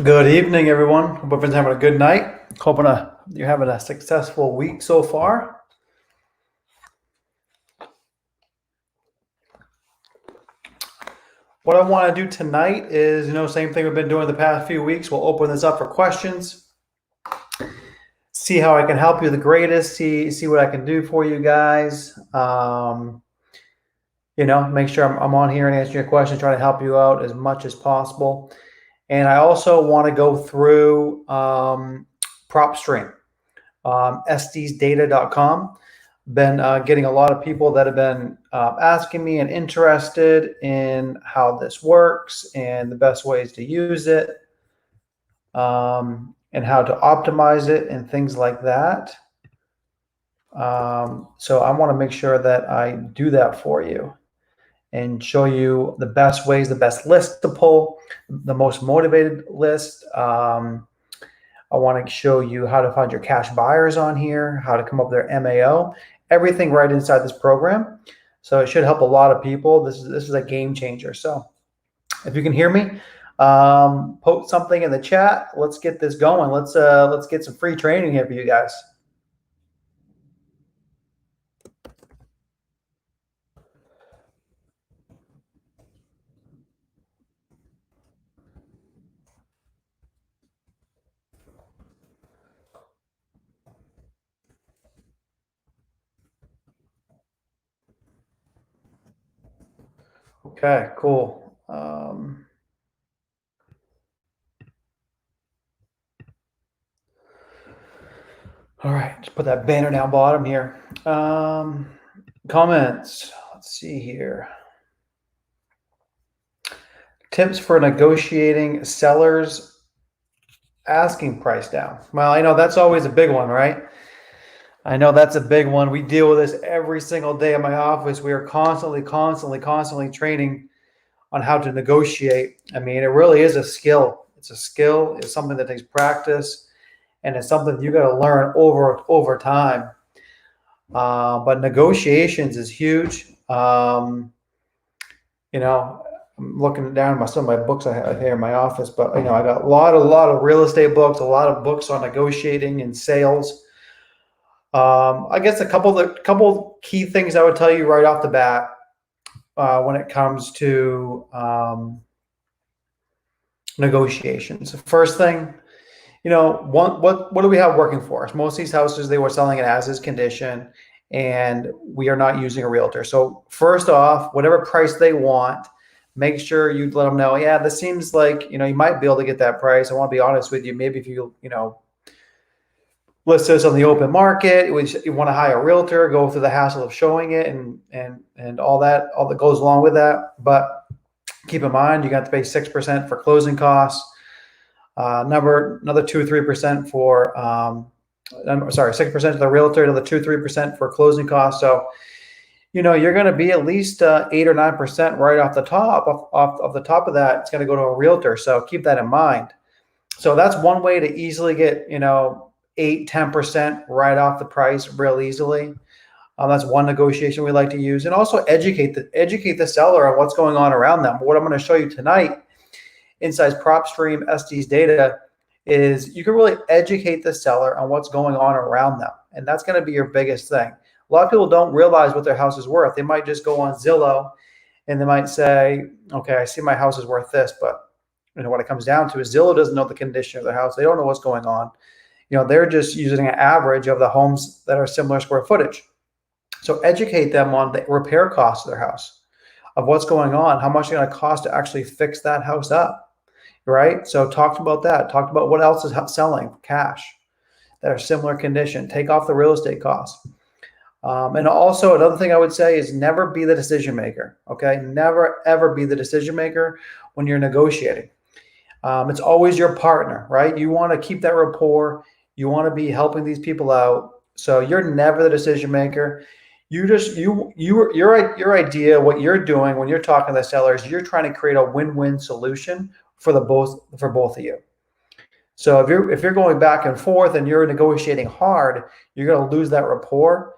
Good evening, everyone. Hope everyone's having a good night. Hoping you're having a successful week so far. What I want to do tonight is, same thing we've been doing the past few weeks. We'll open this up for questions, see how I can help you the greatest, see what I can do for you guys. Make sure I'm on here and answering your questions, trying to help you out as much as possible. And I also want to go through PropStream, estesdata.com. Been getting a lot of people that have been asking me and interested in how this works and the best ways to use it, and how to optimize it and things like that. So I want to make sure that I do that for you and show you the best ways, the best list to pull, the most motivated list. I want to show you how to find your cash buyers on here, how to come up with their MAO, everything right inside this program. So it should help a lot of people. This is a game changer. So if you can hear me, post something in the chat. Let's get this going. Let's get some free training here for you guys. Okay, cool. All right, just put that banner down bottom here. Comments. Let's see here. Tips for negotiating sellers' asking price down. Well, I know that's always a big one, right? I know that's a big one. We deal with this every single day in my office. We are constantly training on how to negotiate. I mean, it really is a skill. It's a skill. It's something that takes practice, and it's something you got to learn over time. But negotiations is huge. I'm looking down at some of my books I have here in my office, but I got a lot of real estate books, a lot of books on negotiating and sales. I guess a couple key things I would tell you right off the bat when it comes to negotiations. The first thing, what do we have working for us? Most of these houses, they were selling it as is condition, and we are not using a realtor. So first off, whatever price they want, make sure you let them know, yeah, this seems like, you might be able to get that price. I want to be honest with you. Maybe if you list this on the open market, you want to hire a realtor, go through the hassle of showing it and all that goes along with that. But keep in mind, you got to pay 6% for closing costs. Another 2-3% for, 6% to the realtor, another 2-3% for closing costs. So, you're going to be at least 8 or 9% right off the top. Off the top of that, it's going to go to a realtor. So keep that in mind. So that's one way to easily get 8-10% right off the price real easily. That's one negotiation we like to use, and also educate the seller on what's going on around them. What I'm going to show you tonight inside PropStream Estes data is you can really educate the seller on what's going on around them, and that's going to be your biggest thing. A lot of people don't realize what their house is worth. They might just go on Zillow and they might say, okay, I see my house is worth this, but what it comes down to is Zillow doesn't know the condition of their house. They don't know what's going on. They're just using an average of the homes that are similar square footage. So educate them on the repair costs of their house, of what's going on, how much it's going to cost to actually fix that house up, right? So talk about that. Talk about what else is selling cash that are similar condition. Take off the real estate costs. And also another thing I would say is never be the decision maker, okay? Never, ever be the decision maker when you're negotiating. It's always your partner, right? You want to keep that rapport. You want to be helping these people out. So you're never the decision maker. Your idea, what you're doing when you're talking to the sellers, you're trying to create a win-win solution for both of you. So if you're going back and forth and you're negotiating hard, you're going to lose that rapport.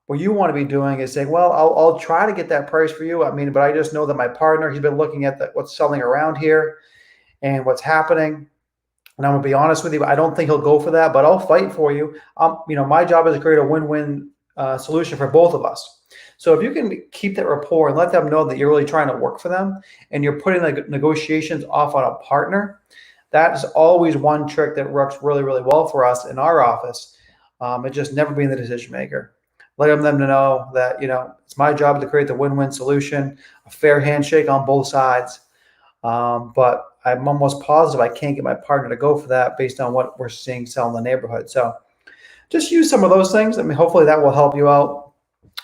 What you want to be doing is saying, well, I'll try to get that price for you. I mean, but I just know that my partner, he's been looking at what's selling around here and what's happening. And I'm gonna be honest with you, I don't think he'll go for that, but I'll fight for you. My job is to create a win-win solution for both of us. So if you can keep that rapport and let them know that you're really trying to work for them and you're putting the negotiations off on a partner, that is always one trick that works really, really well for us in our office. It's just never being the decision maker. Letting them know that, it's my job to create the win-win solution, a fair handshake on both sides. But I'm almost positive I can't get my partner to go for that based on what we're seeing sell in the neighborhood. So just use some of those things. I mean, hopefully that will help you out.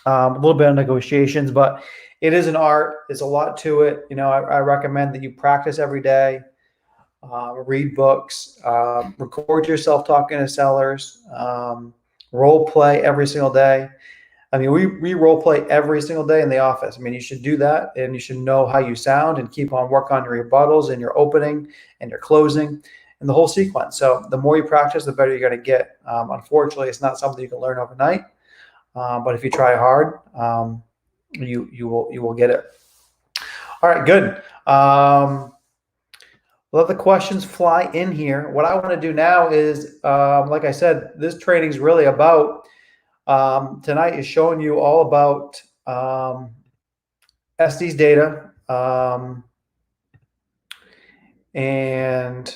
A little bit of negotiations, but it is an art. There's a lot to it. I recommend that you practice every day, read books, record yourself talking to sellers, role play every single day. I mean, we role play every single day in the office. I mean, you should do that, and you should know how you sound and keep on work on your rebuttals and your opening and your closing and the whole sequence. So the more you practice, the better you're going to get. Unfortunately, it's not something you can learn overnight, but if you try hard, you will get it. All right, good. Let the questions fly in here. What I want to do now is, like I said, this training is really about. Tonight is showing you all about Estes data and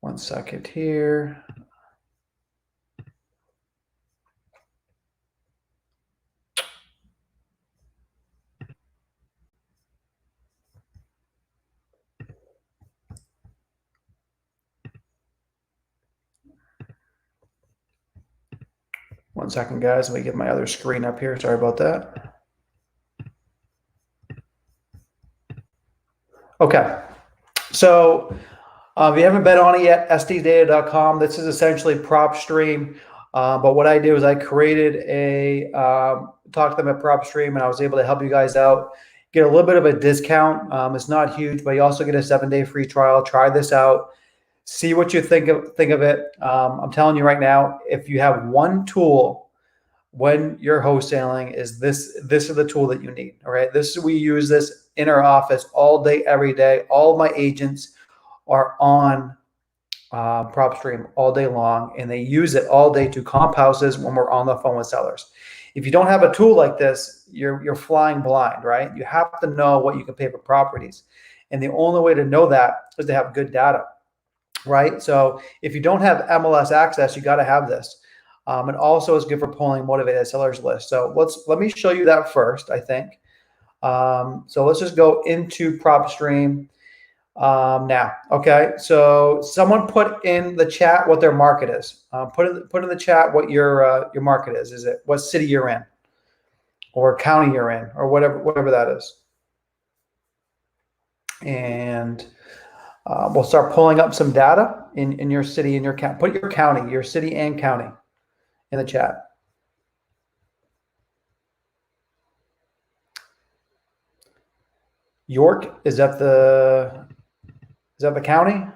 one second here. One second, guys. Let me get my other screen up here. Sorry about that. Okay. So if you haven't been on it yet, stdata.com. This is essentially PropStream. But what I did was I created talked to them at PropStream, and I was able to help you guys out. Get a little bit of a discount. It's not huge, but you also get a 7-day free trial. Try this out. See what you think of it. I'm telling you right now, if you have one tool when you're wholesaling, is this is the tool that you need. All right. We use this in our office all day, every day. All of my agents are on PropStream all day long, and they use it all day to comp houses when we're on the phone with sellers. If you don't have a tool like this, you're flying blind, right? You have to know what you can pay for properties. And the only way to know that is to have good data, right? So if you don't have MLS access, you got to have this. And also it's good for pulling motivated sellers list. So let me show you that first, I think. So let's just go into PropStream now. Okay. So someone put in the chat what their market is. Put in the chat what your market is. Is it what city you're in or county you're in or whatever that is. And we'll start pulling up some data in your city, in your county. Put your county, your city and county in the chat. York, is that the county?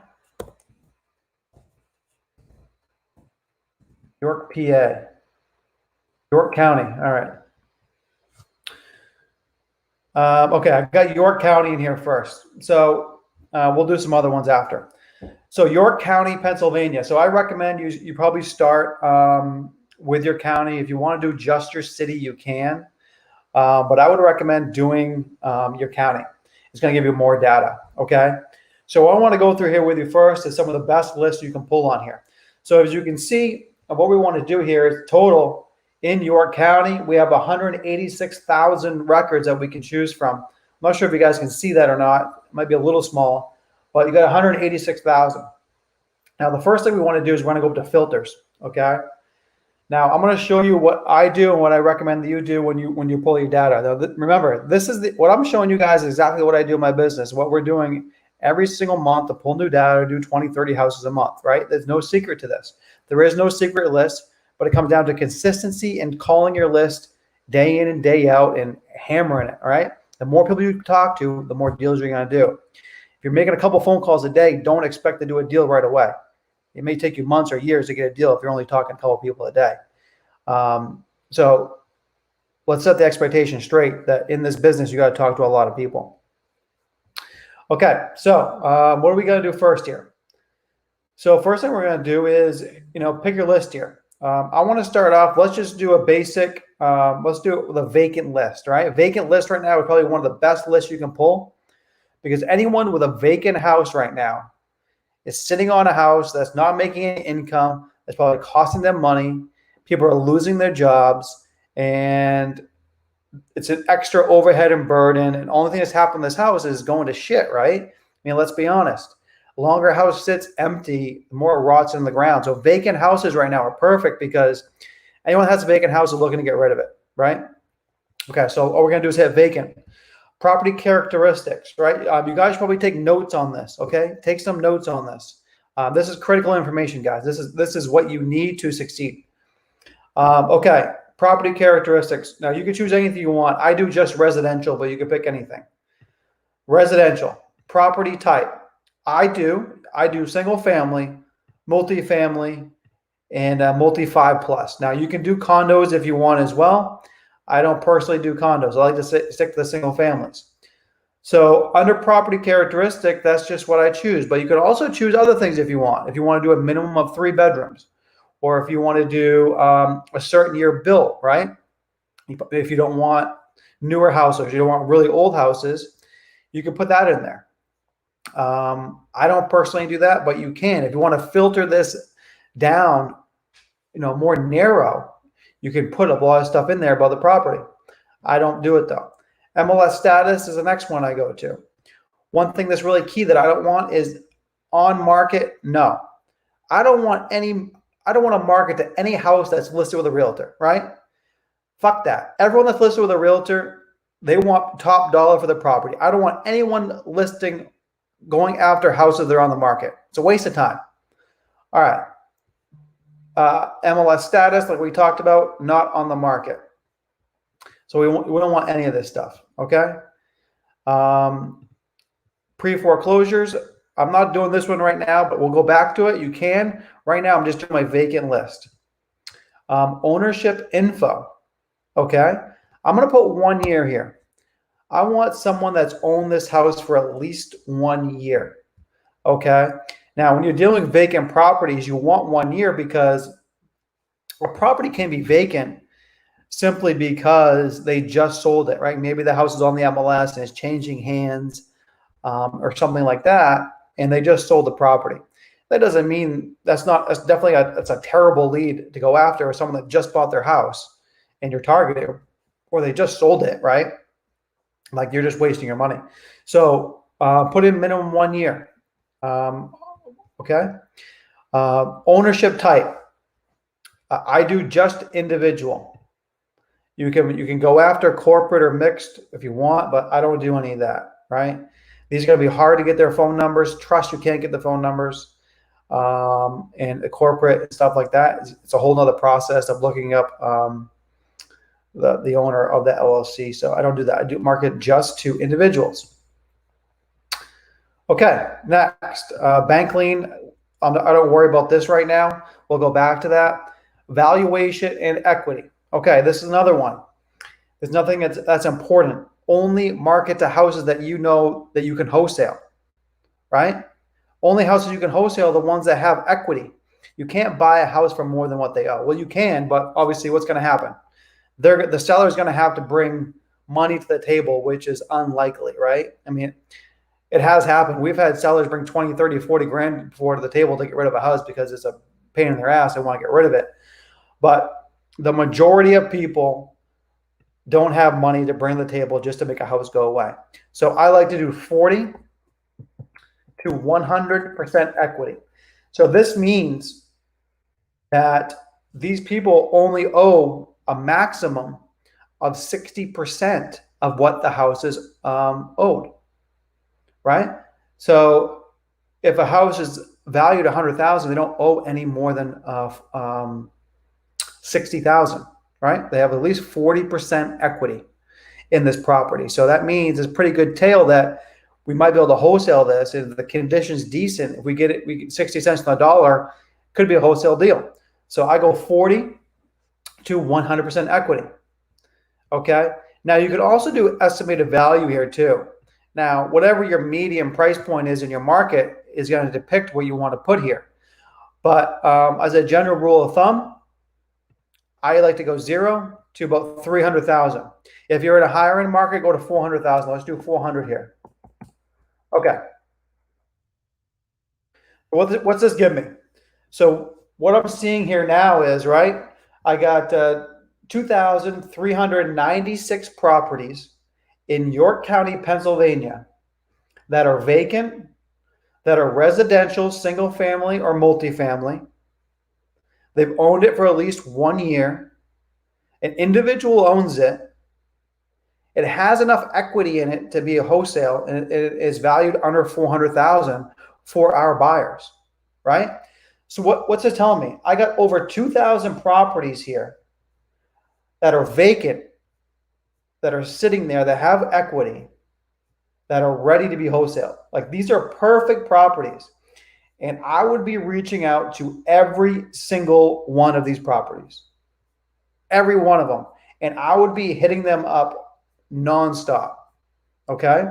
York, PA. York County. All right. Okay, I've got York County in here first. So we'll do some other ones after. So York County, Pennsylvania. So I recommend you probably start with your county. If you want to do just your city, you can. But I would recommend doing your county. It's going to give you more data. Okay. So what I want to go through here with you first is some of the best lists you can pull on here. So as you can see, what we want to do here is total in York County. We have 186,000 records that we can choose from. I'm not sure if you guys can see that or not. It might be a little small, but you got 186,000. Now, the first thing we want to do is we want to go up to filters. Okay. Now, I'm going to show you what I do and what I recommend that you do when you pull your data. Now, remember, this is what I'm showing you guys is exactly what I do in my business. What we're doing every single month to pull new data, do 20, 30 houses a month, right? There's no secret to this. There is no secret list, but it comes down to consistency and calling your list day in and day out and hammering it, all right? The more people you talk to, the more deals you're going to do. If you're making a couple phone calls a day, don't expect to do a deal right away. It may take you months or years to get a deal if you're only talking to a couple people a day. So let's set the expectation straight that in this business, you got to talk to a lot of people. Okay, so what are we going to do first here? So first thing we're going to do is, pick your list here. I want to start off, let's just do a basic, let's do it with a vacant list, right? A vacant list right now is probably one of the best lists you can pull, because anyone with a vacant house right now is sitting on a house that's not making any income, that's probably costing them money. People are losing their jobs, and it's an extra overhead and burden. And the only thing that's happened in this house is going to shit, right? I mean, let's be honest. The longer a house sits empty, the more it rots in the ground. So vacant houses right now are perfect, because anyone that has a vacant house is looking to get rid of it, right? Okay, so all we're going to do is hit vacant. Property characteristics, right? You guys probably take notes on this, okay? Take some notes on this. This is critical information, guys. This is what you need to succeed. Okay, property characteristics. Now, you can choose anything you want. I do just residential, but you can pick anything. Residential. Property type. I do single family, multifamily, and multi 5+. Now, you can do condos if you want as well. I don't personally do condos. I like to stick to the single families. So under property characteristic, that's just what I choose. But you could also choose other things if you want. If you want to do a minimum of 3 bedrooms, or if you want to do a certain year built, right? If you don't want newer houses, you don't want really old houses, you can put that in there. I don't personally do that, but you can. If you want to filter this down, more narrow, you can put a lot of stuff in there about the property. I don't do it though. MLS status is the next one I go to. One thing that's really key that I don't want is on market. No, I don't want to market to any house that's listed with a realtor, right? Fuck that. Everyone that's listed with a realtor, they want top dollar for the property. I don't want anyone going after houses that are on the market. It's a waste of time. All right. MLS status, like we talked about, not on the market. So we don't want any of this stuff, okay? Pre-foreclosures, I'm not doing this one right now, but we'll go back to it. You can. Right now, I'm just doing my vacant list. Ownership info, okay? I'm going to put 1 year here. I want someone that's owned this house for at least 1 year, okay? Now, when you're dealing with vacant properties, you want 1 year because a property can be vacant simply because they just sold it, right? Maybe the house is on the MLS and it's changing hands or something like that, and they just sold the property. That doesn't mean that's definitely a terrible lead to go after, or someone that just bought their house and you're targeting, or they just sold it, right? Like you're just wasting your money. So put in minimum 1 year. Okay. Ownership type. I do just individual. You can go after corporate or mixed if you want, but I don't do any of that, right? These are going to be hard to get their phone numbers. Trust you can't get the phone numbers. And the corporate and stuff like that. It's a whole nother process of looking up the owner of the LLC. So I don't do that. I do market just to individuals. Okay, next, bank lien. I don't worry about this right now. We'll go back to that. Valuation and equity. Okay, this is another one. There's nothing that's important. Only market to houses that you know that you can wholesale, right? Only houses you can wholesale are the ones that have equity. You can't buy a house for more than what they owe. Well, you can, but obviously what's going to happen? The seller is going to have to bring money to the table, which is unlikely, right? I mean, it has happened. We've had sellers bring 20, 30, 40 grand before to the table to get rid of a house because it's a pain in their ass. They want to get rid of it. But the majority of people don't have money to bring to the table just to make a house go away. So I like to do 40 to 100% equity. So this means that these people only owe a maximum of 60% of what the house is owed, right? So if a house is valued $100,000, they don't owe any more than $60,000, right? They have at least 40% equity in this property. So that means it's a pretty good tail that we might be able to wholesale this. If the condition's decent, if we get 60 cents on the dollar, could be a wholesale deal. So I go 40 to 100% equity. Okay. Now you could also do estimated value here too. Now, whatever your median price point is in your market is going to depict what you want to put here. But as a general rule of thumb, I like to go 0 to about 300,000. If you're in a higher end market, go to 400,000. Let's do 400 here. Okay. What's this give me? So what I'm seeing here now is, right, I got 2,396 properties in York County, Pennsylvania that are vacant, that are residential, single family or multifamily. They've owned it for at least 1 year. An individual owns it. It has enough equity in it to be a wholesale, and it is valued under 400,000 for our buyers, right? So what's this telling me? I got over 2,000 properties here that are vacant, that are sitting there, that have equity, that are ready to be wholesale. Like, these are perfect properties. And I would be reaching out to every single one of these properties, every one of them. And I would be hitting them up nonstop. Okay.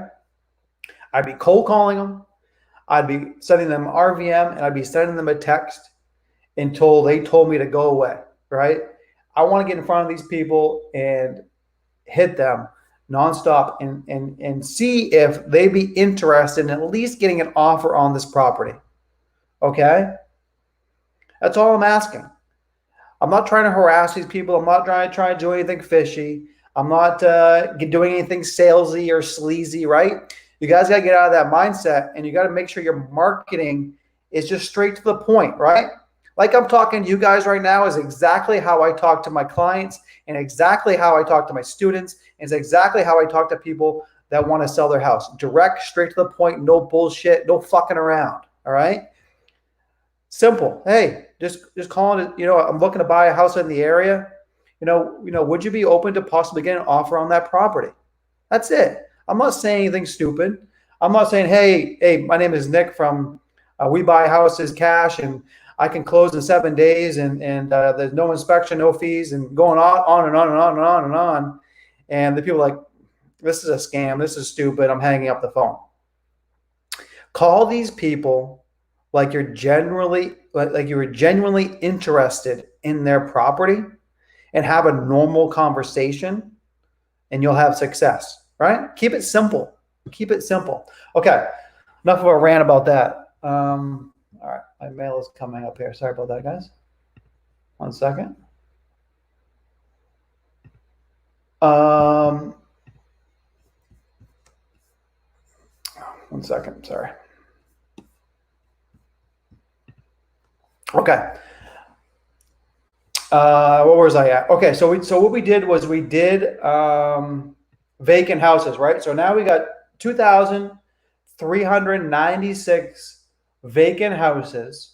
I'd be cold calling them. I'd be sending them RVM, and I'd be sending them a text until they told me to go away. Right. I want to get in front of these people and hit them nonstop and see if they'd be interested in at least getting an offer on this property. Okay. That's all I'm asking. I'm not trying to harass these people. I'm not trying to do anything fishy. I'm not doing anything salesy or sleazy, right? You guys got to get out of that mindset, and you got to make sure your marketing is just straight to the point, right? Like I'm talking to you guys right now is exactly how I talk to my clients, and exactly how I talk to my students, and it's exactly how I talk to people that want to sell their house. Direct, straight to the point, no bullshit, no fucking around, all right? Simple. Hey, just calling it, I'm looking to buy a house in the area. Would you be open to possibly getting an offer on that property? That's it. I'm not saying anything stupid. I'm not saying, hey, my name is Nick from We Buy Houses Cash, and I can close in 7 days, and there's no inspection, no fees, and going on and on and on and on and on. And the people are like, this is a scam. This is stupid. I'm hanging up the phone. Call these people like you were genuinely interested in their property, and have a normal conversation, and you'll have success, right? Keep it simple. Keep it simple. Okay. Enough of a rant about that. All right. My mail is coming up here. Sorry about that, guys. 1 second. One second. Sorry. Okay. What was I at? Okay, so what we did was we did vacant houses, right? So now we got 2,396 vacant houses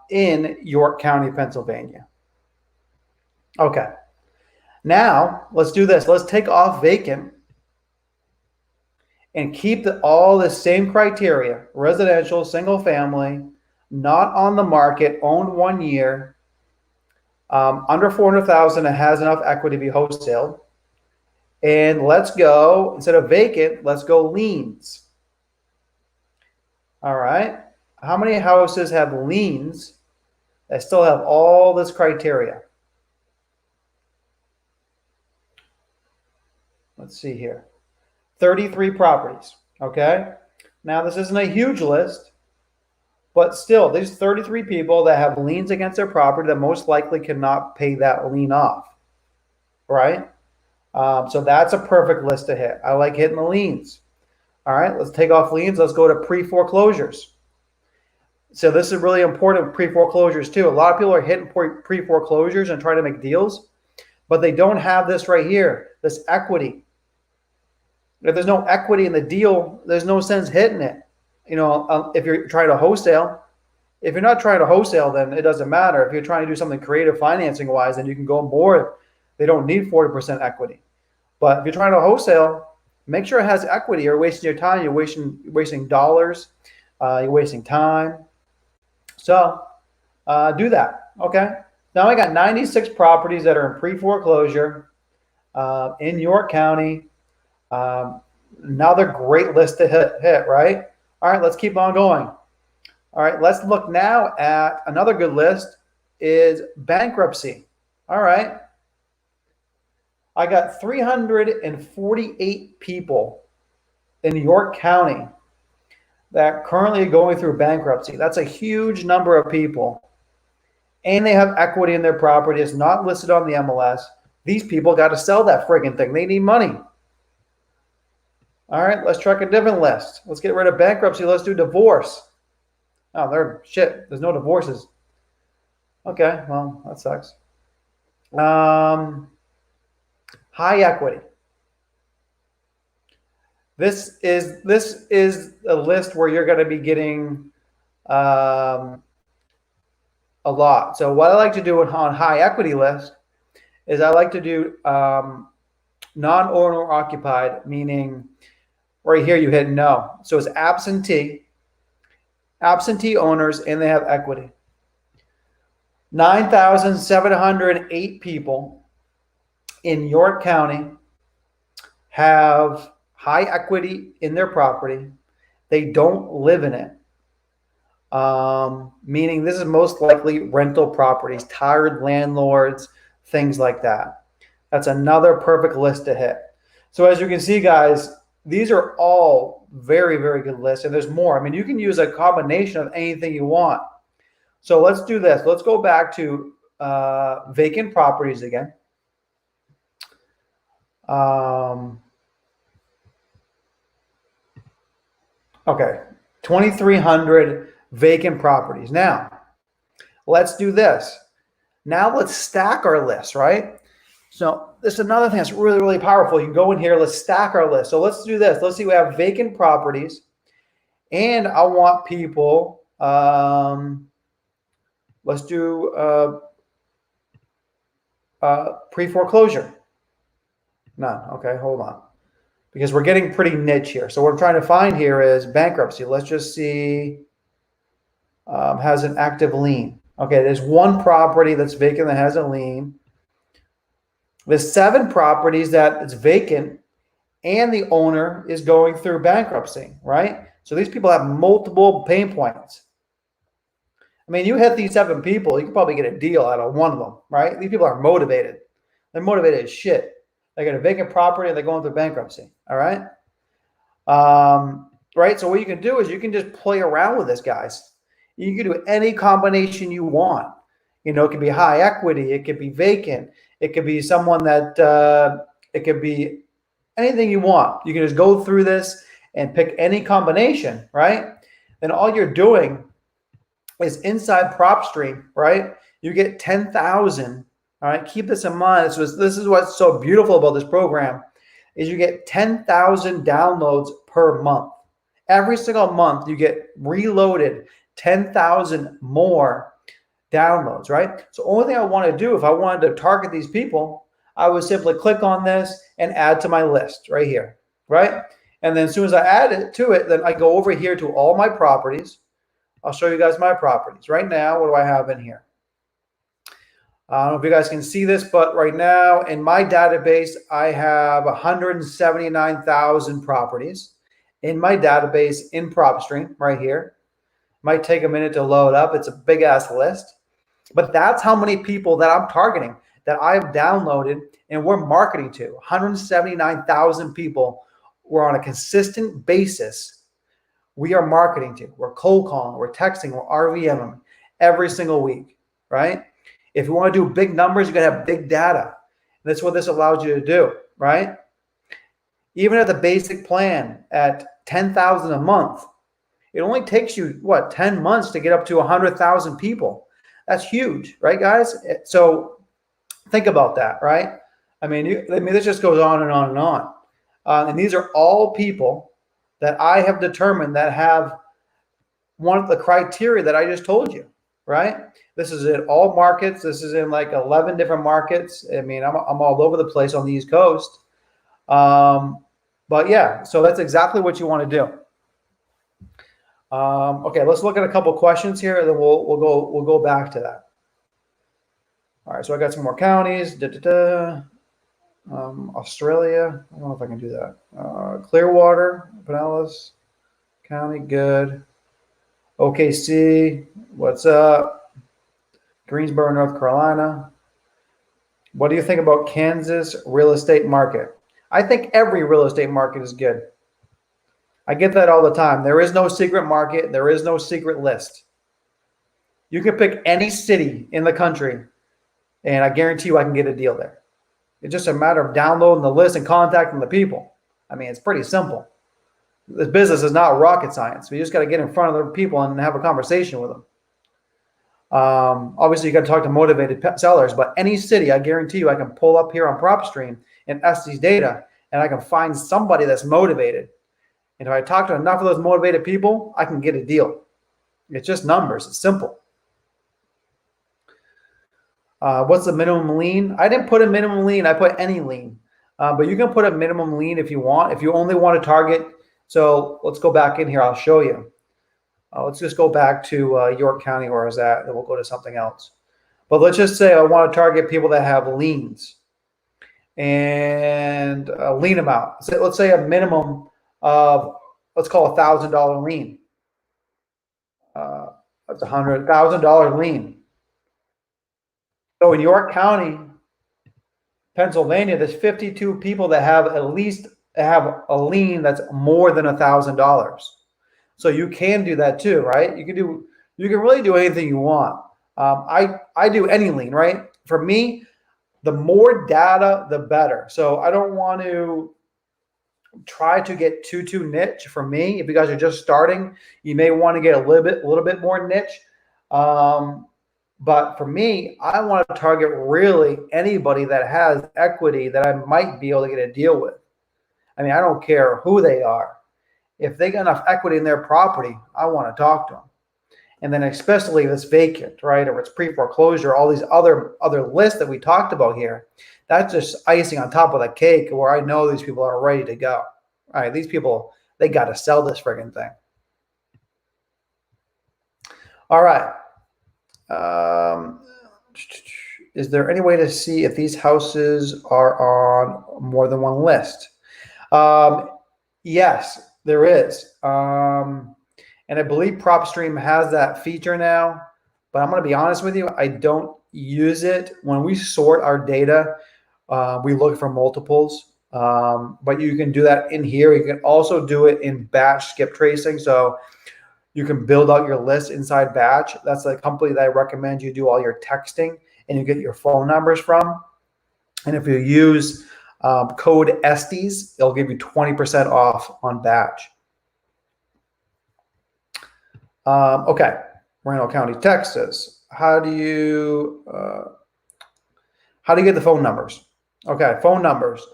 in York County, Pennsylvania. Okay. Now let's do this. Let's take off vacant and keep all the same criteria: residential, single family, not on the market, owned 1 year, under 400,000, it has enough equity to be wholesale. And let's go, instead of vacant, let's go liens. All right. How many houses have liens that still have all this criteria? Let's see here. 33 properties. Okay. Now, this isn't a huge list, but still, there's 33 people that have liens against their property that most likely cannot pay that lien off, right? So that's a perfect list to hit. I like hitting the liens. All right, let's take off liens. Let's go to pre-foreclosures. So this is really important, pre-foreclosures too. A lot of people are hitting pre-foreclosures and trying to make deals, but they don't have this right here, this equity. If there's no equity in the deal, there's no sense hitting it. If you're trying to wholesale, if you're not trying to wholesale, then it doesn't matter. If you're trying to do something creative financing wise, then you can go more. They don't need 40% equity. But if you're trying to wholesale, make sure it has equity. You're wasting your time. You're wasting dollars. You're wasting time. So do that. Okay. Now I got 96 properties that are in pre-foreclosure in York County. Another great list to hit, right? All right, let's keep on going. All right, let's look now at another good list is bankruptcy. All right. I got 348 people in York County that currently are going through bankruptcy. That's a huge number of people. And they have equity in their property. It's not listed on the MLS. These people got to sell that friggin' thing. They need money. All right, let's track a different list. Let's get rid of bankruptcy. Let's do divorce. Oh, they're shit. There's no divorces. Okay, well, that sucks. High equity. This is a list where you're going to be getting a lot. So what I like to do on high equity list is I like to do non-owner occupied, meaning right here you hit no. So it's absentee owners, and they have equity. 9,708 people in York County have high equity in their property. They don't live in it. Meaning this is most likely rental properties, tired landlords, things like that. That's another perfect list to hit. So as you can see, guys, these are all very, very good lists, and there's more. I mean, you can use a combination of anything you want. So let's do this. Let's go back to vacant properties again. Okay, 2,300 vacant properties. Now, let's do this. Now let's stack our list, right? So this is another thing that's really, really powerful. You can go in here, let's stack our list. So let's do this. Let's see, we have vacant properties, and I want people, let's do pre-foreclosure. None. Okay, hold on. Because we're getting pretty niche here. So what I'm trying to find here is bankruptcy. Let's just see, has an active lien. Okay, there's one property that's vacant that has a lien. There's 7 properties that it's vacant and the owner is going through bankruptcy, right? So these people have multiple pain points. I mean, you hit these 7 people, you can probably get a deal out of one of them, right? These people are motivated. They're motivated as shit. They got a vacant property and they're going through bankruptcy, all right? Right, so what you can do is you can just play around with this, guys. You can do any combination you want. You know, it could be high equity, it could be vacant, it could be someone that, it could be anything you want. You can just go through this and pick any combination, right? Then all you're doing is inside PropStream, right? You get 10,000. All right, keep this in mind. This is what's so beautiful about this program is you get 10,000 downloads per month. Every single month, you get reloaded 10,000 more downloads, right? So only thing I want to do if I wanted to target these people, I would simply click on this and add to my list right here, right? And then as soon as I add it to it, then I go over here to all my properties. I'll show you guys my properties. Right now, what do I have in here? I don't know if you guys can see this, but right now in my database, I have 179,000 properties in my database in PropStream right here. Might take a minute to load up. It's a big ass list, but that's how many people that I'm targeting that I've downloaded and we're marketing to. 179,000 people we're on a consistent basis. We are marketing to. We're cold calling, we're texting, we're RVMing every single week, right? If you want to do big numbers, you got to have big data. That's what this allows you to do, right? Even at the basic plan at 10,000 a month, it only takes you, what, 10 months to get up to 100,000 people. That's huge, right, guys? So think about that, right? I mean, this just goes on and on and on. And these are all people that I have determined that have one of the criteria that I just told you, right? This is in all markets. This is in like 11 different markets. I mean, I'm all over the place on the East Coast. But yeah, so that's exactly what you want to do. Okay, let's look at a couple questions here, and then we'll go back to that. right, so I got some more counties. Australia. I don't know if I can do that. Clearwater, Pinellas County, good. OKC, what's up? Greensboro, North Carolina. What do you think about Kansas real estate market? I think every real estate market is good. I get that all the time. There is no secret market. There is no secret list. You can pick any city in the country, and I guarantee you I can get a deal there. It's just a matter of downloading the list and contacting the people. I mean, it's pretty simple. This business is not rocket science. We just got to get in front of the people and have a conversation with them. Obviously, you got to talk to motivated sellers, but any city, I guarantee you, I can pull up here on PropStream and Estes data, and I can find somebody that's motivated. And if I talk to enough of those motivated people, I can get a deal. It's just numbers. It's simple. What's the minimum lien? I didn't put a minimum lien. I put any lien. But you can put a minimum lien if you want. If you only want to target. So let's go back in here. I'll show you. Let's just go back to York County where I was at. Then we'll go to something else. But let's just say I want to target people that have liens. And a lien amount. So let's say a minimum of, let's call $1,000 lien. That's $100,000 lien. So in York County, Pennsylvania, there's 52 people that have at least have a lien that's more than $1,000. So you can do that too, right? You can really do anything you want. I do any lien, right? For me, the more data, the better. So I don't want to try to get too niche. For me, if you guys are just starting, you may want to get a little bit more niche. But for me, I want to target really anybody that has equity that I might be able to get a deal with. I mean, I don't care who they are. If they got enough equity in their property, I want to talk to them. And then especially if it's vacant, right, or it's pre-foreclosure, all these other lists that we talked about here, that's just icing on top of the cake where I know these people are ready to go. All right, these people, they got to sell this friggin' thing. All right. Is there any way to see if these houses are on more than one list? Yes, there is. And I believe PropStream has that feature now, but I'm going to be honest with you, I don't use it. When we sort our data, we look for multiples, but you can do that in here. You can also do it in batch skip tracing. So you can build out your list inside Batch. That's the company that I recommend you do all your texting and you get your phone numbers from. And if you use code Estes, it'll give you 20% off on Batch. Okay, Moreno County, Texas. How do you get the phone numbers? Okay, phone numbers.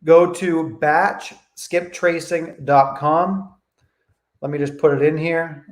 Go to batchskiptracing.com. Let me just put it in here.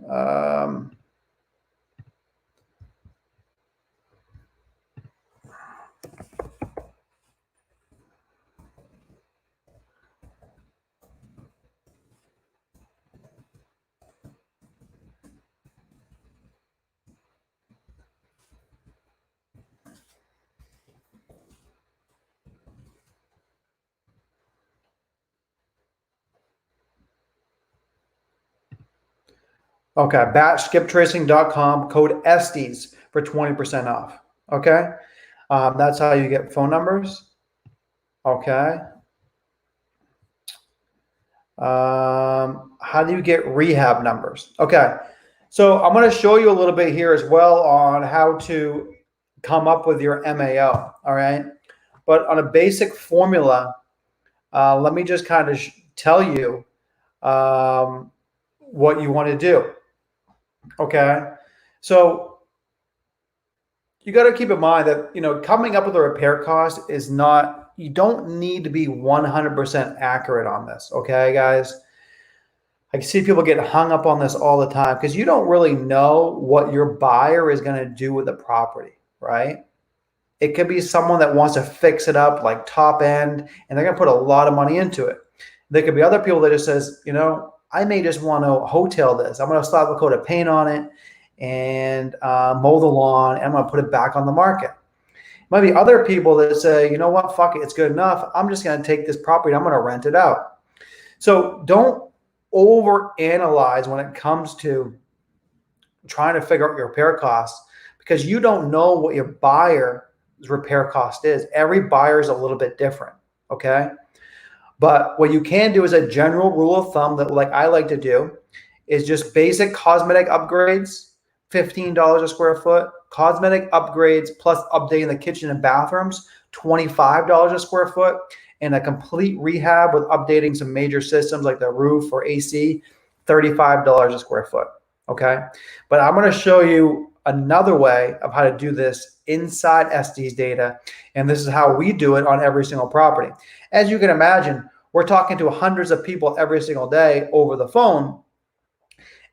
Okay, batchskiptracing.com, code Estes for 20% off. Okay, that's how you get phone numbers. Okay. How do you get rehab numbers? Okay, so I'm going to show you a little bit here as well on how to come up with your MAO. All right, but on a basic formula, let me just kind of tell you what you want to do. Okay, so you got to keep in mind that, you know, coming up with a repair cost is not, you don't need to be 100% accurate on this. Okay, guys, I see people get hung up on this all the time because you don't really know what your buyer is going to do with the property, right? It could be someone that wants to fix it up like top end, and they're going to put a lot of money into it. There could be other people that just says, you know, I may just want to hotel this. I'm going to slap a coat of paint on it and mow the lawn, and I'm going to put it back on the market. Might be other people that say, you know what, fuck it, it's good enough. I'm just going to take this property, I'm going to rent it out. So don't overanalyze when it comes to trying to figure out your repair costs, because you don't know what your buyer's repair cost is. Every buyer is a little bit different, okay? But what you can do as a general rule of thumb that like I like to do is just basic cosmetic upgrades, $15 a square foot, cosmetic upgrades plus updating the kitchen and bathrooms, $25 a square foot, and a complete rehab with updating some major systems like the roof or AC, $35 a square foot, okay? But I'm going to show you another way of how to do this inside Estes data, and this is how we do it on every single property. As you can imagine, we're talking to hundreds of people every single day over the phone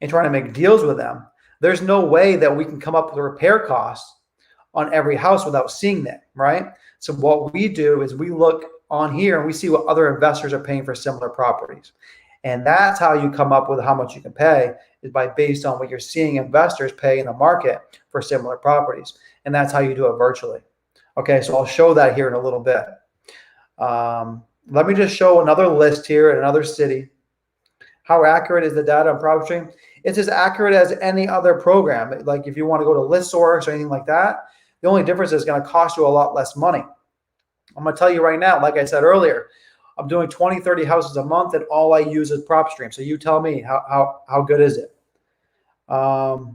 and trying to make deals with them. There's no way that we can come up with a repair cost on every house without seeing that, right? So what we do is we look on here and we see what other investors are paying for similar properties. And that's how you come up with how much you can pay, is by based on what you're seeing investors pay in the market for similar properties. And that's how you do it virtually. Okay, so I'll show that here in a little bit. Let me just show another list here in another city. How accurate is the data on PropStream? It's as accurate as any other program. Like if you want to go to ListSource or anything like that, the only difference is going to cost you a lot less money. I'm going to tell you right now, like I said earlier, I'm doing 20, 30 houses a month, and all I use is PropStream. So you tell me, how good is it? What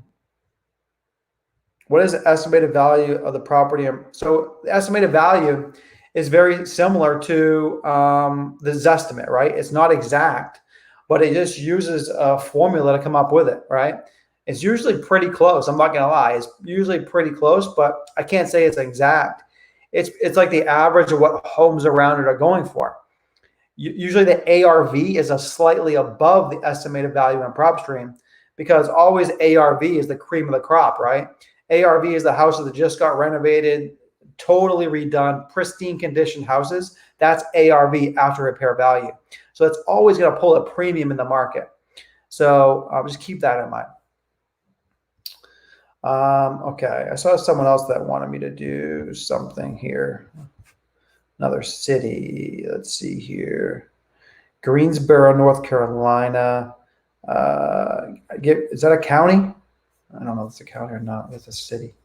is the estimated value of the property? So the estimated value is very similar to the Zestimate, right? It's not exact, but it just uses a formula to come up with it, right? It's usually pretty close. I'm not going to lie. It's usually pretty close, but I can't say it's exact. It's like the average of what homes around it are going for. Usually the ARV is a slightly above the estimated value in PropStream, because always ARV is the cream of the crop, right? ARV is the houses that just got renovated, totally redone, pristine condition houses. That's ARV, after repair value. So it's always going to pull a premium in the market. So just keep that in mind. Okay, I saw someone else that wanted me to do something here. Another city. Let's see here. Greensboro, North Carolina. Is that a county? I don't know if it's a county or not. It's a city.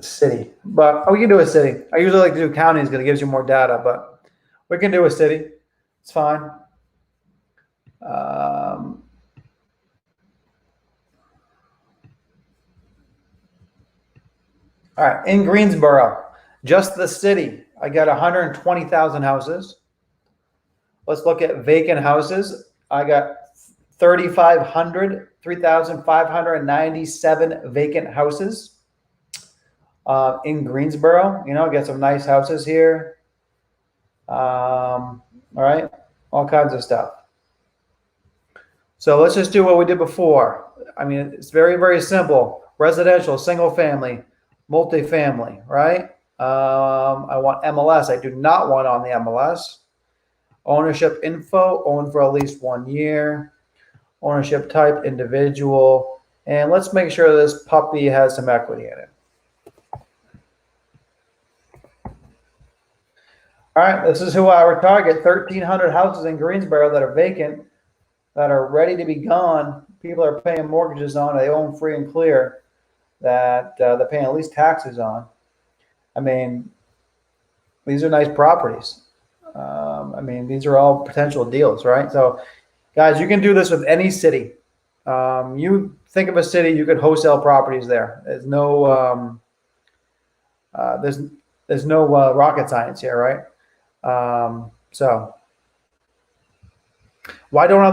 City, but we can do a city. I usually like to do counties because it gives you more data, but we can do a city. It's fine. All right, in Greensboro, just the city, I got 120,000 houses. Let's look at vacant houses. I got 3,597 vacant houses. In Greensboro, get some nice houses here. All right, all kinds of stuff. So let's just do what we did before. I mean, it's very, very simple. Residential, single family, multifamily, right? I want MLS. I do not want on the MLS. Ownership info, owned for at least 1 year. Ownership type, individual. And let's make sure this puppy has some equity in it. All right, this is who I would target. 1,300 houses in Greensboro that are vacant, that are ready to be gone. People are paying mortgages on. They own free and clear, that they're paying at least taxes on. I mean, these are nice properties. I mean, these are all potential deals, right? So, guys, you can do this with any city. You think of a city, you could wholesale properties there. There's no there's no rocket science here, right? So why don't I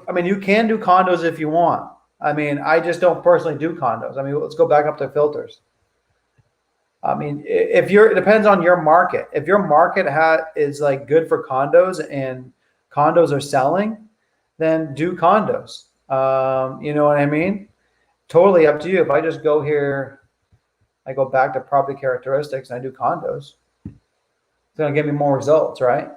I mean, you can do condos if you want. I mean, I just don't personally do condos. I mean, let's go back up to filters. I mean, it depends on your market. If your market is like good for condos and condos are selling, then do condos. You know what I mean? Totally up to you. If I just go here, I go back to property characteristics and I do condos, it's going to give me more results, right?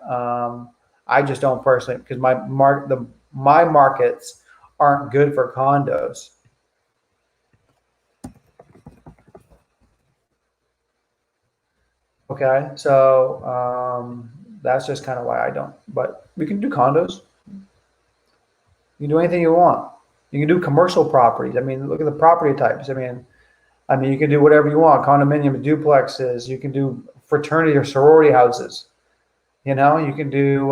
I just don't personally, because my markets aren't good for condos. Okay, so that's just kind of why I don't. But we can do condos. You can do anything you want. You can do commercial properties. I mean, look at the property types. I mean, you can do whatever you want. Condominium, duplexes. You can do fraternity or sorority houses. You know, you can do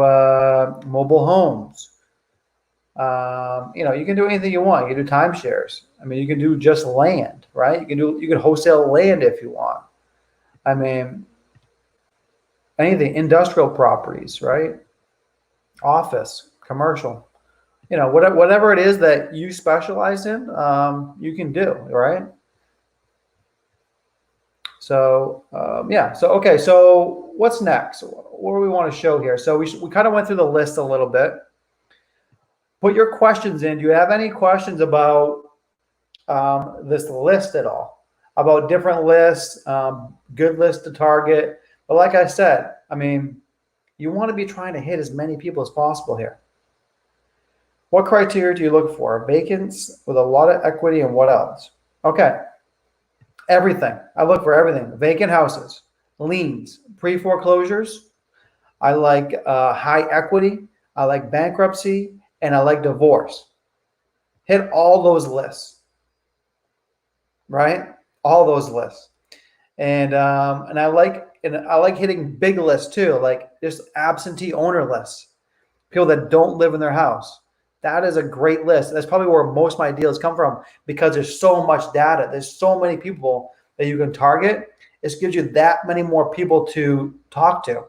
mobile homes. You know, you can do anything you want. You can do timeshares. I mean, you can do just land, right? You can wholesale land if you want. I mean, anything, industrial properties, right? Office, commercial. You know, whatever it is that you specialize in, you can do, right? So yeah. So okay. So what's next? What do we want to show here? So we kind of went through the list a little bit. Put your questions in. Do you have any questions about this list at all? About different lists, good lists to target. But like I said, I mean, you want to be trying to hit as many people as possible here. What criteria do you look for? Vacants with a lot of equity, and what else? Okay. Everything. I look for everything. Vacant houses, liens, pre-foreclosures. I like high equity. I like bankruptcy, and I like divorce. Hit all those lists, right? All those lists. And I like hitting big lists too, like just absentee owner lists, people that don't live in their house. That is a great list. That's probably where most of my deals come from, because there's so much data. There's so many people that you can target. It gives you that many more people to talk to,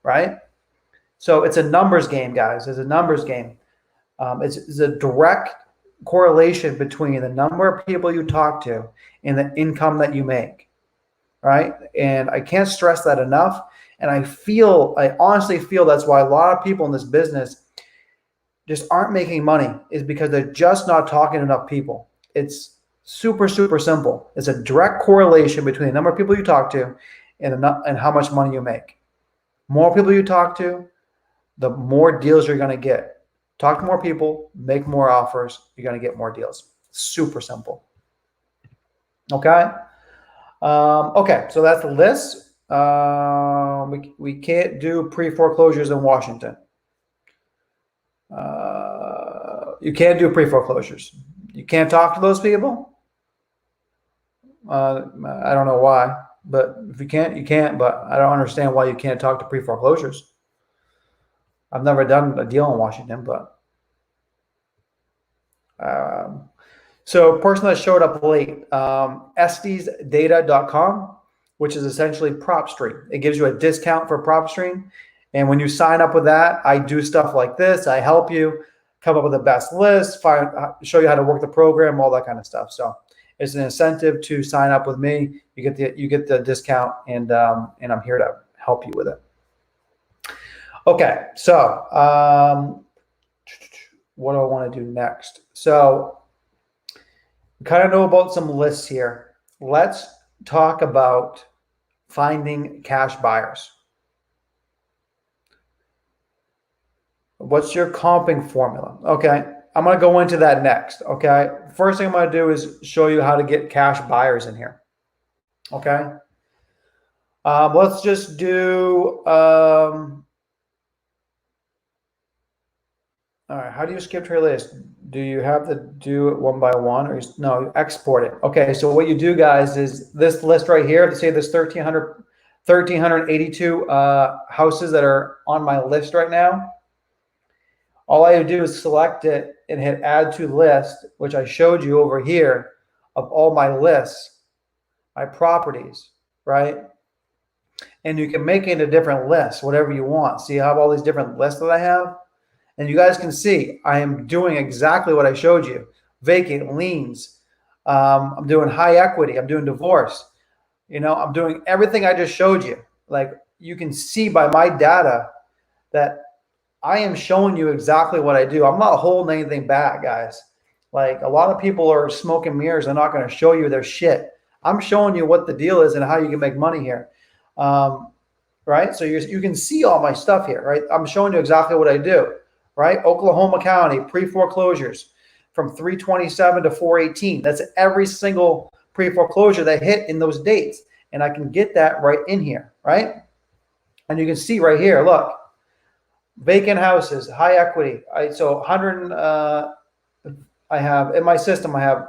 right? So it's a numbers game, guys. It's a numbers game. It's a direct correlation between the number of people you talk to and the income that you make, right? And I can't stress that enough. And I honestly feel that's why a lot of people in this business just aren't making money, is because they're just not talking to enough people. It's super, super simple. It's a direct correlation between the number of people you talk to and how much money you make. More people you talk to, the more deals you're going to get. Talk to more people, make more offers, you're going to get more deals. Super simple. Okay. Okay, so that's the list. We can't do pre-foreclosures in Washington. You can't do pre-foreclosures. You can't talk to those people. I don't know why, but if you can't, you can't. But I don't understand why you can't talk to pre-foreclosures. I've never done a deal in Washington, but so person that showed up late, estesdata.com, which is essentially PropStream. It gives you a discount for PropStream. And when you sign up with that, I do stuff like this. I help you come up with the best list, show you how to work the program, all that kind of stuff. So it's an incentive to sign up with me. You get the discount, and I'm here to help you with it. Okay, so what do I want to do next? So we kind of know about some lists here. Let's talk about finding cash buyers. What's your comping formula? Okay, I'm going to go into that next. Okay, first thing I'm going to do is show you how to get cash buyers in here. Okay, let's just do. All right, how do you skip to your list? Do you have to do it one by one, or no, export it? Okay, so what you do, guys, is this list right here. Let's say there's 1,382 houses that are on my list right now. All I do is select it and hit add to list, which I showed you over here of all my lists, my properties, right? And you can make it into different lists, whatever you want. See, I have all these different lists that I have. And you guys can see I am doing exactly what I showed you. Vacant, liens. I'm doing high equity. I'm doing divorce. You know, I'm doing everything I just showed you. Like, you can see by my data that I am showing you exactly what I do. I'm not holding anything back, guys. Like, a lot of people are smoke and mirrors. They're not going to show you their shit. I'm showing you what the deal is and how you can make money here. right? So you can see all my stuff here, right? I'm showing you exactly what I do, right? Oklahoma County, pre-foreclosures from 327 to 418. That's every single pre-foreclosure that hit in those dates. And I can get that right in here, right? And you can see right here, look, vacant houses, high equity. So 100, I have in my system, I have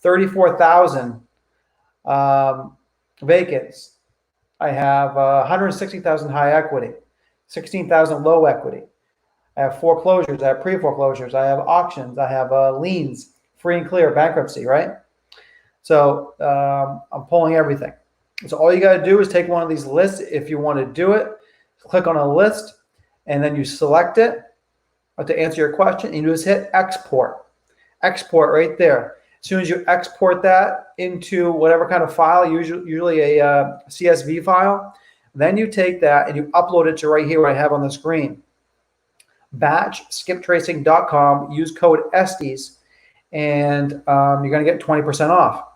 34,000 vacants. I have 160,000 high equity, 16,000 low equity. I have foreclosures. I have pre-foreclosures. I have auctions. I have liens, free and clear, bankruptcy, right? So I'm pulling everything. So all you got to do is take one of these lists. If you want to do it, click on a list, and then you select it to answer your question, and you just hit export. Export right there. As soon as you export that into whatever kind of file, usually a CSV file, then you take that and you upload it to right here what I have on the screen. batchskiptracing.com, use code Estes, and you're going to get 20% off.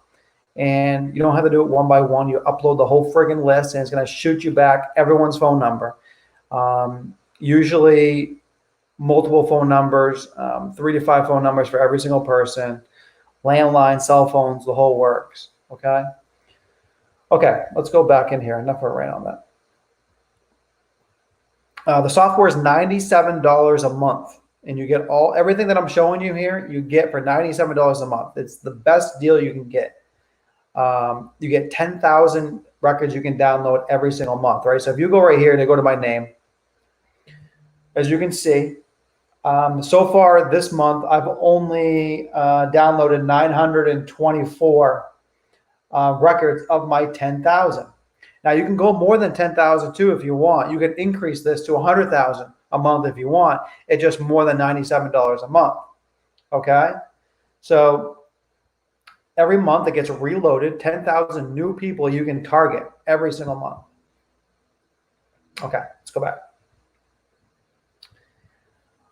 And you don't have to do it one by one. You upload the whole friggin' list, and it's going to shoot you back everyone's phone number. Usually multiple phone numbers, 3 to 5 phone numbers for every single person, landline, cell phones, the whole works. Okay. Okay, let's go back in here. Enough of a rant on that. The software is $97 a month, and you get everything that I'm showing you here. You get for $97 a month. It's the best deal you can get. You get 10,000 records you can download every single month, right? So if you go right here and you go to my name, as you can see, so far this month, I've only downloaded 924 records of my 10,000. Now you can go more than 10,000 too if you want. You can increase this to 100,000 a month if you want. It's just more than $97 a month. Okay, so every month it gets reloaded. 10,000 new people you can target every single month. Okay, let's go back.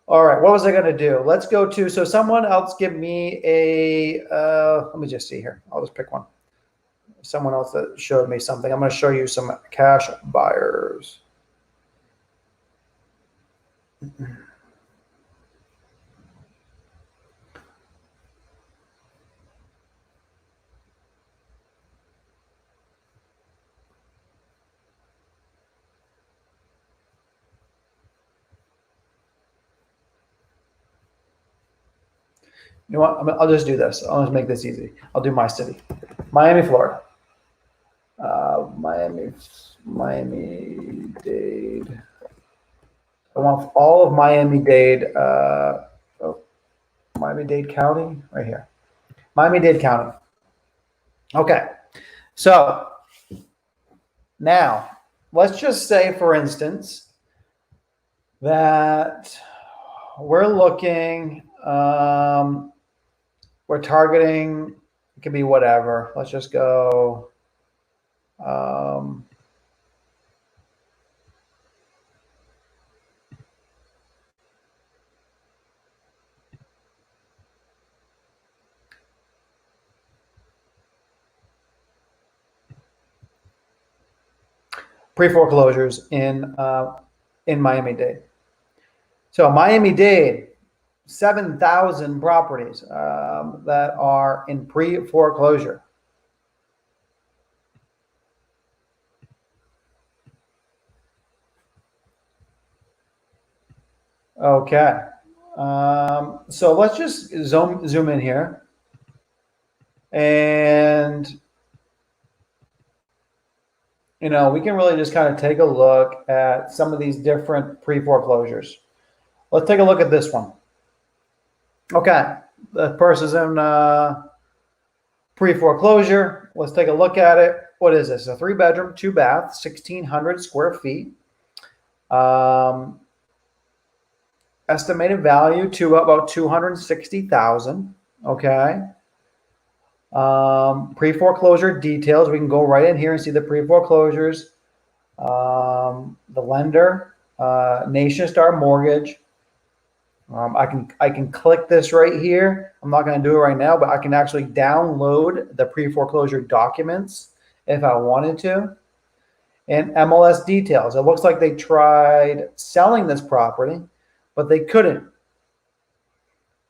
All right, what was I going to do? Let's go to, so someone else give me a, let me just see here. I'll just pick one. Someone else that showed me something. I'm going to show you some cash buyers. You know what? I'll just do this. I'll just make this easy. I'll do my city, Miami, Florida. Miami-Dade. I want all of Miami-Dade. Miami-Dade County, right here. Miami-Dade County. Okay, so now let's just say, for instance, that we're looking. We're targeting. It could be whatever. Let's just go. Pre-foreclosures in Miami-Dade. So Miami-Dade, 7,000 properties that are in pre-foreclosure. Okay, so let's just zoom in here, and you know, we can really just kind of take a look at some of these different pre-foreclosures. Let's take a look at this one. Okay, the person's in pre-foreclosure. Let's take a look at it. What is this? A 3-bedroom, 2-bath, 1,600 square feet. Estimated value to about 260,000. Okay. Pre-foreclosure details. We can go right in here and see the pre-foreclosures. The lender, Nation Star Mortgage. I can click this right here. I'm not going to do it right now, but I can actually download the pre-foreclosure documents if I wanted to. And MLS Details. It looks like they tried selling this property, but they couldn't.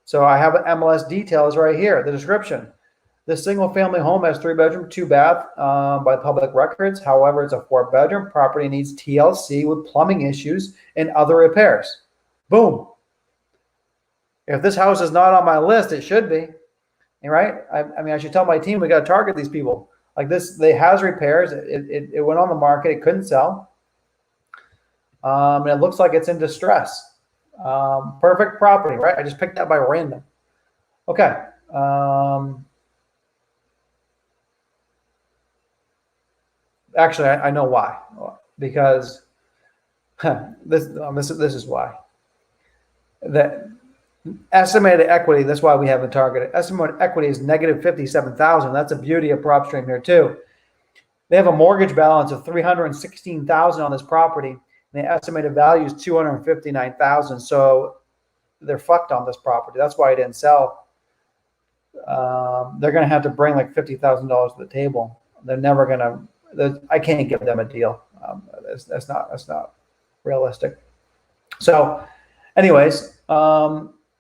So I have MLS Details right here, the description. This single family home has 3-bedroom, 2-bath by public records. However, it's a 4-bedroom property, needs TLC with plumbing issues and other repairs. Boom. If this house is not on my list, it should be. Right? I mean, I should tell my team we got to target these people. Like this, they has repairs. It went on the market. It couldn't sell. And it looks like it's in distress. Perfect property, right? I just picked that by random. Okay. Actually, I know why. Because this is why. That estimated equity, that's why we haven't targeted. Estimated equity is negative 57,000. That's a beauty of PropStream here too. They have a mortgage balance of 316,000 on this property, and the estimated value is 259,000. So they're fucked on this property. That's why it didn't sell. They're going to have to bring like $50,000 to the table. They're never going to. I can't give them a deal. That's not realistic. So, anyways.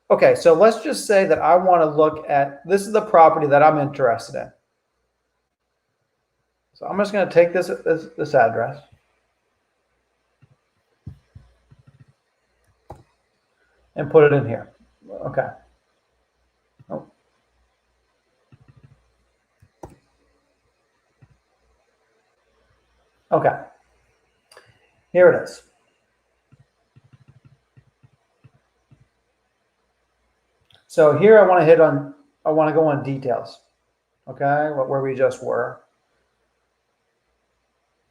Okay, so let's just say that I want to look at, this is the property that I'm interested in. So I'm just going to take this address. And put it in here. Okay. Oh. Okay. Here it is. So here I want to go on details, okay, where we just were.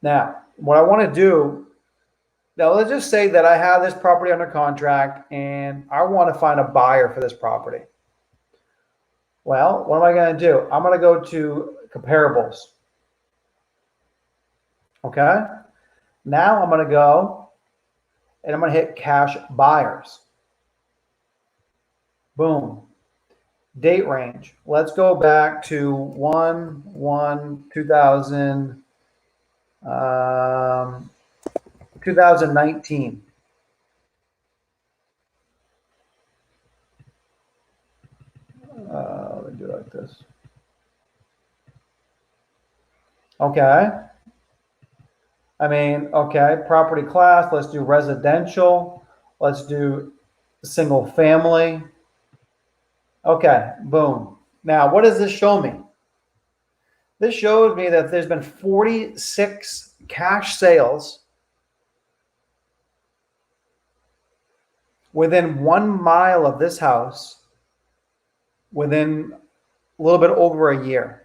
Now, what I want to do, now let's just say that I have this property under contract and I want to find a buyer for this property. Well, what am I going to do? I'm going to go to comparables. Okay. Now I'm going to go and I'm going to hit cash buyers. Boom. Date range. Let's go back to 1/1/2000, 2019. Let me do it like this. Okay. I mean, okay, property class. Let's do residential. Let's do single family. Okay, boom. Now, what does this show me? This shows me that there's been 46 cash sales within 1 mile of this house within a little bit over a year.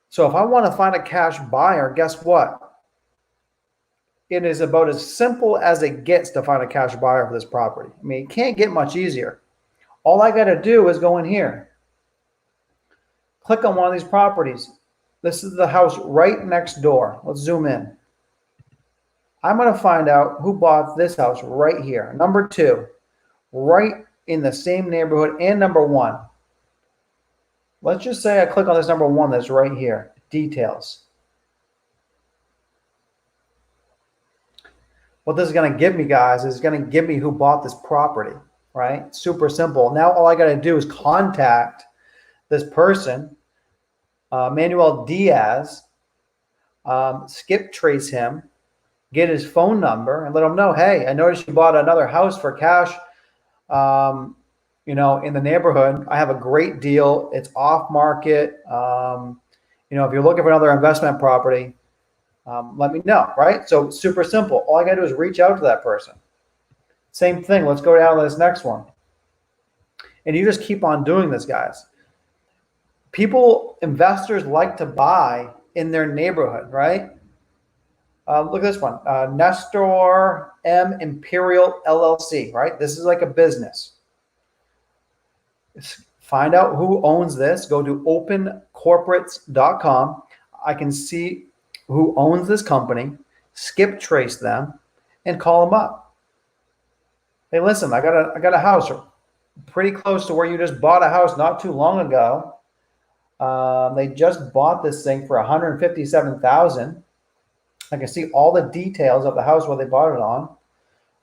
So if I want to find a cash buyer, guess what? It is about as simple as it gets to find a cash buyer for this property. I mean, it can't get much easier. All I got to do is go in here, click on one of these properties. This is the house right next door. Let's zoom in. I'm going to find out who bought this house right here. Number 2, right in the same neighborhood, and number 1. Let's just say I click on this number 1 that's right here, details. What this is going to give me, guys, is going to give me who bought this property. Right? Super simple. Now all I got to do is contact this person, Manuel Diaz, skip trace him, get his phone number, and let him know, hey, I noticed you bought another house for cash, in the neighborhood. I have a great deal. It's off market. If you're looking for another investment property, let me know. Right? So super simple. All I got to do is reach out to that person. Same thing. Let's go down to this next one. And you just keep on doing this, guys. Investors like to buy in their neighborhood, right? Look at this one. Nestor M. Imperial LLC, right? This is like a business. Find out who owns this. Go to opencorporates.com. I can see who owns this company, skip trace them, and call them up. Hey, listen, I got a house pretty close to where you just bought a house not too long ago. They just bought this thing for $157,000. I can see all the details of the house where they bought it on,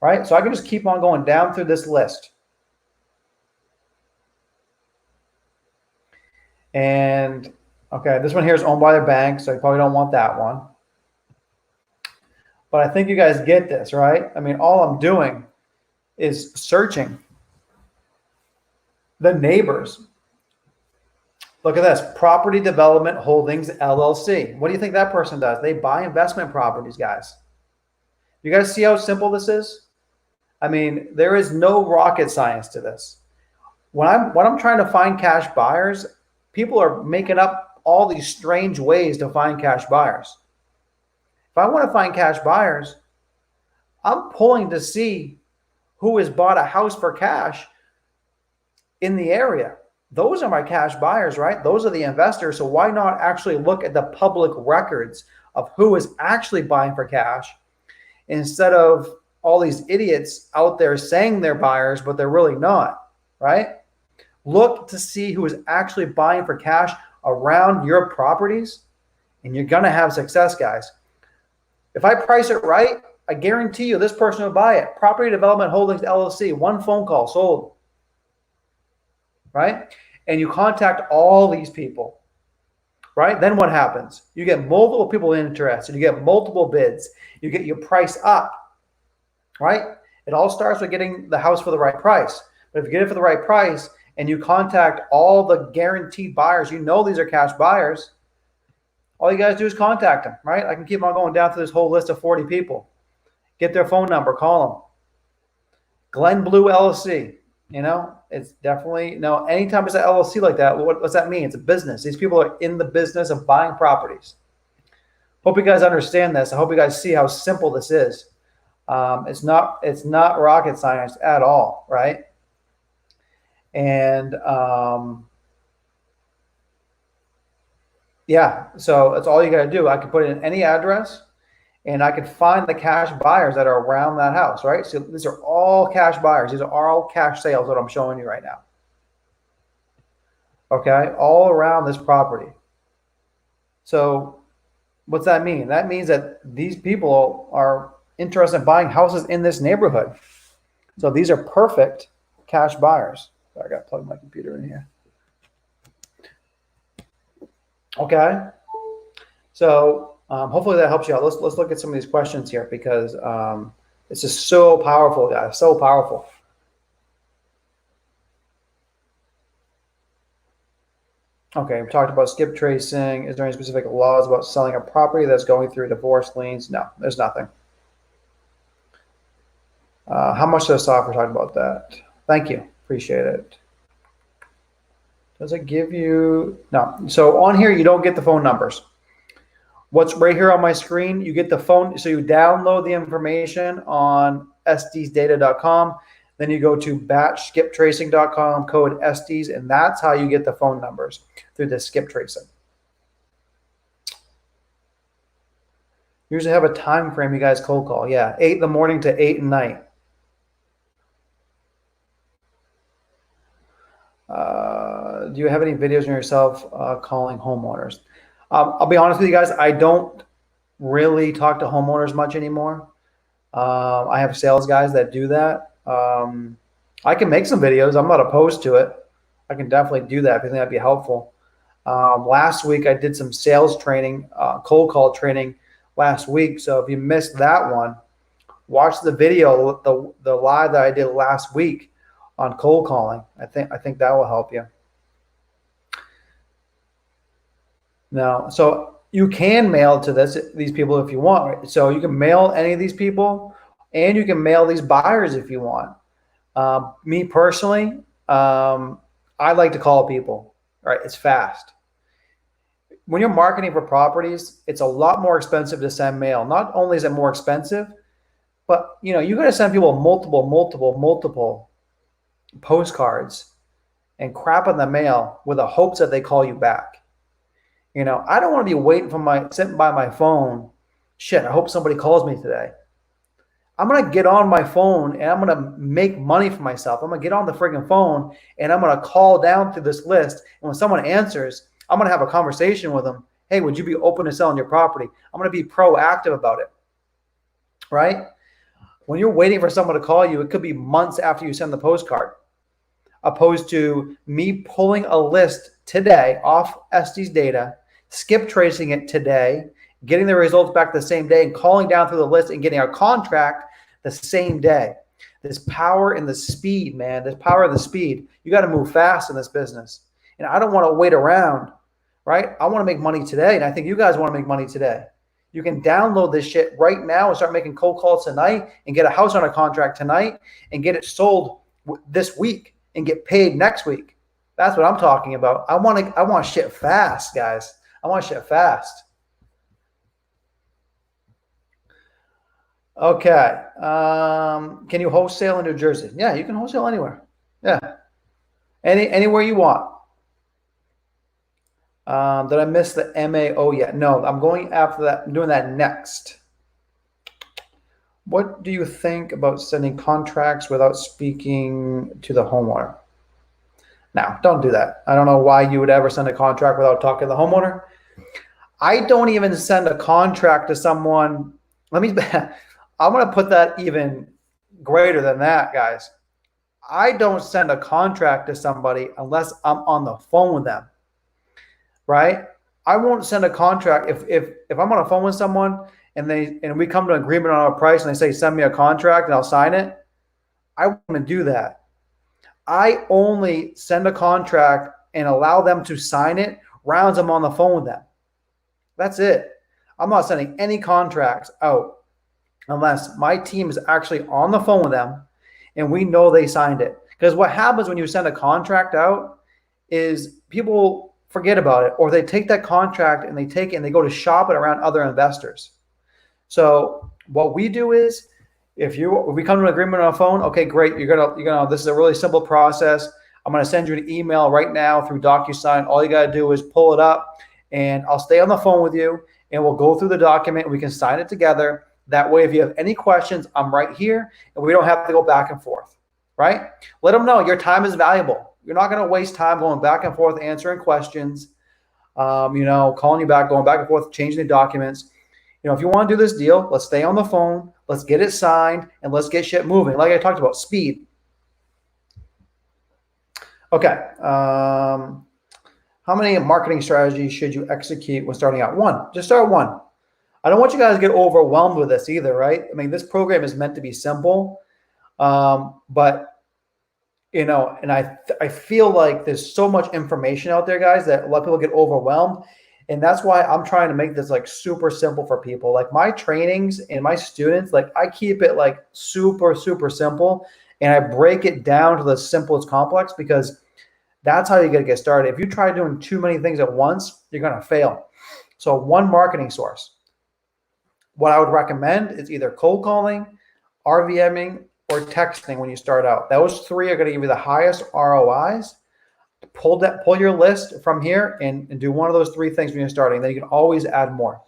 right? So I can just keep on going down through this list. And okay, this one here is owned by the bank, so you probably don't want that one. But I think you guys get this, right? I mean, all I'm doing is searching the neighbors. Look at this, Property Development Holdings, LLC. What do you think that person does? They buy investment properties, guys. You guys see how simple this is? I mean, there is no rocket science to this. When I'm trying to find cash buyers, people are making up all these strange ways to find cash buyers. If I want to find cash buyers, I'm pulling to see who has bought a house for cash in the area. Those are my cash buyers, right? Those are the investors. So why not actually look at the public records of who is actually buying for cash instead of all these idiots out there saying they're buyers, but they're really not, right? Look to see who is actually buying for cash around your properties, and you're going to have success, guys. If I price it right, I guarantee you this person will buy it. Property Development Holdings, LLC, one phone call, sold. Right? And you contact all these people, right? Then what happens? You get multiple people interested. You get multiple bids. You get your price up, right? It all starts with getting the house for the right price. But if you get it for the right price and you contact all the guaranteed buyers, you know these are cash buyers, all you guys do is contact them, right? I can keep on going down through this whole list of 40 people. Get their phone number, call them. Glen Blue LLC. You know, it's definitely, no, anytime it's an LLC like that, what's that mean? It's a business. These people are in the business of buying properties. Hope you guys understand this. I hope you guys see how simple this is. It's not rocket science at all, right? And yeah, so that's all you got to do. I can put in any address, and I can find the cash buyers that are around that house, right? So these are all cash buyers. These are all cash sales that I'm showing you right now. Okay, all around this property. So what's that mean? That means that these people are interested in buying houses in this neighborhood. So these are perfect cash buyers. Sorry, I got to plug my computer in here. Okay, so hopefully that helps you out. Let's look at some of these questions here, because it's just so powerful, guys, so powerful. Okay, we talked about skip tracing. Is there any specific laws about selling a property that's going through divorce liens? No, there's nothing. How much does software talk about that? Thank you, appreciate it. Does it give you, no. So on here, you don't get the phone numbers. What's right here on my screen, you get the phone. So you download the information on estesdata.com. Then you go to batchskiptracing.com, code Estes, and that's how you get the phone numbers, through the skip tracing. Usually have a time frame you guys cold call. Yeah, 8 in the morning to 8 at night. Do you have any videos on yourself calling homeowners? I'll be honest with you guys, I don't really talk to homeowners much anymore. I have sales guys that do that. I can make some videos. I'm not opposed to it. I can definitely do that if you think that'd be helpful. Last week, I did some sales training, cold call training last week. So if you missed that one, watch the video, the live that I did last week on cold calling. I think that will help you. Now, so you can mail to these people if you want. Right? So you can mail any of these people, and you can mail these buyers if you want. Me personally, I like to call people. Right? It's fast. When you're marketing for properties, it's a lot more expensive to send mail. Not only is it more expensive, but you got to send people multiple postcards and crap in the mail with the hopes that they call you back. I don't want to be sitting by my phone. Shit, I hope somebody calls me today. I'm going to get on my phone and I'm going to make money for myself. I'm going to get on the friggin' phone and I'm going to call down through this list. And when someone answers, I'm going to have a conversation with them Hey, would you be open to selling your property? I'm going to be proactive about it, right? When you're waiting for someone to call you, it could be months after you send the postcard, opposed to me pulling a list today off Estes data, skip tracing it today, getting the results back the same day, and calling down through the list and getting our contract the same day. This power in the speed, man, this power of the speed. You got to move fast in this business. And I don't want to wait around, right? I want to make money today. And I think you guys want to make money today. You can download this shit right now and start making cold calls tonight and get a house under contract tonight and get it sold this week and get paid next week. That's what I'm talking about. I want shit fast, guys. I want shit fast. Okay. Can you wholesale in New Jersey? Yeah, you can wholesale anywhere. Yeah. Anywhere you want. Did I miss the MAO yet? No, I'm going after that. I'm doing that next. What do you think about sending contracts without speaking to the homeowner? Now, don't do that. I don't know why you would ever send a contract without talking to the homeowner. I don't even send a contract to someone. I'm going to put that even greater than that, guys. I don't send a contract to somebody unless I'm on the phone with them, right? I won't send a contract if I'm on a phone with someone and we come to an agreement on a price and they say send me a contract and I'll sign it. I wouldn't do that. I only send a contract and allow them to sign it rounds I'm on the phone with them. That's it. I'm not sending any contracts out unless my team is actually on the phone with them and we know they signed it. Because what happens when you send a contract out is people forget about it, or they take that contract and they take it and they go to shop it around other investors. So what we do is if we come to an agreement on a phone, okay, great. You're gonna this is a really simple process. I'm gonna send you an email right now through DocuSign. All you gotta do is pull it up and I'll stay on the phone with you and we'll go through the document and we can sign it together. That way, if you have any questions, I'm right here and we don't have to go back and forth, right? Let them know your time is valuable. You're not going to waste time going back and forth, answering questions, calling you back, going back and forth, changing the documents. If you want to do this deal, let's stay on the phone, let's get it signed, and let's get shit moving. Like I talked about, speed. Okay. How many marketing strategies should you execute when starting out? One. Just start one. I don't want you guys to get overwhelmed with this either, right? I mean, this program is meant to be simple, but and I feel like there's so much information out there, guys, that a lot of people get overwhelmed, and that's why I'm trying to make this like super simple for people. Like my trainings and my students, like I keep it like super, super simple, and I break it down to the simplest complex because that's how you got to get started. If you try doing too many things at once, you're going to fail. So one marketing source. What I would recommend is either cold calling, RVMing, or texting when you start out. Those three are going to give you the highest ROIs. Pull your list from here and do one of those three things when you're starting. Then you can always add more.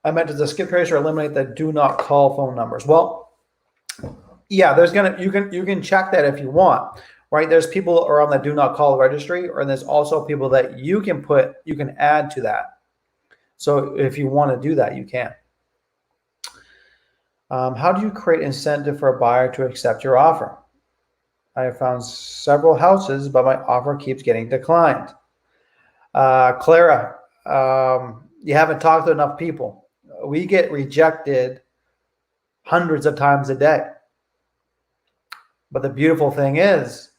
I meant, does the skip trace or eliminate the do not call phone numbers? Well, yeah, you can check that if you want, right? There's people are on the do not call registry, or there's also people that you can add to that. So if you want to do that, you can. How do you create incentive for a buyer to accept your offer? I have found several houses, but my offer keeps getting declined. Clara, you haven't talked to enough people. We get rejected hundreds of times a day. But the beautiful thing is,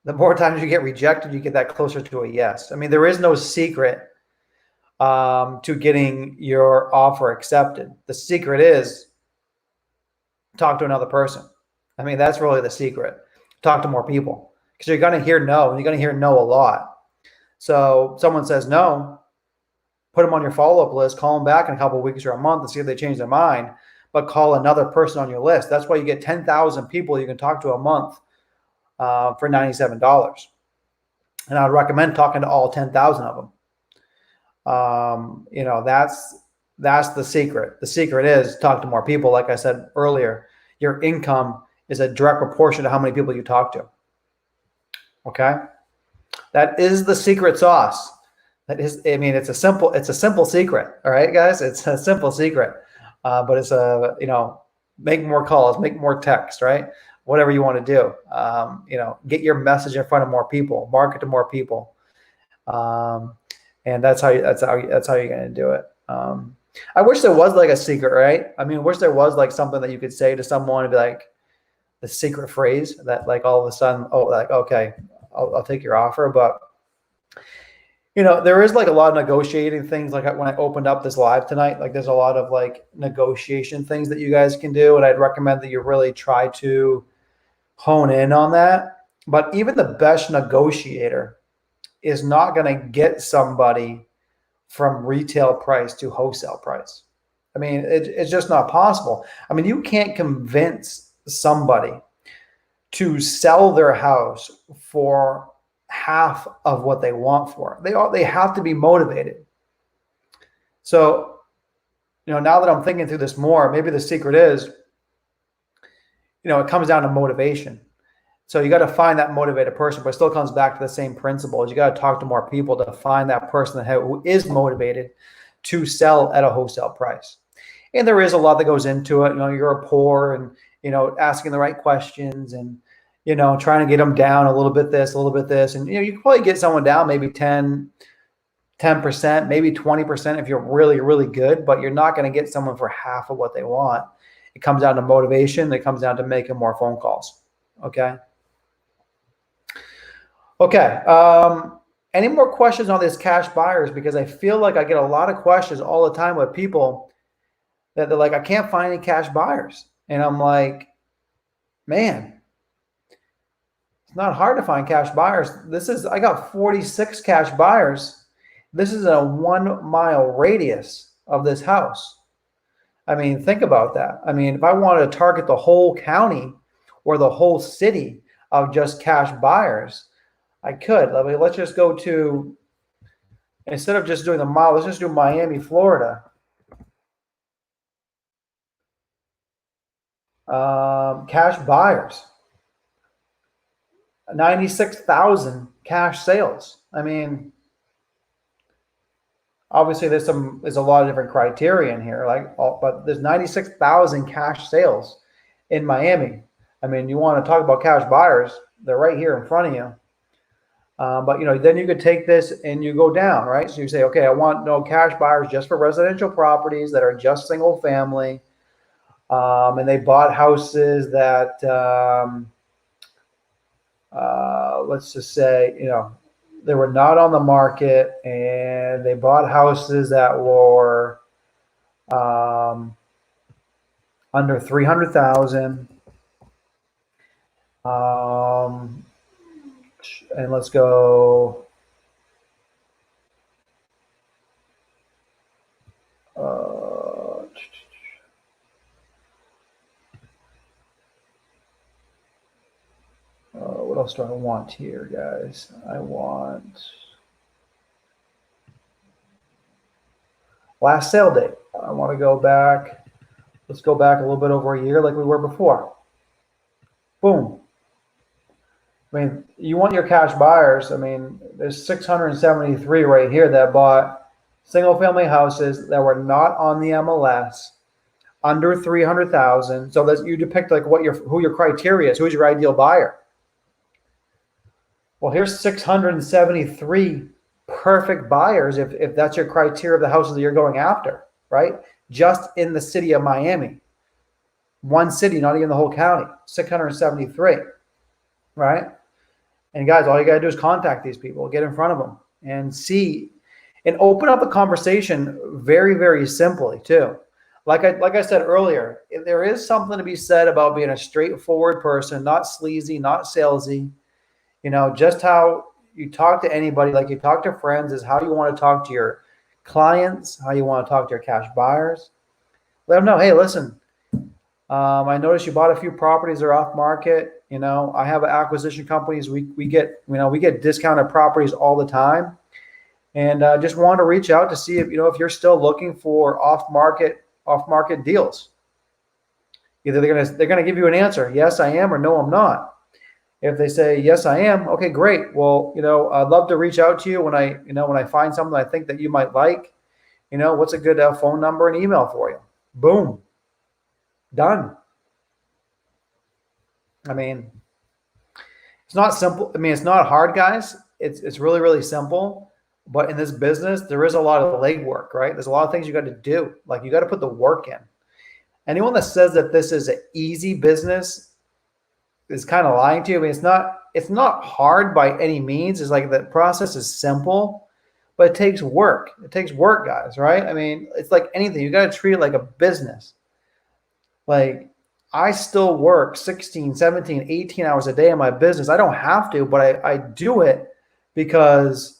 the more times you get rejected, you get that closer to a yes. I mean, there is no secret to getting your offer accepted. The secret is talk to another person. I mean, that's really the secret. Talk to more people, because you're going to hear no, and you're going to hear no a lot. So someone says no, put them on your follow-up list, call them back in a couple of weeks or a month and see if they change their mind, but call another person on your list. That's why you get 10,000 people you can talk to a month for $97. And I'd recommend talking to all 10,000 of them. That's the secret. The secret is talk to more people. Like I said earlier, your income is a direct proportion to how many people you talk to. Okay. That is the secret sauce. That is, I mean, it's a simple secret. All right, guys, it's a simple secret, but it's make more calls, make more text, right? Whatever you want to do, get your message in front of more people, market to more people, and that's how you're going to do it. I wish there was like a secret, right? I mean, I wish there was like something that you could say to someone and be like the secret phrase that like all of a sudden, oh, like, okay, I'll take your offer. But there is like a lot of negotiating things. Like when I opened up this live tonight, like there's a lot of like negotiation things that you guys can do. And I'd recommend that you really try to hone in on that. But even the best negotiator is not going to get somebody from retail price to wholesale price. I mean, it's just not possible. I mean, you can't convince somebody to sell their house for half of what they want for it. They have to be motivated. So, now that I'm thinking through this more, maybe the secret is, it comes down to motivation. So you got to find that motivated person, but it still comes back to the same principles. You got to talk to more people to find that person who is motivated to sell at a wholesale price. And there is a lot that goes into it. You're poor and, asking the right questions and, trying to get them down a little bit this, a little bit this. And, you can probably get someone down maybe 10%, maybe 20% if you're really, really good, but you're not going to get someone for half of what they want. It comes down to motivation. It comes down to making more phone calls. Okay. Okay. Any more questions on this cash buyers? Because I feel like I get a lot of questions all the time with people that they're like, I can't find any cash buyers. And I'm like, man, it's not hard to find cash buyers. I got 46 cash buyers. This is a 1 mile radius of this house. I mean, think about that. I mean, if I wanted to target the whole county or the whole city of just cash buyers, I could. I mean, let's just go to, instead of just doing the mile, let's just do Miami, Florida. Cash buyers, 96,000 cash sales. I mean, obviously there's a lot of different criteria in here, but there's 96,000 cash sales in Miami. I mean, you want to talk about cash buyers, they're right here in front of you. But then you could take this and you go down, right? So you say, okay, I want no cash buyers just for residential properties that are just single family. And they bought houses that, let's just say, they were not on the market, and they bought houses that were under 300,000. And let's go. What else do I want here, guys? I want last sale date. I want to go back. Let's go back a little bit over a year like we were before. Boom. I mean, you want your cash buyers. I mean, there's 673 right here that bought single family houses that were not on the MLS, under 300,000. So that you depict like who your criteria is, who's your ideal buyer. Well, here's 673 perfect buyers if that's your criteria of the houses that you're going after, right? Just in the city of Miami. One city, not even the whole county, 673, right? And guys, all you got to do is contact these people, get in front of them and see, and open up a conversation very, very simply too. Like I said earlier, there is something to be said about being a straightforward person, not sleazy, not salesy. Just how you talk to anybody, like you talk to friends, is how you want to talk to your clients, how you want to talk to your cash buyers. Let them know, hey, listen, I noticed you bought a few properties that are off market. I have acquisition companies. We get discounted properties all the time. And just wanted to reach out to see if if you're still looking for off market deals. Either they're gonna give you an answer, yes I am, or no I'm not. If they say yes I am, okay great. Well, I'd love to reach out to you when I find something I think that you might like. What's a good phone number and email for you? Boom, done. I mean, it's not simple. I mean, it's not hard, guys. It's really, really simple. But in this business, there is a lot of legwork, right? There's a lot of things you got to do. Like you got to put the work in. Anyone that says that this is an easy business is kind of lying to you. I mean, it's not hard by any means. It's like the process is simple, but it takes work. It takes work, guys, right? I mean, it's like anything. You got to treat it like a business. Like I still work 16, 17, 18 hours a day in my business. I don't have to, but I do it because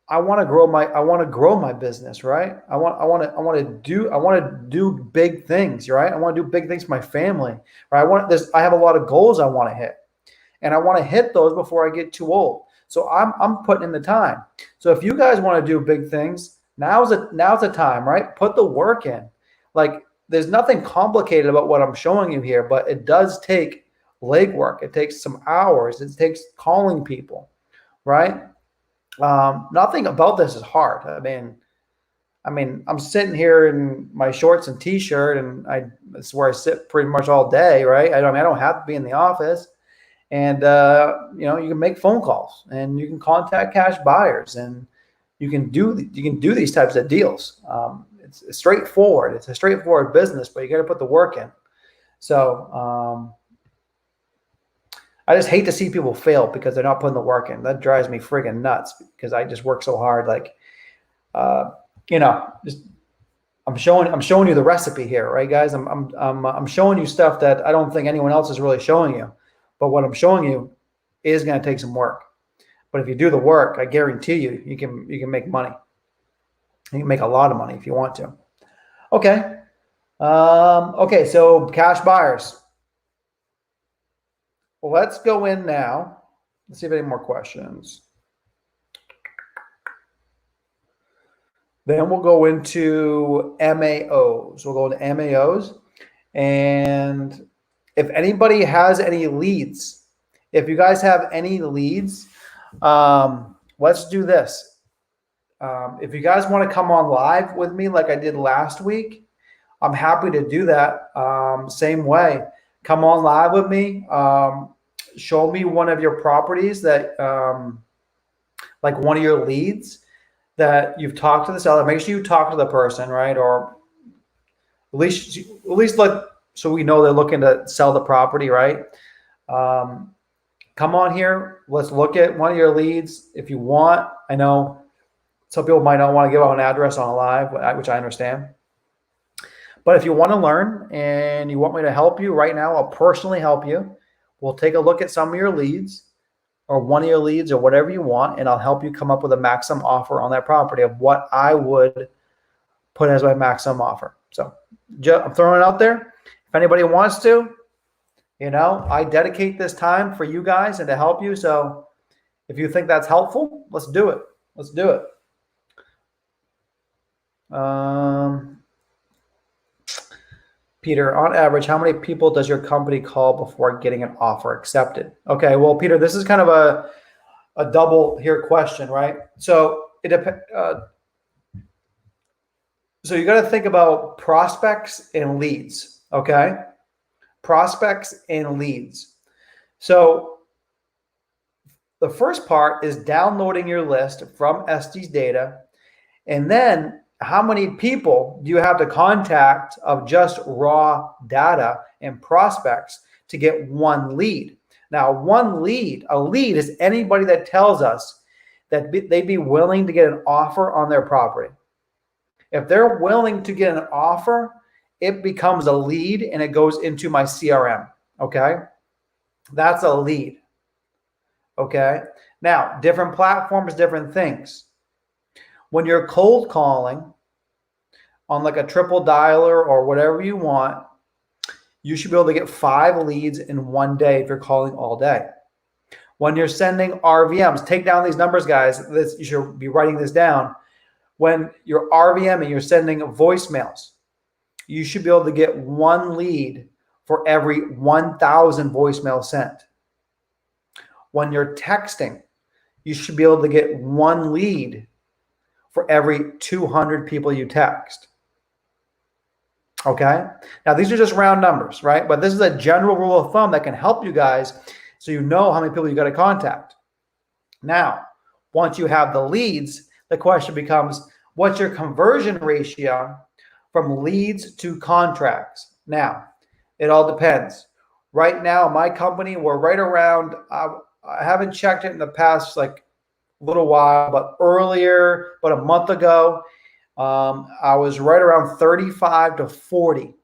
I want to grow my business, right? I want to do big things, right? I want to do big things for my family, right? I have a lot of goals I want to hit, and I want to hit those before I get too old. So I'm putting in the time. So if you guys want to do big things, now's the time, right? Put the work in. Like there's nothing complicated about what I'm showing you here, but it does take legwork. It takes some hours. It takes calling people, right? Nothing about this is hard. I mean, I'm sitting here in my shorts and t-shirt, and that's where I sit pretty much all day, right? I don't have to be in the office, and you can make phone calls, and you can contact cash buyers, and you can do these types of deals. It's straightforward. It's a straightforward business, but you got to put the work in. So I just hate to see people fail because they're not putting the work in. That drives me friggin' nuts because I just work so hard. Like, just I'm showing you the recipe here, right, guys? I'm showing you stuff that I don't think anyone else is really showing you. But what I'm showing you is going to take some work. But if you do the work, I guarantee you can make money. You can make a lot of money if you want to. Okay. Okay. So cash buyers. Well, let's go in now. Let's see if any more questions. Then we'll go into MAOs. We'll go into MAOs. And if anybody has any leads, if you guys have any leads, let's do this. If you guys want to come on live with me like I did last week, I'm happy to do that. Same way. Come on live with me. Show me one of your properties that, like one of your leads that you've talked to the seller. Make sure you talk to the person, right? Or at least like so we know they're looking to sell the property, right? Come on here. Let's look at one of your leads if you want. I know some people might not want to give out an address on a live, which I understand. But if you want to learn and you want me to help you right now, I'll personally help you. We'll take a look at some of your leads or one of your leads or whatever you want, and I'll help you come up with a maximum offer on that property of what I would put as my maximum offer. So I'm throwing it out there. If anybody wants to, I dedicate this time for you guys and to help you. So if you think that's helpful, let's do it. Let's do it. Peter, on average, how many people does your company call before getting an offer accepted? Okay, well, Peter, this is kind of a double here question, right? So it depends. So you got to think about prospects and leads, okay? Prospects and leads. So the first part is downloading your list from Estes data, and then how many people do you have to contact of just raw data and prospects to get one lead? Now, a lead is anybody that tells us that they'd be willing to get an offer on their property. If they're willing to get an offer, it becomes a lead and it goes into my CRM, okay? That's a lead, okay? Now, different platforms, different things. When you're cold calling on like a triple dialer or whatever you want, you should be able to get 5 leads in one day if you're calling all day. When you're sending RVMs, take down these numbers, guys. You should be writing this down. When you're RVM and you're sending voicemails, you should be able to get 1 lead for every 1,000 voicemails sent. When you're texting, you should be able to get 1 lead for every 200 people you text. Okay? Now, these are just round numbers, right? But this is a general rule of thumb that can help you guys so you know how many people you got to contact. Now, once you have the leads, the question becomes, what's your conversion ratio from leads to contracts? Now, it all depends. Right now, my company, we're right around, I haven't checked it in the past like a little while, but earlier, about a month ago, I was right around 35 to 40.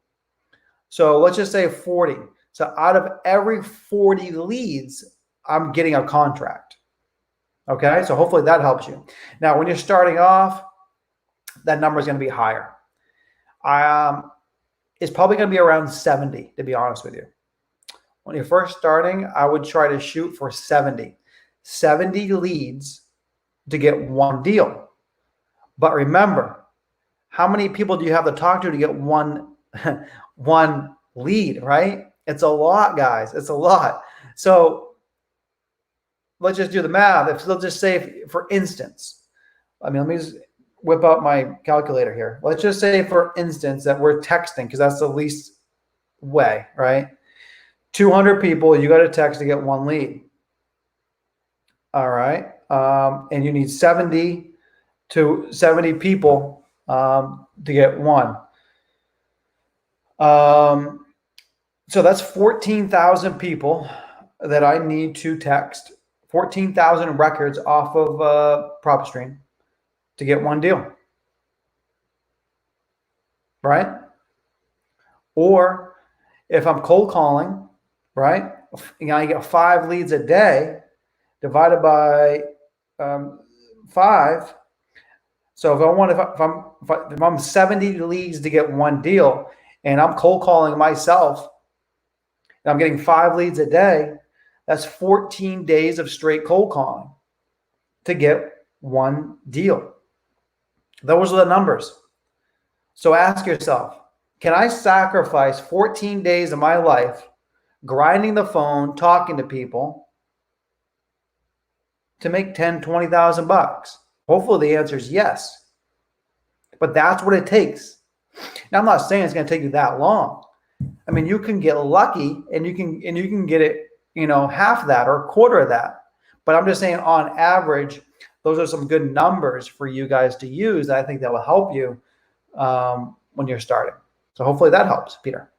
So let's just say 40. So out of every 40 leads, I'm getting a contract. Okay, so hopefully that helps you. Now, when you're starting off, that number is going to be higher. It's probably going to be around 70, to be honest with you. When you're first starting, I would try to shoot for 70. 70 leads to get 1 deal. But remember, how many people do you have to talk to get one lead, right? It's a lot, guys. It's a lot. So let's just do the math. If let's just say, for instance, let me just whip out my calculator here. Let's just say, for instance, that we're texting because that's the least way, right? 200 people you got to text to get 1 lead. All right. And you need 70 people to get 1. So that's 14,000 people that I need to text, 14,000 records off of PropStream to get 1 deal, right? Or if I'm cold calling, right? I get 5 leads a day divided by 5. So if I'm 70 leads to get 1 deal, and I'm cold calling myself, and I'm getting 5 leads a day, that's 14 days of straight cold calling to get 1 deal. Those are the numbers. So ask yourself, can I sacrifice 14 days of my life grinding the phone, talking to people to make 10, 20,000 bucks? Hopefully the answer is yes. But that's what it takes. Now, I'm not saying it's going to take you that long. I mean, you can get lucky and you can get it, half that or a quarter of that. But I'm just saying, on average, those are some good numbers for you guys to use that I think that will help you when you're starting. So hopefully that helps, Peter.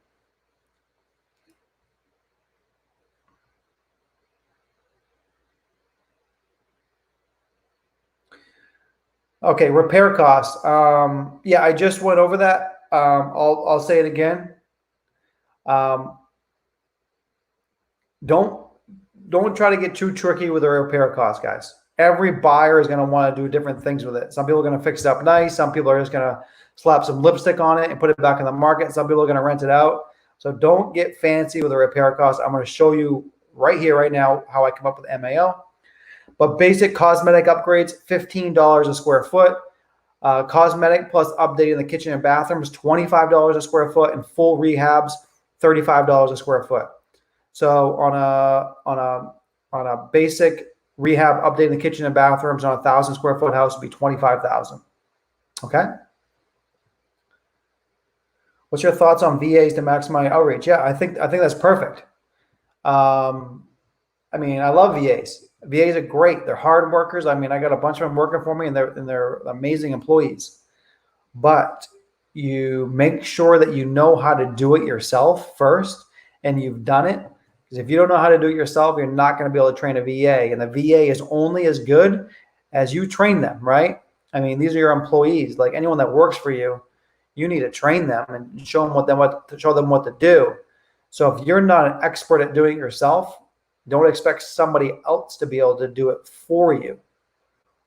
Okay, repair costs. Yeah, I just went over that. I'll say it again. Don't try to get too tricky with the repair costs, guys. Every buyer is going to want to do different things with it. Some people are going to fix it up nice. Some people are just going to slap some lipstick on it and put it back in the market. Some people are going to rent it out. So don't get fancy with the repair costs. I'm going to show you right here, right now, how I come up with MAO. But basic cosmetic upgrades, $15 a square foot. Cosmetic plus updating the kitchen and bathrooms, $25 a square foot, and full rehabs, $35 a square foot. So on a basic rehab, updating the kitchen and bathrooms on a 1,000 square foot house would be $25,000. Okay. What's your thoughts on VAs to maximize outreach? Yeah, I think that's perfect. I mean, I love VAs. VAs are great. They're hard workers. I mean, I got a bunch of them working for me, and they're amazing employees. But you make sure that you know how to do it yourself first, and you've done it. Because if you don't know how to do it yourself, you're not going to be able to train a VA. And the VA is only as good as you train them, right? I mean, these are your employees. Like anyone that works for you, you need to train them and show them what to do. So if you're not an expert at doing it yourself, don't expect somebody else to be able to do it for you,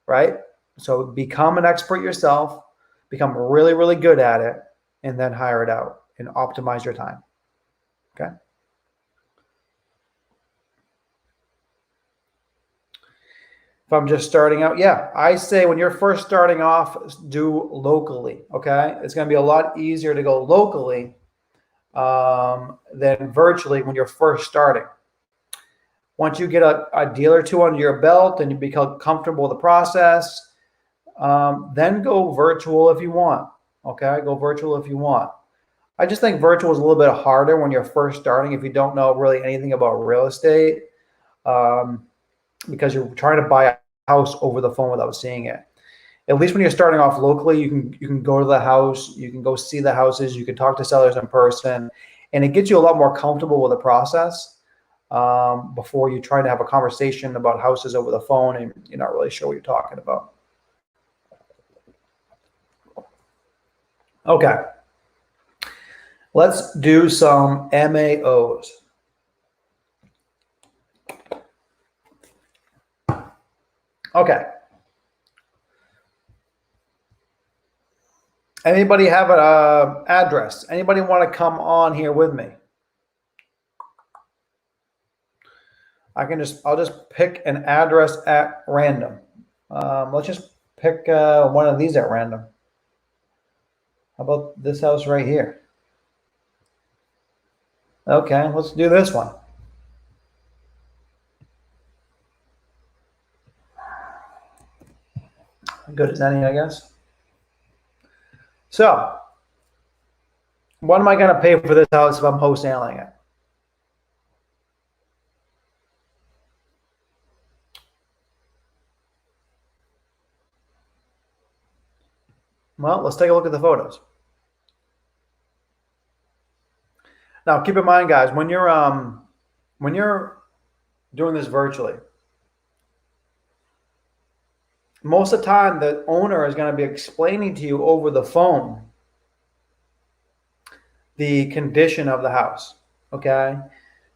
right? So become an expert yourself, become really, really good at it, and then hire it out and optimize your time. Okay. If I'm just starting out, yeah, I say when you're first starting off, do locally, okay? It's going to be a lot easier to go locally than virtually when you're first starting. Once you get a deal or two under your belt and you become comfortable with the process, then go virtual if you want, okay? Go virtual if you want. I just think virtual is a little bit harder when you're first starting if you don't know really anything about real estate. Because you're trying to buy a house over the phone without seeing it. At least when you're starting off locally, you can go to the house, you can go see the houses, you can talk to sellers in person, and it gets you a lot more comfortable with the process before you try to have a conversation about houses over the phone and you're not really sure what you're talking about. Okay, let's do some MAOs. Okay. Anybody have an address? Anybody want to come on here with me? I'll just pick an address at random. Let's just pick one of these at random. How about this house right here? Okay, let's do this one. Good as any, I guess. So, what am I going to pay for this house if I'm wholesaling it? Well, let's take a look at the photos. Now, keep in mind, guys, when you're doing this virtually, most of the time the owner is going to be explaining to you over the phone the condition of the house. Okay,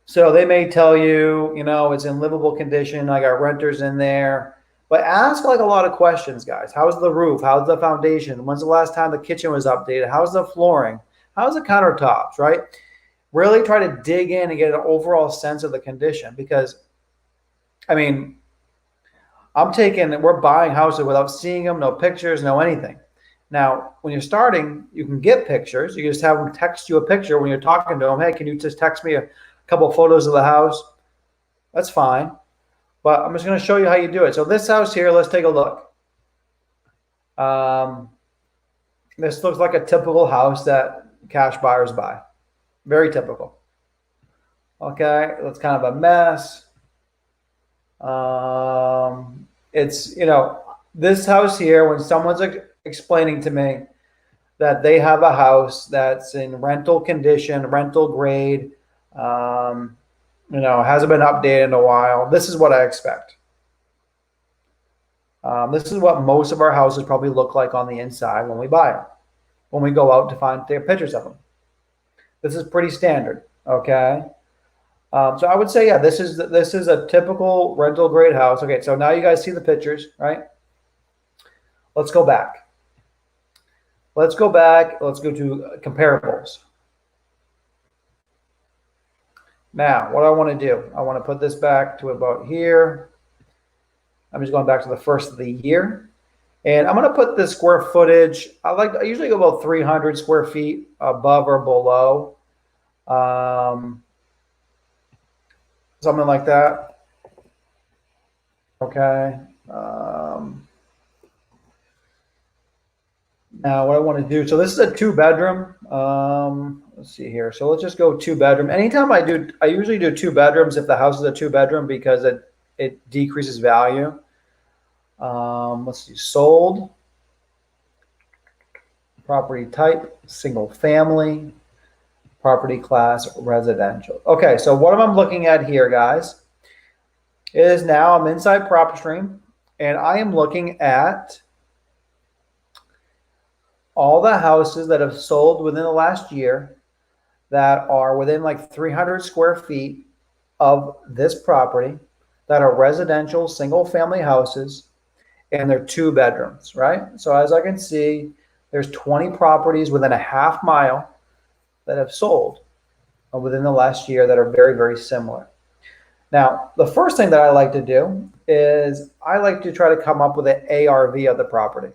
so they may tell you, it's in livable condition. I got renters in there, but ask like a lot of questions, guys. How's the roof? How's the foundation? When's the last time the kitchen was updated? How's the flooring? How's the countertops? Right? Really try to dig in and get an overall sense of the condition, because, I mean, we're buying houses without seeing them, no pictures, no anything. Now, when you're starting, you can get pictures. You can just have them text you a picture when you're talking to them. Hey, can you just text me a couple of photos of the house? That's fine. But I'm just going to show you how you do it. So this house here, let's take a look. This looks like a typical house that cash buyers buy. Very typical. Okay, that's kind of a mess. It's, this house here, when someone's explaining to me that they have a house that's in rental condition, rental grade, hasn't been updated in a while, this is what I expect. This is what most of our houses probably look like on the inside when we buy them, when we go out to take pictures of them. This is pretty standard, okay? So I would say, yeah, this is a typical rental grade house. Okay, so now you guys see the pictures, right? Let's go back. Let's go to comparables. Now, what I want to do, I want to put this back to about here. I'm just going back to the first of the year. And I'm going to put the square footage. I usually go about 300 square feet above or below. Something like that. Okay. Now what I want to do, so this is a 2-bedroom. Let's see here. So let's just go 2-bedroom. Anytime I usually do 2 bedrooms if the house is a 2-bedroom, because it decreases value. Let's see, sold. Property type, single family. Property class, residential. Okay, so what I'm looking at here, guys, is now I'm inside PropStream, and I am looking at all the houses that have sold within the last year that are within like 300 square feet of this property, that are residential single family houses, and they're 2 bedrooms, right? So as I can see, there's 20 properties within a half mile that have sold within the last year that are very, very similar. Now, the first thing that I like to do is I like to try to come up with an ARV of the property.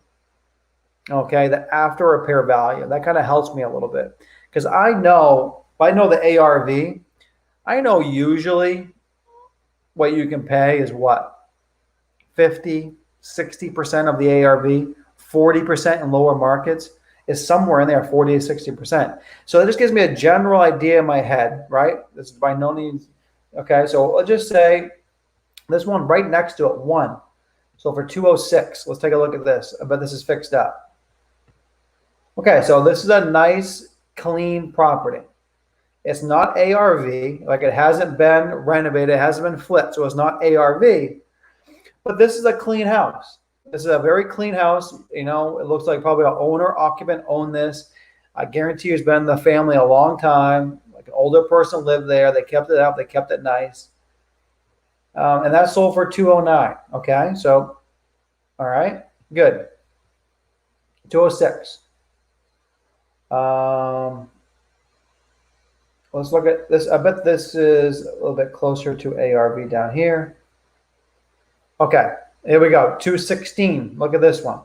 Okay, the after repair value. That kind of helps me a little bit because I know, if I know the ARV, I know usually what you can pay is what? 50, 60% of the ARV, 40% in lower markets is somewhere in there, 40 to 60%. So it just gives me a general idea in my head, right? This is by no means, okay, so let's just say this one right next to it, 1. So for 206, let's take a look at this. I bet this is fixed up. Okay, so this is a nice, clean property. It's not ARV, like it hasn't been renovated, it hasn't been flipped, so it's not ARV. But this is a clean house. This is a very clean house. You know, it looks like probably an owner occupant owned this. I guarantee you it's been in the family a long time. Like an older person lived there. They kept it up. They kept it nice. And that sold for $209. Okay, so, all right, good. 206. Let's look at this. I bet this is a little bit closer to ARV down here. Okay, here we go. 216. Look at this one.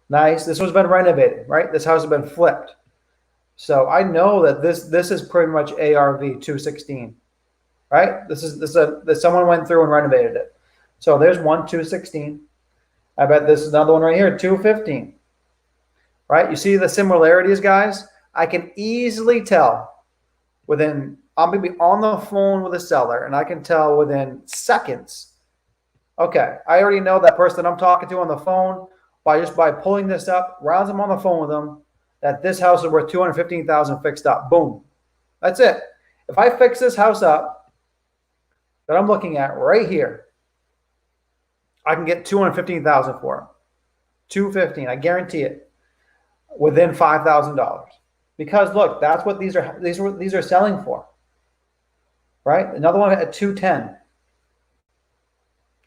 Nice. This one's been renovated, right? This house has been flipped. So I know that this is pretty much ARV 216, right? This someone went through and renovated it. So there's one 216. I bet this is another one right here, 215. Right? You see the similarities, guys? I can easily tell within, I'm going to be on the phone with a seller, and I can tell within seconds. Okay, I already know that person I'm talking to on the phone by pulling this up, rounds I'm on the phone with them, that this house is worth $215,000 fixed up. Boom. That's it. If I fix this house up that I'm looking at right here, I can get $215,000 for it. $215,000, I guarantee it, within $5,000. Because look, that's what these are selling for. Right? Another one at $210,000.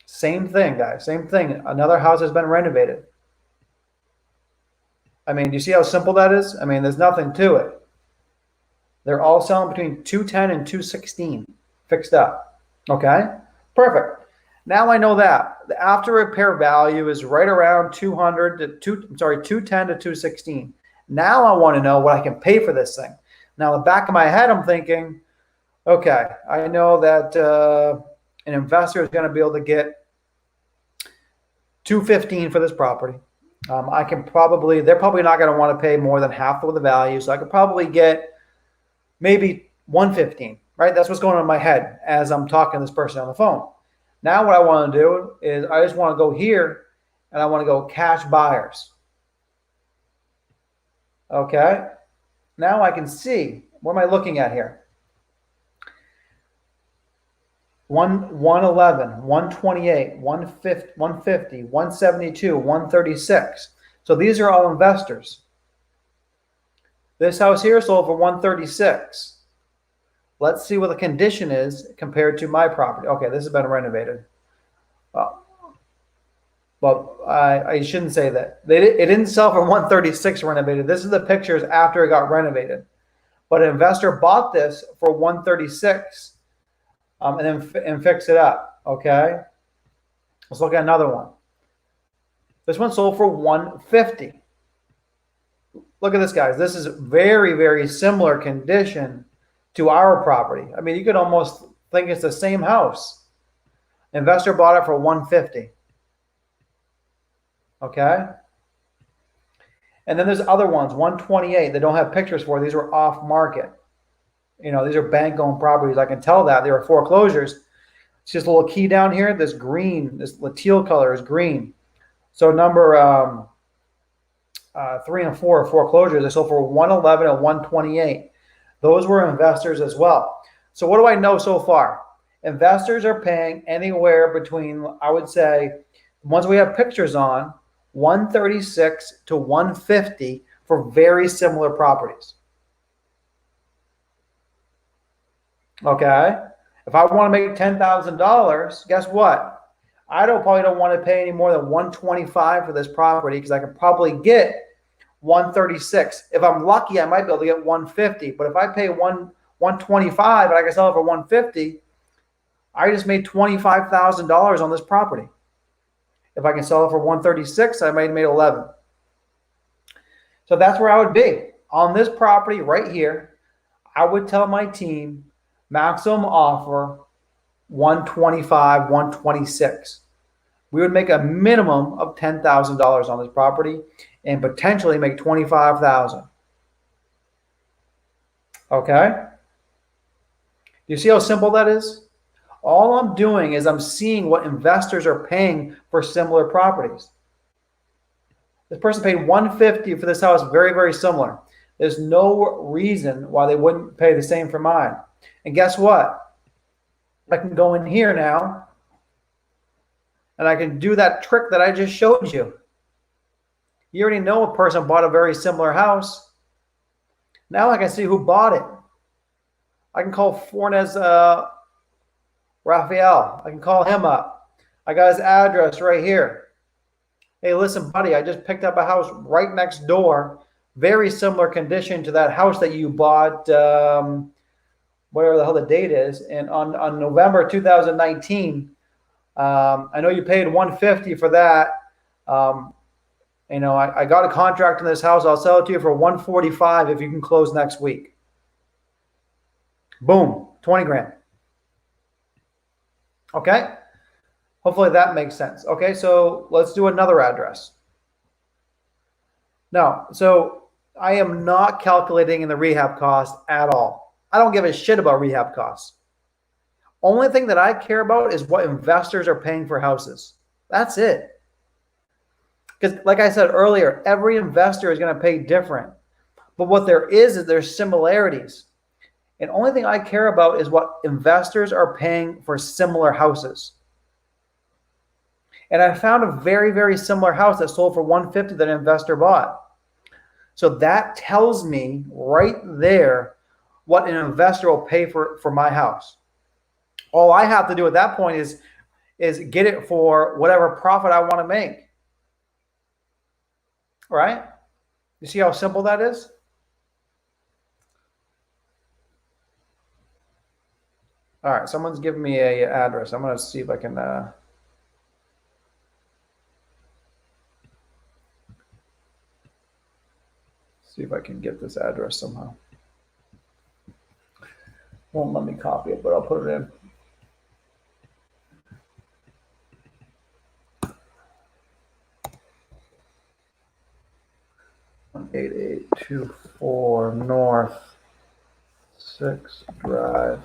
Same thing, guys. Same thing. Another house has been renovated. I mean, do you see how simple that is? I mean, there's nothing to it. They're all selling between $210,000 and $216,000 fixed up. Okay? Perfect. Now I know that. The after repair value is right around $210,000 to $216,000. Now I want to know what I can pay for this thing. Now, in the back of my head, I'm thinking, okay, I know that an investor is going to be able to get $215,000 for this property. They're probably not going to want to pay more than half of the value. So I could probably get maybe $115,000, right? That's what's going on in my head as I'm talking to this person on the phone. Now what I want to do is I just want to go here and I want to go cash buyers. Okay. Now I can see, what am I looking at here? 111, 128, 150, 172, 136. So these are all investors. This house here sold for 136. Let's see what the condition is compared to my property. Okay, this has been renovated. Well, I shouldn't say that. It didn't sell for 136 renovated. This is the pictures after it got renovated. But an investor bought this for 136 and fix it up. Okay, let's look at another one. This one sold for 150. Look at this, guys. This is very, very similar condition to our property. I mean, you could almost think it's the same house. Investor bought it for 150. Okay. And then there's other ones, 128. They don't have pictures for. These were off market. You know, these are bank-owned properties. I can tell that. They were foreclosures. It's just a little key down here. This green, this teal color is green. So number 3 and 4 are foreclosures. They sold for 111 and 128. Those were investors as well. So what do I know so far? Investors are paying anywhere between, I would say, the ones we have pictures on, 136 to 150 for very similar properties. Okay. If I want to make $10,000, guess what? I probably don't want to pay any more than 125 for this property because I can probably get 136. If I'm lucky, I might be able to get 150. But if I pay 125 and I can sell it for 150, I just made $25,000 on this property. If I can sell it for 136, I might have made 11. So that's where I would be. On this property right here, I would tell my team maximum offer 125, 126. We would make a minimum of $10,000 on this property and potentially make 25,000. Okay? You see how simple that is? All I'm doing is I'm seeing what investors are paying for similar properties. This person paid $150 for this house, very, very similar. There's no reason why they wouldn't pay the same for mine. And guess what? I can go in here now and I can do that trick that I just showed you. You already know a person bought a very similar house. Now I can see who bought it. I can call Fornes Raphael. I can call him up. I got his address right here. Hey, listen, buddy, I just picked up a house right next door, very similar condition to that house that you bought, whatever the hell the date is, and on November 2019. I know you paid $150 for that. I got a contract on this house. I'll sell it to you for $145 if you can close next week. Boom, 20 grand. Okay. Hopefully that makes sense. Okay, so let's do another address. Now, so I am not calculating in the rehab cost at all. I don't give a shit about rehab costs. Only thing that I care about is what investors are paying for houses. That's it. Because like I said earlier, every investor is going to pay different. But what there is there's similarities. And only thing I care about is what investors are paying for similar houses. And I found a very, very similar house that sold for $150 that an investor bought. So that tells me right there what an investor will pay for my house. All I have to do at that point is get it for whatever profit I want to make. Right? You see how simple that is? All right, someone's giving me a address. I'm going to see if I can get this address somehow. Won't let me copy it, but I'll put it in. One 8824 North 6th Drive,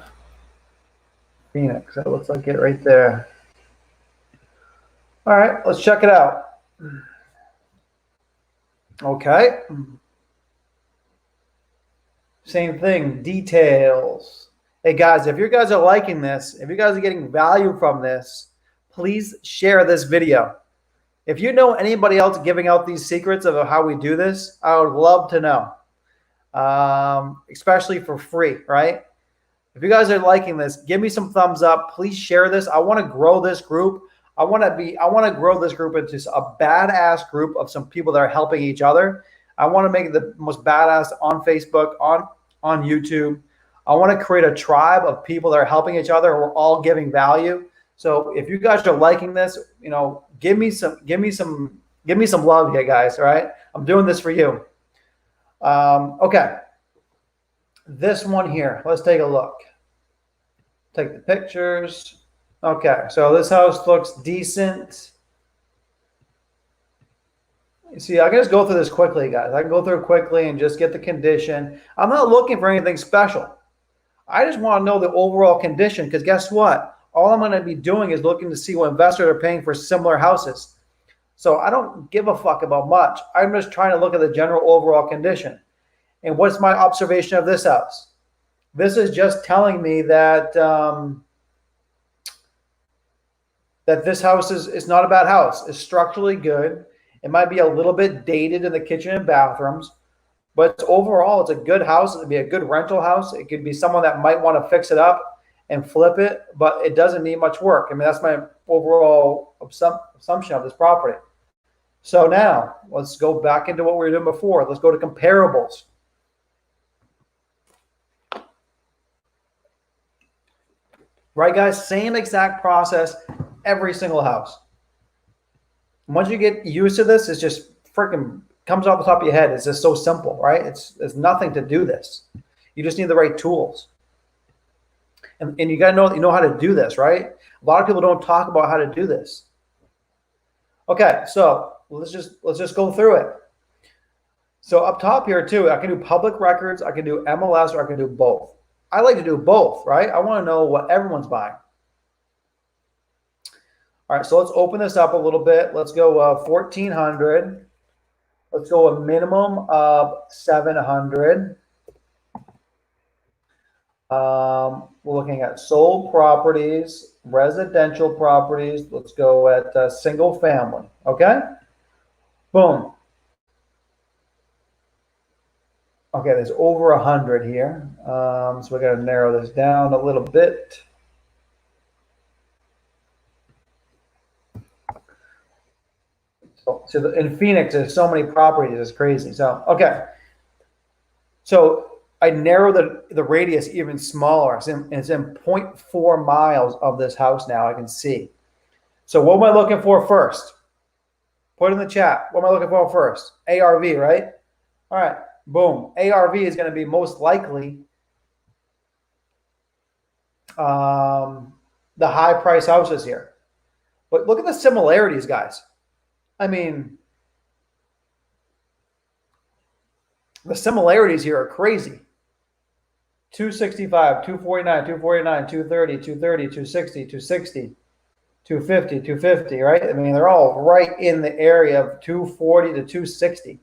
Phoenix. That looks like it right there. All right, let's check it out. Okay. Same thing, details. Hey guys, if you guys are liking this, if you guys are getting value from this, please share this video. If you know anybody else giving out these secrets of how we do this, I would love to know, especially for free, right? If you guys are liking this, give me some thumbs up. Please share this. I want to grow this group. I want to grow this group into a badass group of some people that are helping each other. I want to make it the most badass on Facebook, on YouTube. I want to create a tribe of people that are helping each other. We're all giving value. So if you guys are liking this, give me some love here, guys. All right, I'm doing this for you. Okay, this one here. Let's take a look. Take the pictures. Okay, so this house looks decent. You see, I can just go through this quickly, guys. I can go through it quickly and just get the condition. I'm not looking for anything special. I just want to know the overall condition, because guess what? All I'm going to be doing is looking to see what investors are paying for similar houses. So I don't give a fuck about much. I'm just trying to look at the general overall condition. And what's my observation of this house? This is just telling me that that this house is not a bad house. It's structurally good. It might be a little bit dated in the kitchen and bathrooms, but overall, it's a good house. It'd be a good rental house. It could be someone that might want to fix it up and flip it, but it doesn't need much work. I mean, that's my overall assumption of this property. So now let's go back into what we were doing before. Let's go to comparables. Right, guys? Same exact process, every single house. Once you get used to this, it's just freaking comes off the top of your head. It's just so simple, right? It's nothing to do this. You just need the right tools. And you got to know how to do this, right? A lot of people don't talk about how to do this. Okay, so let's just go through it. So up top here too, I can do public records, I can do MLS, or I can do both. I like to do both, right? I want to know what everyone's buying. All right, so let's open this up a little bit. Let's go 1,400. Let's go a minimum of 700. We're looking at sold properties, residential properties. Let's go at single family. Okay. Boom. Okay, there's over 100 here. So we got to narrow this down a little bit. So in Phoenix, there's so many properties. It's crazy. So, okay. So I narrow the radius even smaller. It's in 0.4 miles of this house now. I can see. So what am I looking for first? Put in the chat. What am I looking for first? ARV, right? All right. Boom. ARV is going to be most likely the high price houses here. But look at the similarities, guys. I mean, the similarities here are crazy. 265, 249, 249, 230, 230, 260, 260, 250, 250, right? I mean, they're all right in the area of 240 to 260.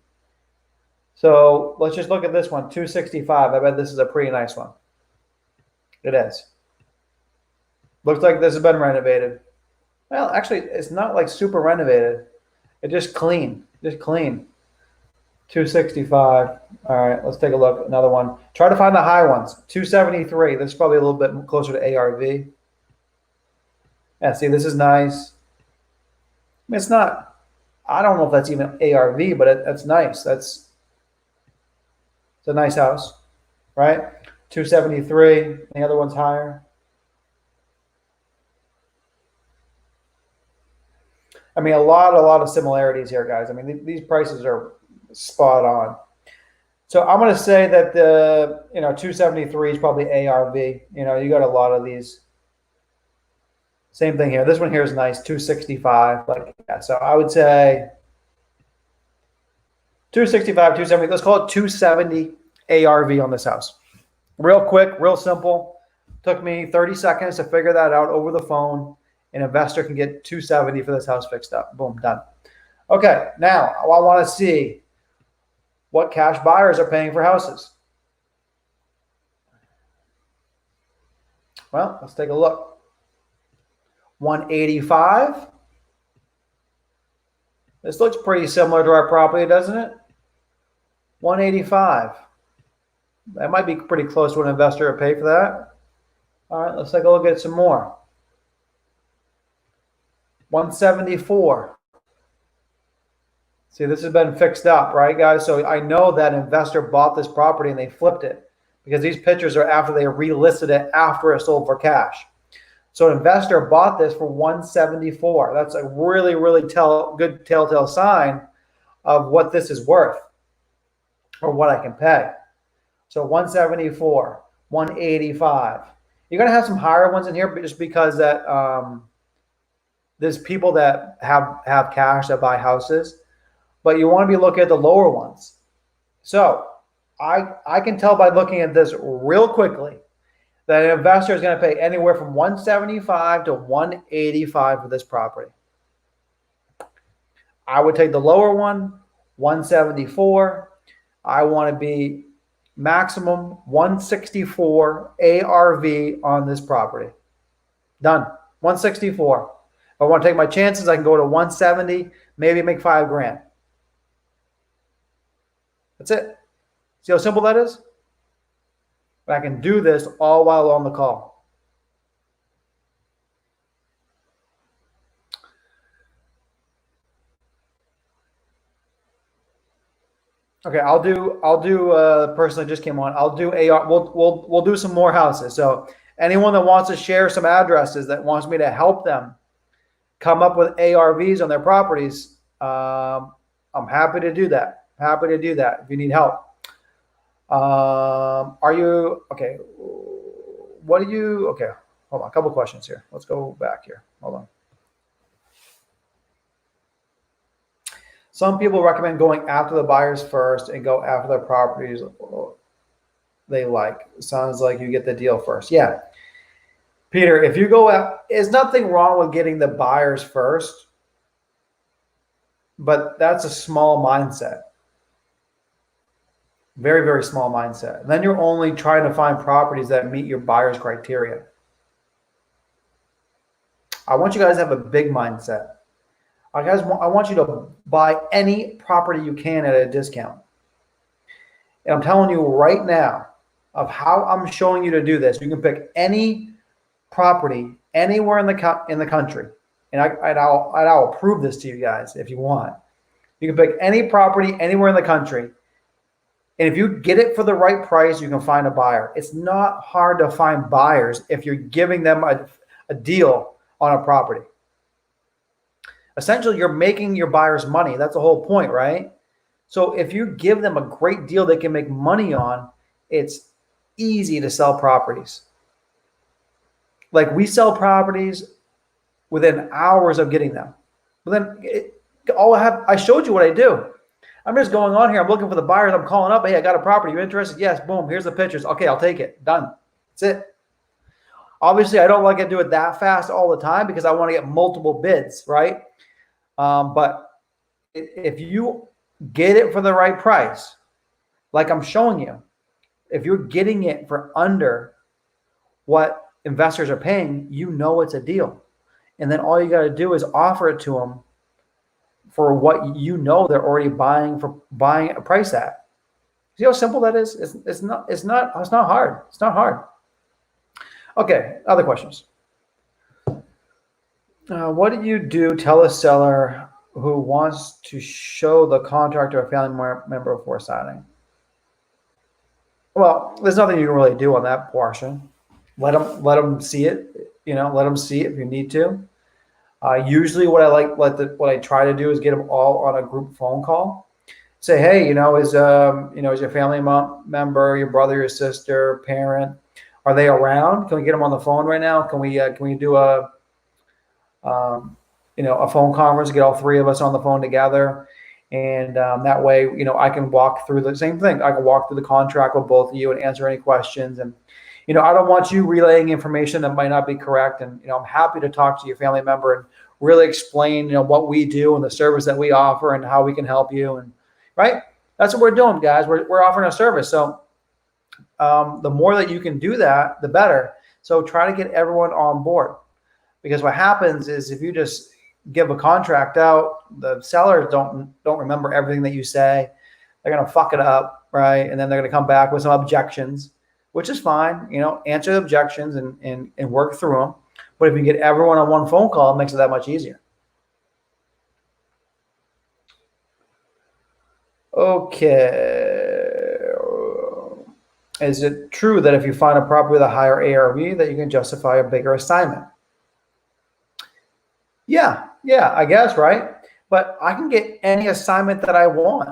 So let's just look at this one, 265. I bet this is a pretty nice one. It is. Looks like this has been renovated. Well, actually, it's not like super renovated. It's just clean, 265. All right, let's take a look. Another one. Try to find the high ones. 273. This is probably a little bit closer to ARV. Yeah, see, this is nice. I mean, it's not, I don't know if that's even ARV, but that's nice. It's a nice house, right? 273. The other one's higher. I mean, a lot of similarities here, guys. I mean, these prices are spot on. So I'm going to say that the 273 is probably ARV. You got a lot of these. Same thing here. This one here is nice, 265. Like that. So I would say 265, 270. Let's call it 270 ARV on this house. Real quick, real simple. Took me 30 seconds to figure that out over the phone. An investor can get 270 for this house fixed up. Boom, done. Okay, now I want to see what cash buyers are paying for houses. Well, let's take a look. 185. This looks pretty similar to our property, doesn't it? 185. That might be pretty close to an investor to pay for that. All right, let's take a look at some more. 174. See, this has been fixed up, right, guys? So I know that investor bought this property and they flipped it because these pictures are after they relisted it after it sold for cash. So an investor bought this for 174. That's a really, really good telltale sign of what this is worth or what I can pay. So 174, 185. You're going to have some higher ones in here, but just because that there's people that have cash that buy houses, but you want to be looking at the lower ones. So I can tell by looking at this real quickly that an investor is going to pay anywhere from 175 to 185 for this property. I would take the lower one, 174. I want to be maximum 164 ARV on this property. Done. 164. If I want to take my chances, I can go to 170, maybe make $5,000. That's it. See how simple that is? But I can do this all while on the call. Okay, I'll do the person that just came on. I'll do AR. We'll do some more houses. So Anyone that wants to share some addresses, that wants me to help them come up with ARVs on their properties, I'm happy to do that. Happy to do that if you need help. Are you okay? What do you? Okay, hold on. A couple questions here. Let's go back here. Hold on. Some people recommend going after the buyers first and go after the properties they like. Sounds like you get the deal first. Yeah, Peter. If you go out, there's nothing wrong with getting the buyers first, but that's a small mindset. Very, very small mindset. And then you're only trying to find properties that meet your buyer's criteria. I want you guys to have a big mindset. I want you to buy any property you can at a discount. And I'm telling you right now of how I'm showing you to do this. You can pick any property anywhere in the country, and I'll prove this to you guys if you want. You can pick any property anywhere in the country. And if you get it for the right price, you can find a buyer. It's not hard to find buyers if you're giving them a deal on a property. Essentially, you're making your buyers money. That's the whole point, right? So if you give them a great deal they can make money on, it's easy to sell properties. Like, we sell properties within hours of getting them. But then I showed you what I do. I'm just going on here. I'm looking for the buyers. I'm calling up. Hey, I got a property. You interested? Yes. Boom. Here's the pictures. Okay, I'll take it. Done. That's it. Obviously, I don't like to do it that fast all the time because I want to get multiple bids, right? But if you get it for the right price, like I'm showing you, if you're getting it for under what investors are paying, you know it's a deal. And then all you got to do is offer it to them for what you know they're already buying a price at. See how simple that is? It's not hard. It's not hard. Okay, other questions. What do you do? Tell a seller who wants to show the contractor a family member before signing. Well, there's nothing you can really do on that portion. Let them see it. Let them see it if you need to. Usually, what I try to do is get them all on a group phone call. Say, hey, is your family member, your brother, your sister, parent, are they around? Can we get them on the phone right now? Can we do a phone conference, get all three of us on the phone together, and that way, I can walk through the same thing. I can walk through the contract with both of you and answer any questions. And I don't want you relaying information that might not be correct. And I'm happy to talk to your family member and really explain what we do and the service that we offer and how we can help you. And right, that's what we're doing, guys. We're offering a service. So the more that you can do that, the better. So try to get everyone on board, because what happens is if you just give a contract out, the sellers don't remember everything that you say. They're going to fuck it up, right? And then they're going to come back with some objections, which is fine. Answer the objections and work through them. But if you get everyone on one phone call, it makes it that much easier. Okay. Is it true that if you find a property with a higher ARV that you can justify a bigger assignment? Yeah, I guess, right? But I can get any assignment that I want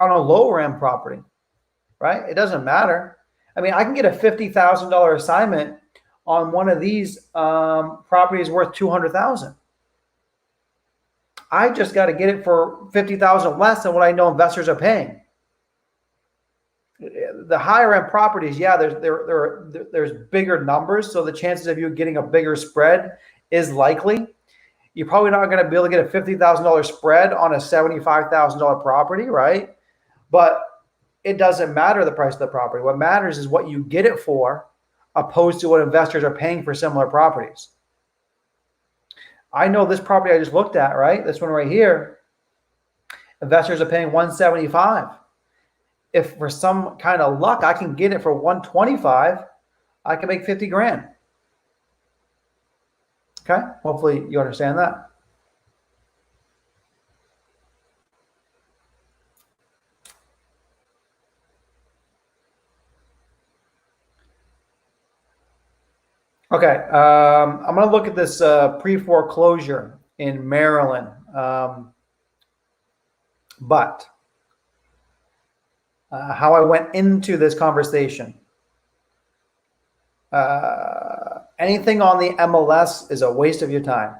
on a lower end property, right? It doesn't matter. I mean, I can get a $50,000 assignment on one of these properties worth $200,000. I just got to get it for $50,000 less than what I know investors are paying. The higher end properties, yeah, there's bigger numbers, so the chances of you getting a bigger spread is likely. You're probably not going to be able to get a $50,000 spread on a $75,000 property, right? But it doesn't matter the price of the property. What matters is what you get it for, opposed to what investors are paying for similar properties. I know this property I just looked at, right? This one right here, investors are paying $175. If for some kind of luck I can get it for $125, I can make 50 grand. Okay, hopefully you understand that. Okay, I'm going to look at this pre-foreclosure in Maryland. But how I went into this conversation, anything on the MLS is a waste of your time.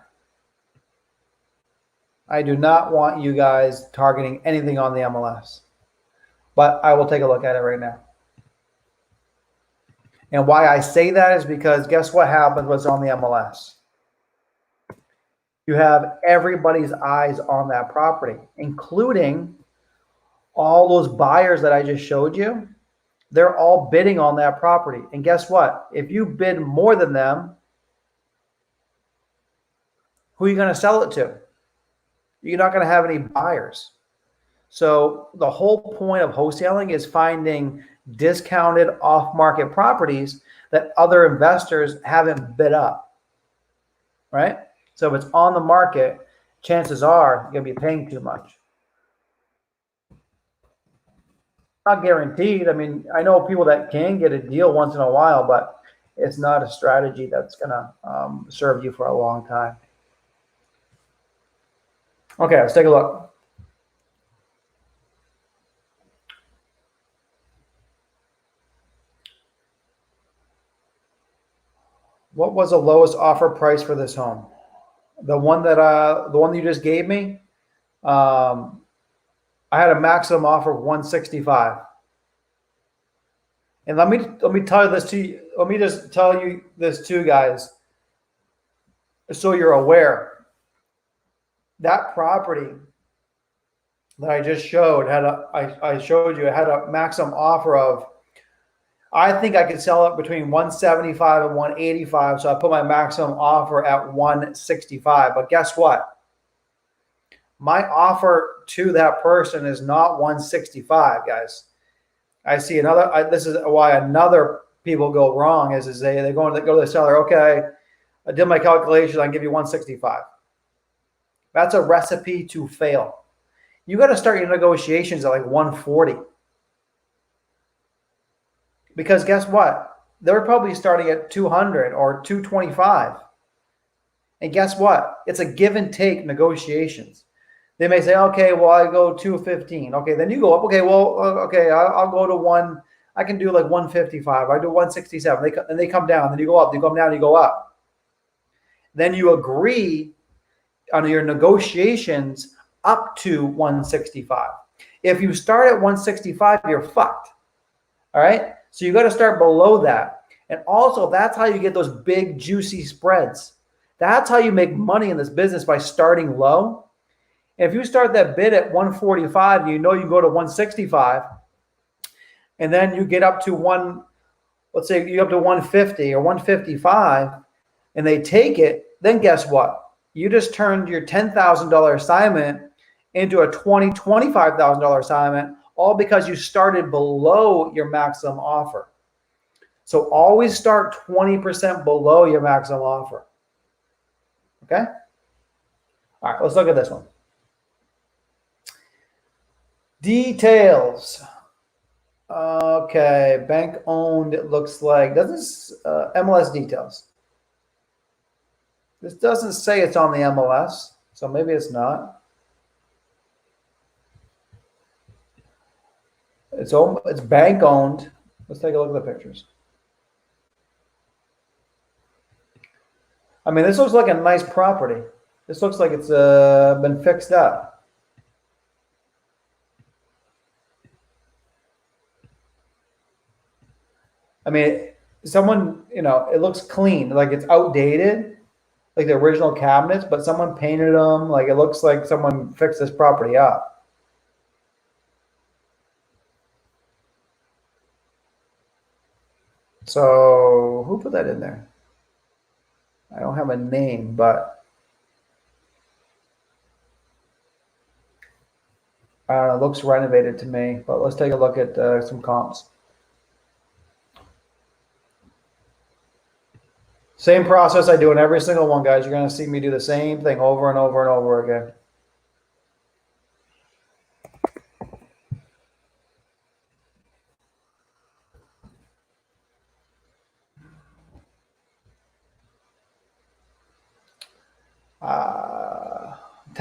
I do not want you guys targeting anything on the MLS, but I will take a look at it right now. And why I say that is because guess what happens what's on the MLS? You have everybody's eyes on that property, including all those buyers that I just showed you. They're all bidding on that property. And guess what? If you bid more than them, who are you going to sell it to? You're not going to have any buyers. So the whole point of wholesaling is finding discounted off-market properties that other investors haven't bid up, right? So if it's on the market, chances are you're going to be paying too much. Not guaranteed. I mean, I know people that can get a deal once in a while, but it's not a strategy that's going to serve you for a long time. Okay, let's take a look. What was the lowest offer price for this home? The one that you just gave me, I had a maximum offer of 165. And let me tell you this to you. Let me just tell you this too, guys, so you're aware. That property that I just showed I showed you it had a maximum offer of. I think I could sell it between 175 and 185. So I put my maximum offer at 165. But guess what? My offer to that person is not 165, guys. I see another. This is why another people go wrong is they go to the seller. Okay, I did my calculation. I can give you 165. That's a recipe to fail. You got to start your negotiations at like 140. Because guess what? They're probably starting at 200 or 225. And guess what? It's a give and take negotiations. They may say, okay, well, I go 215. Okay, then you go up. Okay, well, okay, I'll go to one. I can do like 155. I do 167. Then they come down. Then you go up. You come down. You go up. Then you agree on your negotiations up to 165. If you start at 165, you're fucked. All right. So you got to start below that. And also, that's how you get those big, juicy spreads. That's how you make money in this business, by starting low. And if you start that bid at 145, you know you go to 165, and then you get up to let's say you up to 150 or 155, and they take it, then guess what? You just turned your $10,000 assignment into a $25,000 assignment, all because you started below your maximum offer. So always start 20% below your maximum offer. Okay? All right, let's look at this one. Details. Okay, bank owned, it looks like. Doesn't MLS details. This doesn't say it's on the MLS, so maybe it's not. It's bank owned. Let's take a look at the pictures. I mean, this looks like a nice property. This looks like it's been fixed up. I mean, someone, it looks clean, like it's outdated, like the original cabinets, but someone painted them. Like it looks like someone fixed this property up. So who put that in there? I don't have a name, but I don't know, it looks renovated to me. But let's take a look at some comps. Same process I do in every single one, guys. You're going to see me do the same thing over and over and over again.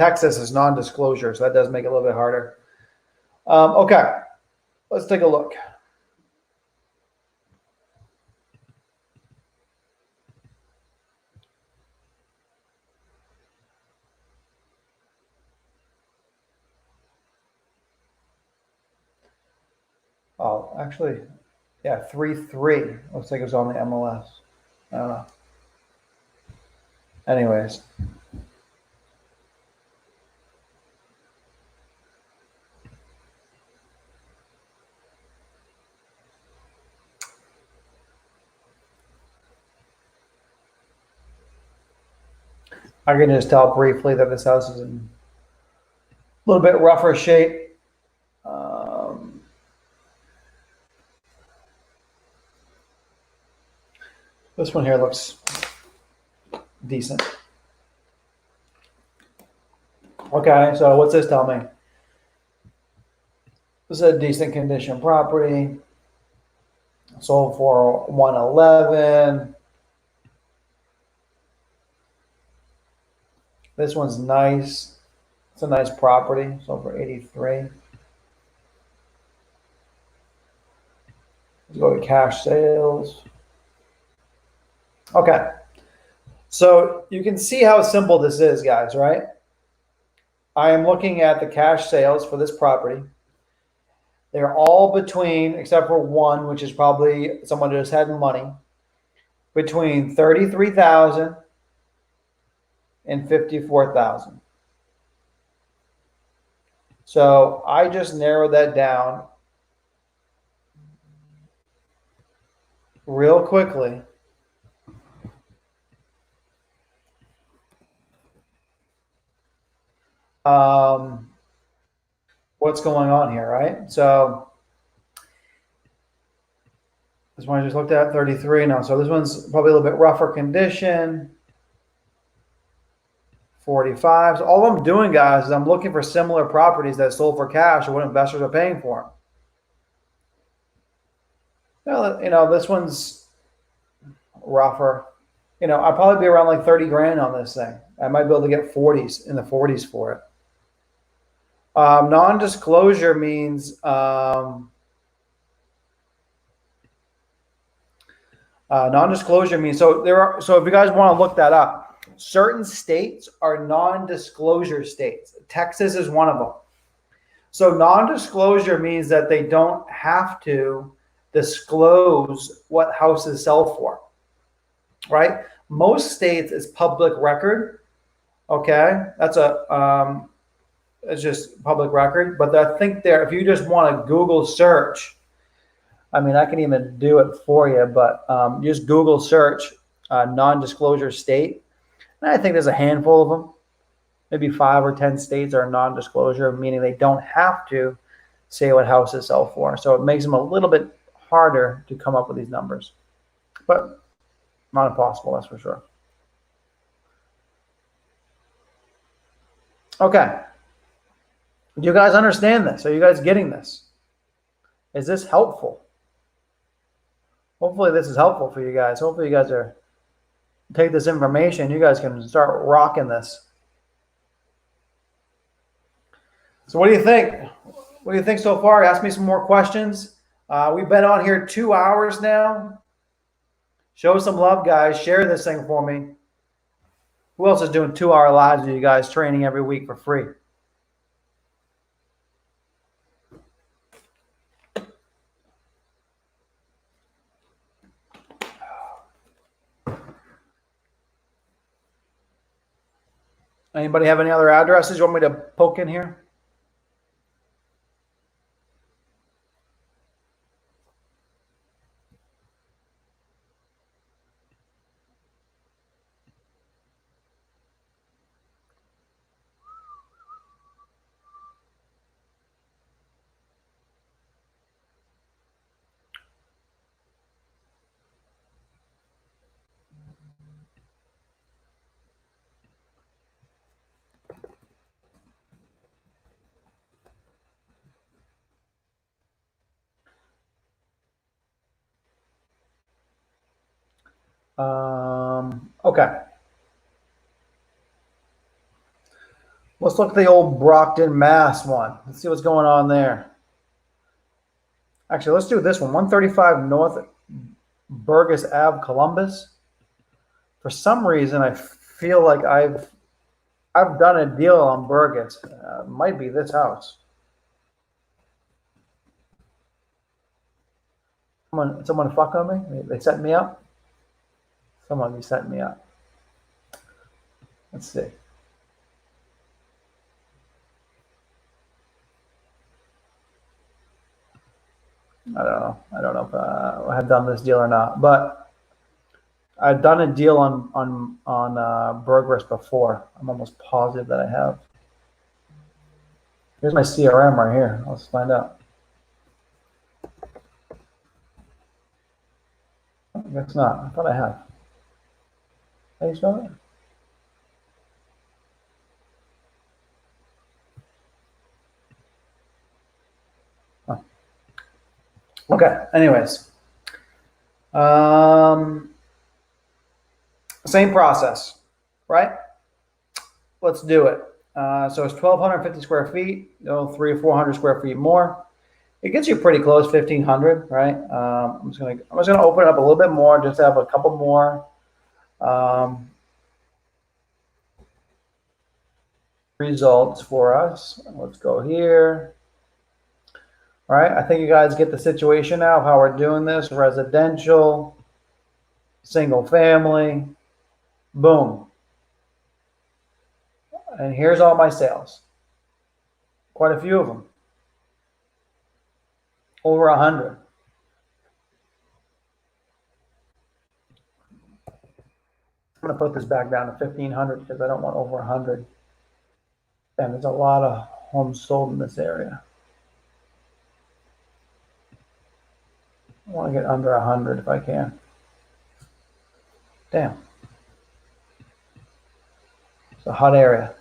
Texas is non-disclosure, so that does make it a little bit harder. Okay, let's take a look. Oh, actually, yeah, 3-3. Looks like it was on the MLS. I don't know. Anyways. I can just tell briefly that this house is in a little bit rougher shape. This one here looks decent. Okay, so what's this tell me? This is a decent condition property. Sold for 111. This one's nice. It's a nice property. Sold for 83. Let's go to cash sales. Okay. So you can see how simple this is, guys, right? I am looking at the cash sales for this property. They're all between, except for one, which is probably someone who just had money, between 33,000 and 54,000. So I just narrowed that down real quickly. What's going on here, right? So this one I just looked at 33 now. So this one's probably a little bit rougher condition. 45. So all I'm doing, guys, is I'm looking for similar properties that sold for cash or what investors are paying for them. This one's rougher. I'd probably be around like 30 grand on this thing. I might be able to get 40s in the 40s for it. Non-disclosure means so if you guys want to look that up, certain states are non-disclosure states. Texas is one of them. So non-disclosure means that they don't have to disclose what houses sell for, right? Most states is public record. Okay, that's it's just public record. But I think if you just want to Google search, I mean, I can even do it for you, but just Google search non-disclosure state. And I think there's a handful of them. Maybe 5 or 10 states are non-disclosure, meaning they don't have to say what houses sell for. So it makes them a little bit harder to come up with these numbers. But not impossible, that's for sure. Okay. Do you guys understand this? Are you guys getting this? Is this helpful? Hopefully this is helpful for you guys. Hopefully you guys take this information. You guys can start rocking this. So what do you think? What do you think so far? Ask me some more questions. We've been on here 2 hours now. Show some love, guys. Share this thing for me. Who else is doing 2-hour lives with you guys, training every week for free? Anybody have any other addresses you want me to poke in here? Okay. Let's look at the old Brockton, Mass one. Let's see what's going on there. Actually, let's do this one. 135 North Burgess Ave, Columbus. For some reason, I feel like I've done a deal on Burgess. Might be this house. Someone fuck on me? They set me up? Someone be setting me up. Let's see. I don't know if I have done this deal or not, but I've done a deal on Burgess before. I'm almost positive that I have. Here's my CRM right here. Let's find out. I guess not. I thought I have. How do you spell it? Oh. Okay. Anyways, same process, right? Let's do it. So it's 1,250 square feet. 300 or 400 square feet more. It gets you pretty close, 1,500, right? I'm just gonna open it up a little bit more, just to have a couple more results for us. Let's go here. All right, I think you guys get the situation now of how we're doing this. Residential, single family, boom. And here's all my sales. Quite a few of them. Over 100. I'm going to put this back down to 1,500 because I don't want over 100. And there's a lot of homes sold in this area. I want to get under 100 if I can. Damn. It's a hot area.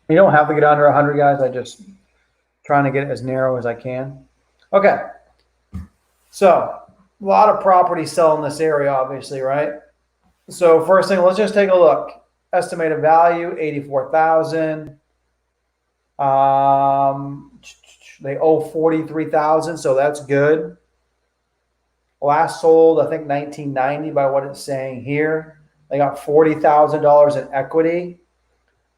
You don't have to get under 100, guys. I just trying to get it as narrow as I can. Okay. So a lot of property sell in this area, obviously, right? So first thing, let's just take a look. Estimated value, 84,000. They owe 43,000, so that's good. Last sold, I think 1990 by what it's saying here. They got $40,000 in equity.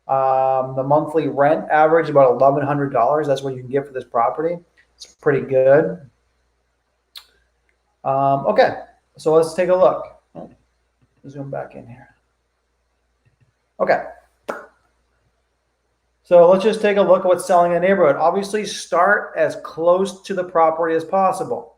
The monthly rent average about $1,100. That's what you can get for this property. It's pretty good. Okay, so let's take a look. Zoom back in here. Okay. So let's just take a look at what's selling in the neighborhood. Obviously, start as close to the property as possible.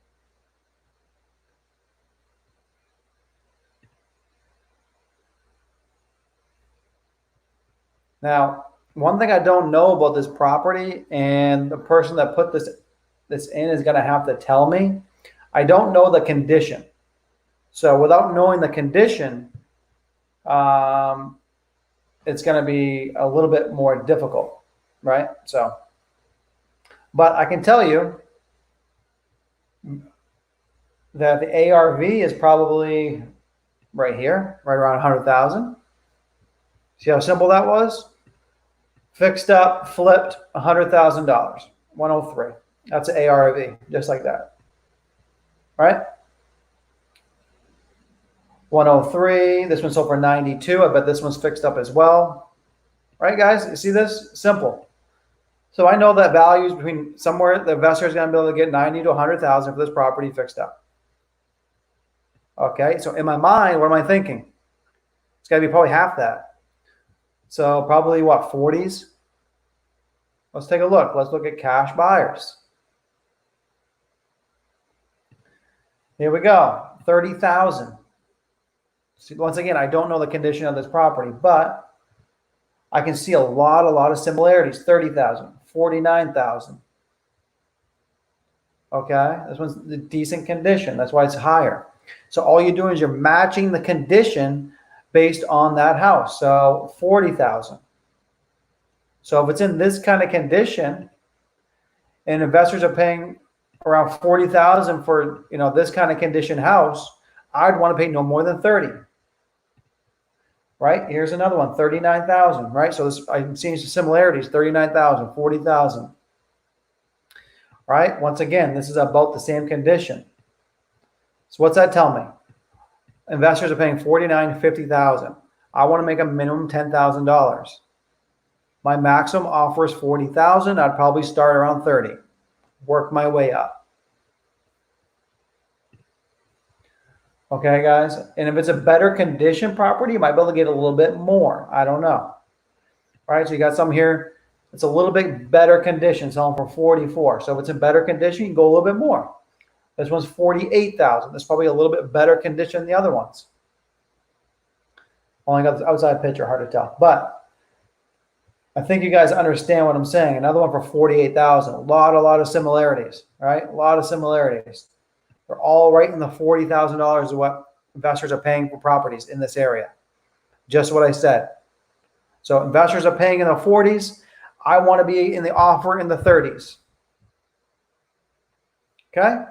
Now, one thing I don't know about this property, and the person that put this in is going to have to tell me, I don't know the condition. So without knowing the condition, it's going to be a little bit more difficult, right? So, but I can tell you that the ARV is probably right here, right around 100,000. See how simple that was? Fixed up, flipped, $100,000, 103. That's an ARV, just like that, right? 103. This one sold for 92. I bet this one's fixed up as well, right, guys? You see this? Simple. So I know that values between somewhere the investor is going to be able to get 90 to 100,000 for this property fixed up. Okay, so in my mind, what am I thinking? It's got to be probably half that. So probably what, 40s? Let's take a look. Let's look at cash buyers. Here we go, 30,000. See, once again, I don't know the condition of this property, but I can see a lot of similarities. 30,000, 49,000. Okay, this one's in decent condition. That's why it's higher. So all you're doing is you're matching the condition based on that house. So 40,000. So if it's in this kind of condition, and investors are paying around 40,000 for this kind of condition house, I'd want to pay no more than 30. Right? Here's another one, 39,000, right? So this, I'm seeing some similarities, 39,000, 40,000. Right? Once again, this is about the same condition. So what's that tell me? Investors are paying 49 to 50,000. I want to make a minimum $10,000. My maximum offer is 40,000. I'd probably start around 30. Work my way up. Okay, guys. And if it's a better condition property, you might be able to get a little bit more. I don't know. All right. So you got some here. It's a little bit better condition, selling for 44. So if it's in better condition, you can go a little bit more. This one's 48,000. That's probably a little bit better condition than the other ones. Only got the outside picture, hard to tell. But I think you guys understand what I'm saying. Another one for 48,000. A lot of similarities, right? A lot of similarities. They're all right in the $40,000 of what investors are paying for properties in this area. Just what I said. So investors are paying in the 40s. I want to be in the offer in the 30s. Okay?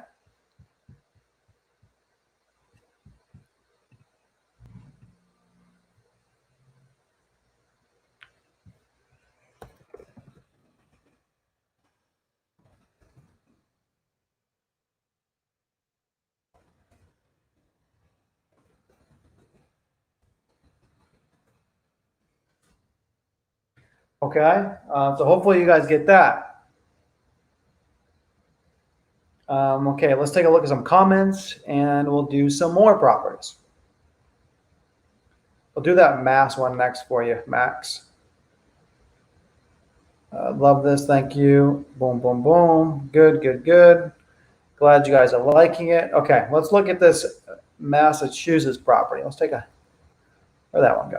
Okay? So hopefully you guys get that. Okay, let's take a look at some comments and we'll do some more properties. We'll do that Mass one next for you, Max. Love this, thank you. Boom, boom, boom. Good, good, good. Glad you guys are liking it. Okay, let's look at this Massachusetts property. Let's take a, where'd that one go?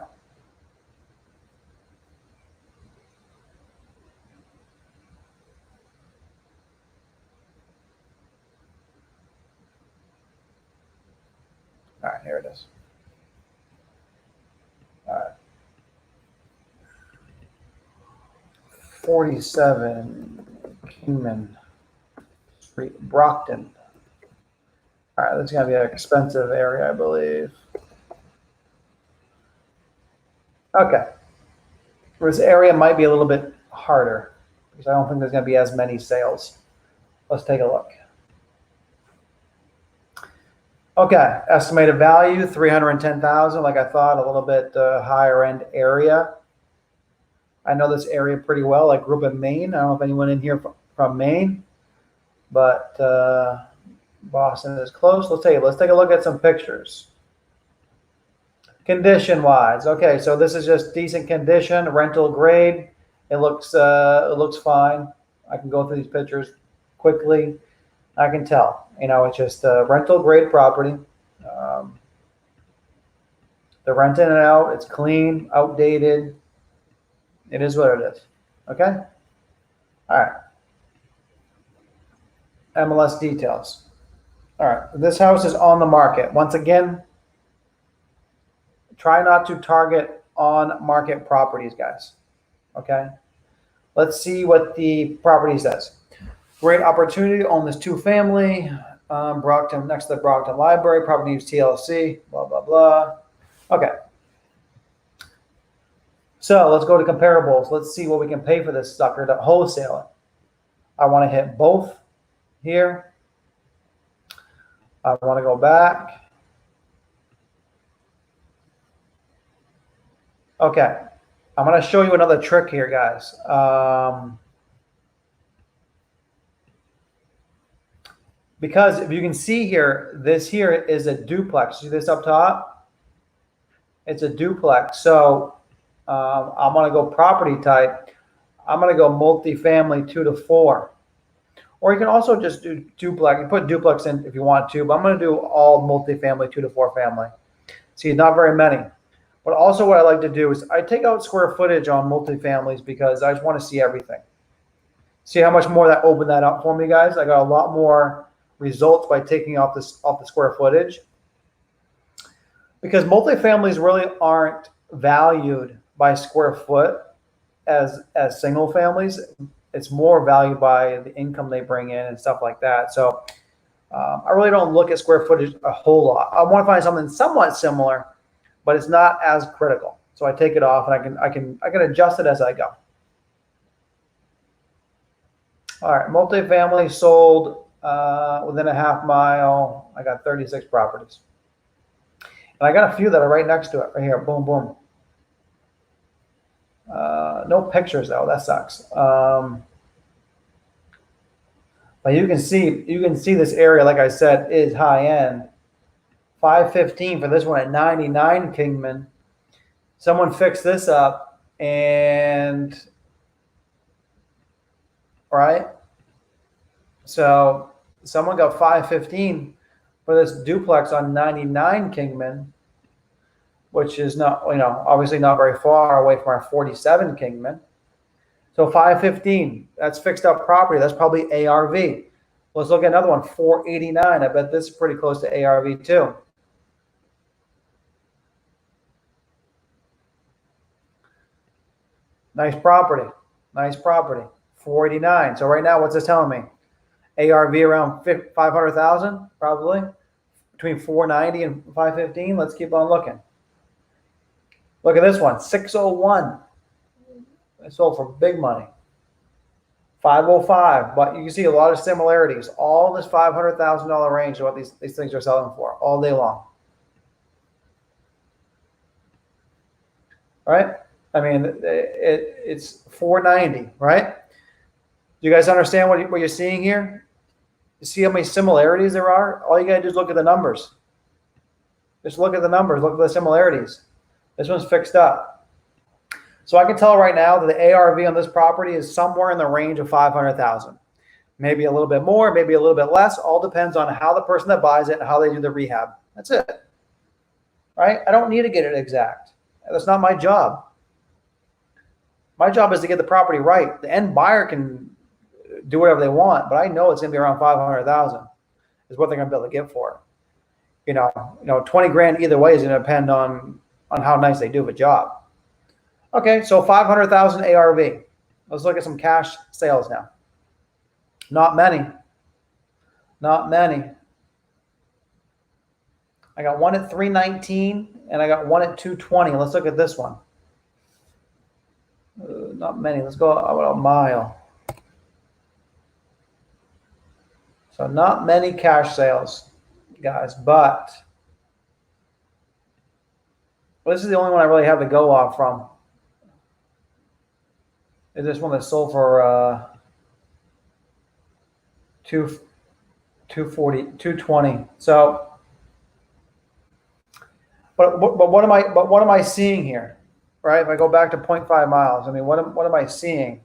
All right, here it is. All right. 47 Kingman Street, Brockton. All right, this is going to be an expensive area, I believe. Okay. This area might be a little bit harder because I don't think there's going to be as many sales. Let's take a look. Okay, estimated value, 310,000. Like I thought, a little bit higher end area. I know this area pretty well. I grew up in Maine. I don't know if anyone in here from Maine, but Boston is close. Let's take a look at some pictures. Condition wise, okay, so this is just decent condition, rental grade. It looks fine. I can go through these pictures quickly. I can tell, it's just a rental grade property. They're renting it out. It's clean, outdated. It is what it is. Okay. All right. MLS details. All right. This house is on the market. Once again, try not to target on market properties, guys. Okay. Let's see what the property says. Great opportunity to own this two-family. Brockton, next to the Brockton Library. Property needs TLC. Blah, blah, blah. Okay. So let's go to comparables. Let's see what we can pay for this sucker to wholesale it. I want to hit both here. I want to go back. Okay. I'm going to show you another trick here, guys. Because if you can see here, this here is a duplex. See this up top? It's a duplex. So I'm going to go property type. I'm going to go multifamily 2 to 4. Or you can also just do duplex. You put duplex in if you want to, but I'm going to do all multifamily 2 to 4 family. See, not very many. But also what I like to do is I take out square footage on multifamilies because I just want to see everything. See how much more that opened that up for me, guys? I got a lot more results by taking off the square footage. Because multifamilies really aren't valued by square foot as single families. It's more valued by the income they bring in and stuff like that. So I really don't look at square footage a whole lot. I want to find something somewhat similar, but it's not as critical. So I take it off, and I can adjust it as I go. All right, multifamily sold within a half mile. I got 36 properties. And I got a few that are right next to it, right here. Boom, boom. No pictures though. That sucks. But you can see this area, like I said, is high end. 515 for this one at 99 Kingman. Someone fixed this up, and right. So someone got 515 for this duplex on 99 Kingman, which is not, obviously not very far away from our 47 Kingman. So 515, that's fixed up property. That's probably ARV. Let's look at another one, 489. I bet this is pretty close to ARV too. Nice property. Nice property. 489. So right now, what's this telling me? ARV around 500,000, probably between 490 and 515. Let's keep on looking. Look at this one, 601. It sold for big money. 505, but you can see a lot of similarities. All this $500,000 range is what these things are selling for all day long. Right? I mean, it's 490, right? Do you guys understand what you're seeing here? You see how many similarities there are? All you got to do is look at the numbers. Just look at the numbers. Look at the similarities. This one's fixed up. So I can tell right now that the ARV on this property is somewhere in the range of 500,000. Maybe a little bit more, maybe a little bit less. All depends on how the person that buys it and how they do the rehab. That's it. Right? I don't need to get it exact. That's not my job. My job is to get the property right. The end buyer can do whatever they want, but I know it's going to be around 500,000 is what they're going to be able to get for it. 20 grand either way is going to depend on how nice they do of a job. Okay, so 500,000 ARV. Let's look at some cash sales now. Not many. Not many. I got one at 319 and I got one at 220. Let's look at this one. Not many. Let's go about a mile. So not many cash sales, guys, but this is the only one I really have to go off from. Is this one that sold for 240, 220. So, but what am I seeing here? Right? If I go back to 0.5 miles, I mean, what am I seeing?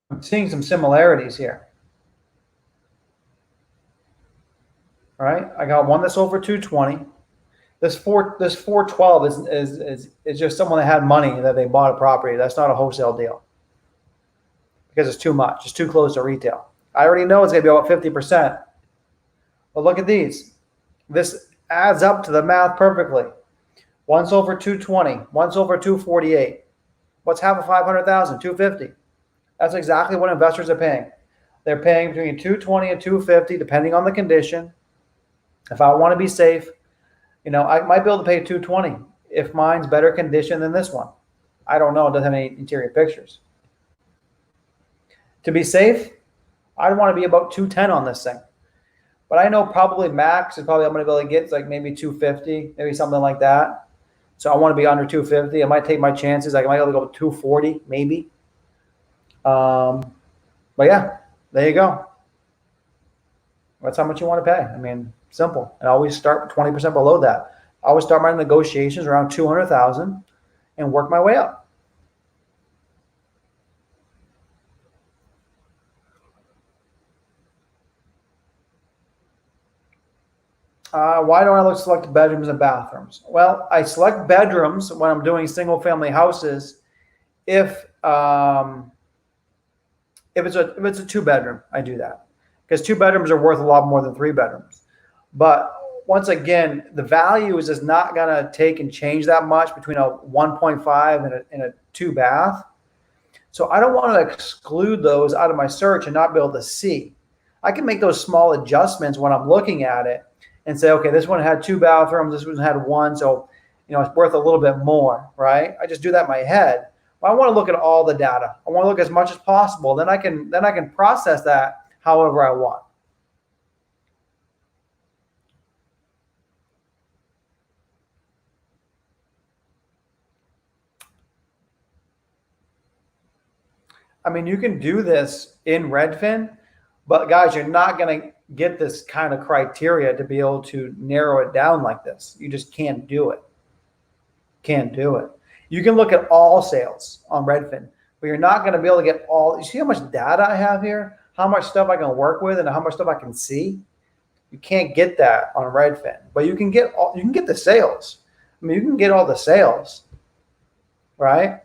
I'm seeing some similarities here. All right, I got one that's over 220. This 412 is just someone that had money that they bought a property. That's not a wholesale deal because it's too much. It's too close to retail. I already know it's going to be about 50%. But look at these. This adds up to the math perfectly. One's over 220. One's over 248. What's half of 500,000? 250. That's exactly what investors are paying. They're paying between 220 and 250, depending on the condition. If I want to be safe, I might be able to pay 220 if mine's better condition than this one. I don't know. It doesn't have any interior pictures. To be safe, I'd want to be about 210 on this thing. But I know probably max is probably I'm going to be able to get like maybe 250, maybe something like that. So I want to be under 250. I might take my chances. I might be able to go 240, maybe. But yeah, there you go. That's how much you want to pay. I mean, simple. And I always start 20% below that. I always start my negotiations around 200,000 and work my way up. Why don't I select bedrooms and bathrooms? Well, I select bedrooms when I'm doing single family houses. If it's a 2-bedroom, I do that because 2 bedrooms are worth a lot more than 3 bedrooms. But once again, the value is just not going to take and change that much between a 1.5 and a 2 bath. So I don't want to exclude those out of my search and not be able to see. I can make those small adjustments when I'm looking at it and say, okay, this one had 2 bathrooms, this one had 1, so it's worth a little bit more, right? I just do that in my head. But I want to look at all the data. I want to look as much as possible. Then I can process that however I want. I mean, you can do this in Redfin, but guys, you're not going to get this kind of criteria to be able to narrow it down like this. You just can't do it. Can't do it. You can look at all sales on Redfin, but you're not going to be able to get all. You see how much data I have here? How much stuff I can work with and how much stuff I can see? You can't get that on Redfin, but you can get the sales. I mean, you can get all the sales, right?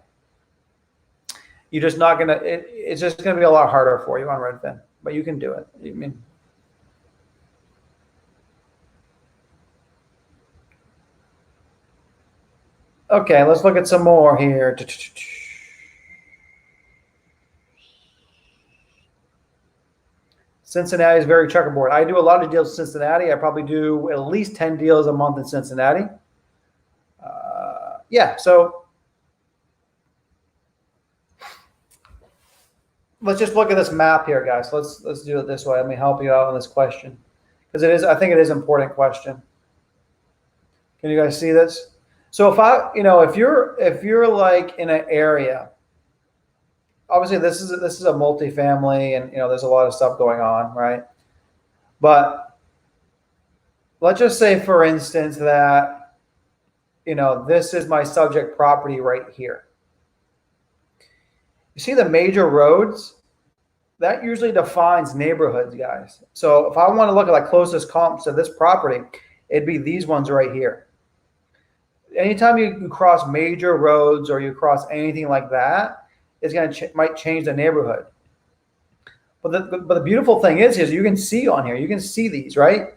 You're just not gonna. It's just gonna be a lot harder for you on Redfin, but you can do it. I mean, okay, let's look at some more here. Cincinnati is very checkerboard. I do a lot of deals in Cincinnati. I probably do at least 10 deals a month in Cincinnati. Yeah, so let's just look at this map here, guys. Let's do it this way. Let me help you out on this question because I think it is an important question. Can you guys see this? So if you're like in an area, obviously this is a multifamily, and there's a lot of stuff going on, right? But let's just say, for instance, that this is my subject property right here. You see the major roads? That usually defines neighborhoods, guys. So if I want to look at like closest comps to this property, it'd be these ones right here. Anytime you cross major roads or you cross anything like that, it's going to might change the neighborhood. But the beautiful thing is you can see on here, you can see these, right?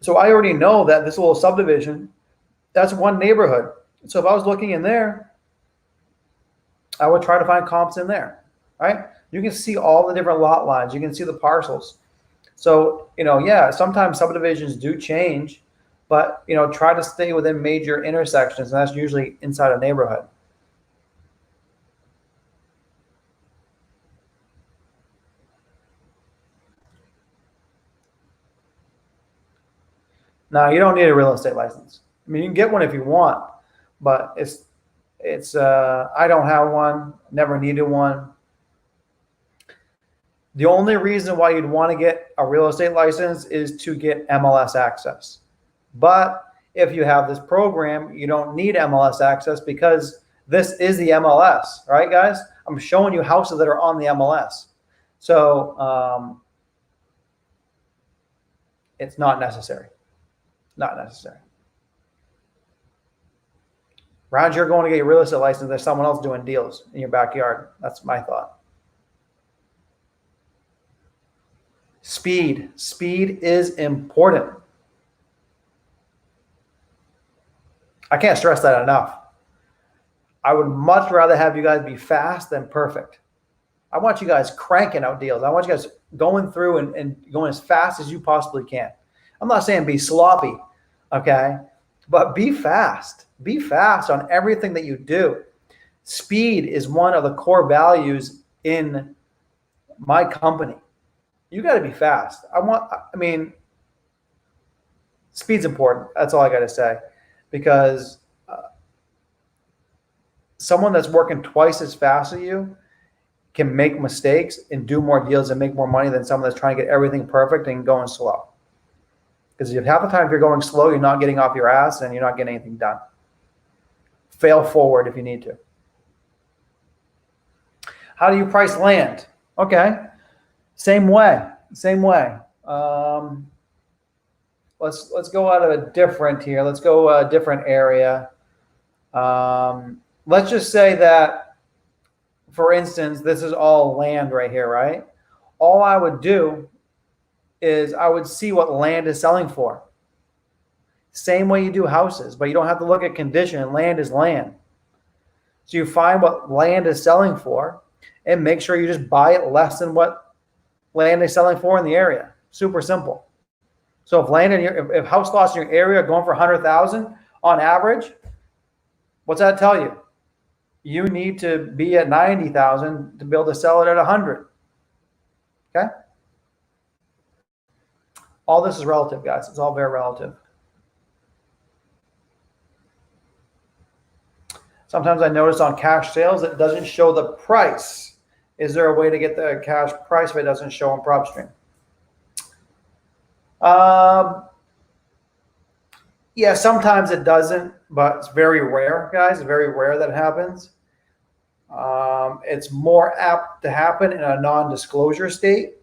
So I already know that this little subdivision, that's one neighborhood. So if I was looking in there, I would try to find comps in there, right? You can see all the different lot lines. You can see the parcels. So, yeah, sometimes subdivisions do change, but, try to stay within major intersections, and that's usually inside a neighborhood. Now, you don't need a real estate license. I mean, you can get one if you want, but I don't have one, never needed one. The only reason why you'd want to get a real estate license is to get MLS access. But if you have this program, you don't need MLS access because this is the MLS, right, guys? I'm showing you houses that are on the MLS. So it's not necessary. Not necessary. Round you're going to get your real estate license, there's someone else doing deals in your backyard. That's my thought. Speed. Speed is important. I can't stress that enough. I would much rather have you guys be fast than perfect. I want you guys cranking out deals. I want you guys going through and going as fast as you possibly can. I'm not saying be sloppy, okay? But be fast. Be fast on everything that you do. Speed is one of the core values in my company. You got to be fast. Speed's important. That's all I got to say. Because someone that's working twice as fast as you can make mistakes and do more deals and make more money than someone that's trying to get everything perfect and going slow. Because half the time if you're going slow, you're not getting off your ass and you're not getting anything done. Fail forward if you need to. How do you price land? Okay, same way. Let's go out of a different here. Let's go a different area. Let's just say that, for instance, this is all land right here, right? All I would do is I would see what land is selling for. Same way you do houses, but you don't have to look at condition. Land is land. So you find what land is selling for and make sure you just buy it less than what land is selling for in the area. Super simple. So if house lots in your area are going for 100,000 on average, what's that tell you? You need to be at 90,000 to be able to sell it at 100. Okay? All this is relative, guys. It's all very relative. Sometimes I notice on cash sales it doesn't show the price. Is there a way to get the cash price if it doesn't show on PropStream? Yeah, sometimes it doesn't, but it's very rare, guys. It's very rare that it happens. It's more apt to happen in a non-disclosure state.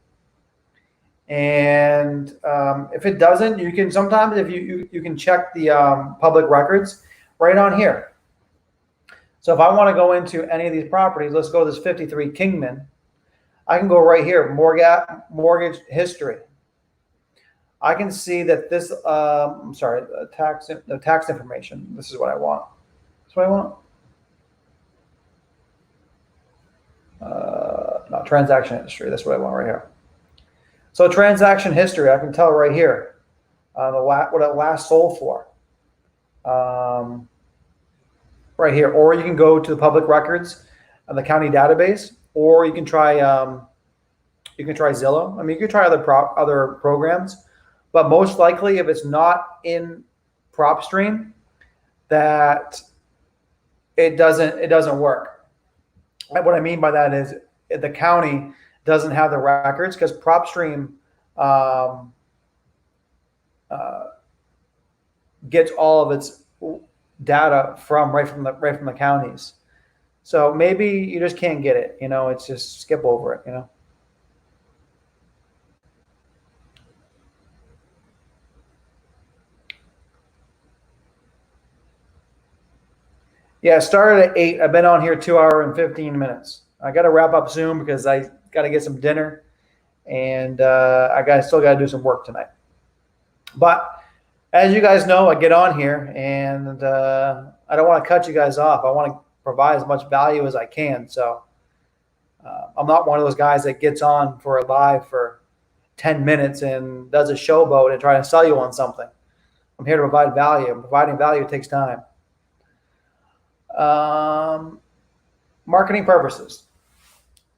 And if it doesn't, you can sometimes, if you can check the public records right on here. So if I want to go into any of these properties, let's go to this 53 Kingman. I can go right here, mortgage history. I can see that this, the tax information. This is what I want. That's what I want. Not transaction history. That's what I want right here. So transaction history, I can tell right here what it last sold for. Right here, or you can go to the public records of the county database, or you can try Zillow. I mean, you can try other programs, but most likely, if it's not in PropStream, that it doesn't work. And what I mean by that is the county doesn't have the records because PropStream gets all of its data right from the counties. So maybe you just can't get it. It's just skip over it. Yeah, started at 8. I've been on here 2 hours and 15 minutes. I got to wrap up soon because I got to get some dinner, and still got to do some work tonight. But as you guys know, I get on here, and I don't want to cut you guys off. I want to provide as much value as I can. So I'm not one of those guys that gets on for a live for 10 minutes and does a showboat and try to sell you on something. I'm here to provide value. Providing value takes time. Marketing purposes.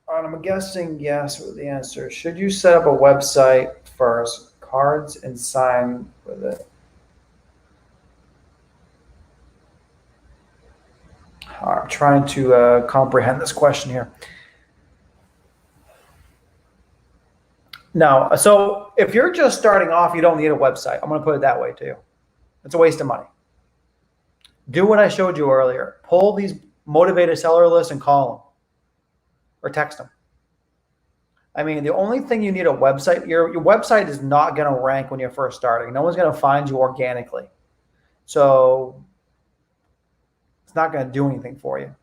I'm guessing yes with the answer. Should you set up a website first? Cards and sign with it. I'm trying to comprehend this question here. Now, so if you're just starting off, you don't need a website. I'm going to put it that way to you. It's a waste of money. Do what I showed you earlier. Pull these motivated seller lists and call them or text them. I mean, the only thing you need a website, your website is not going to rank when you're first starting. No one's going to find you organically. So it's not going to do anything for you.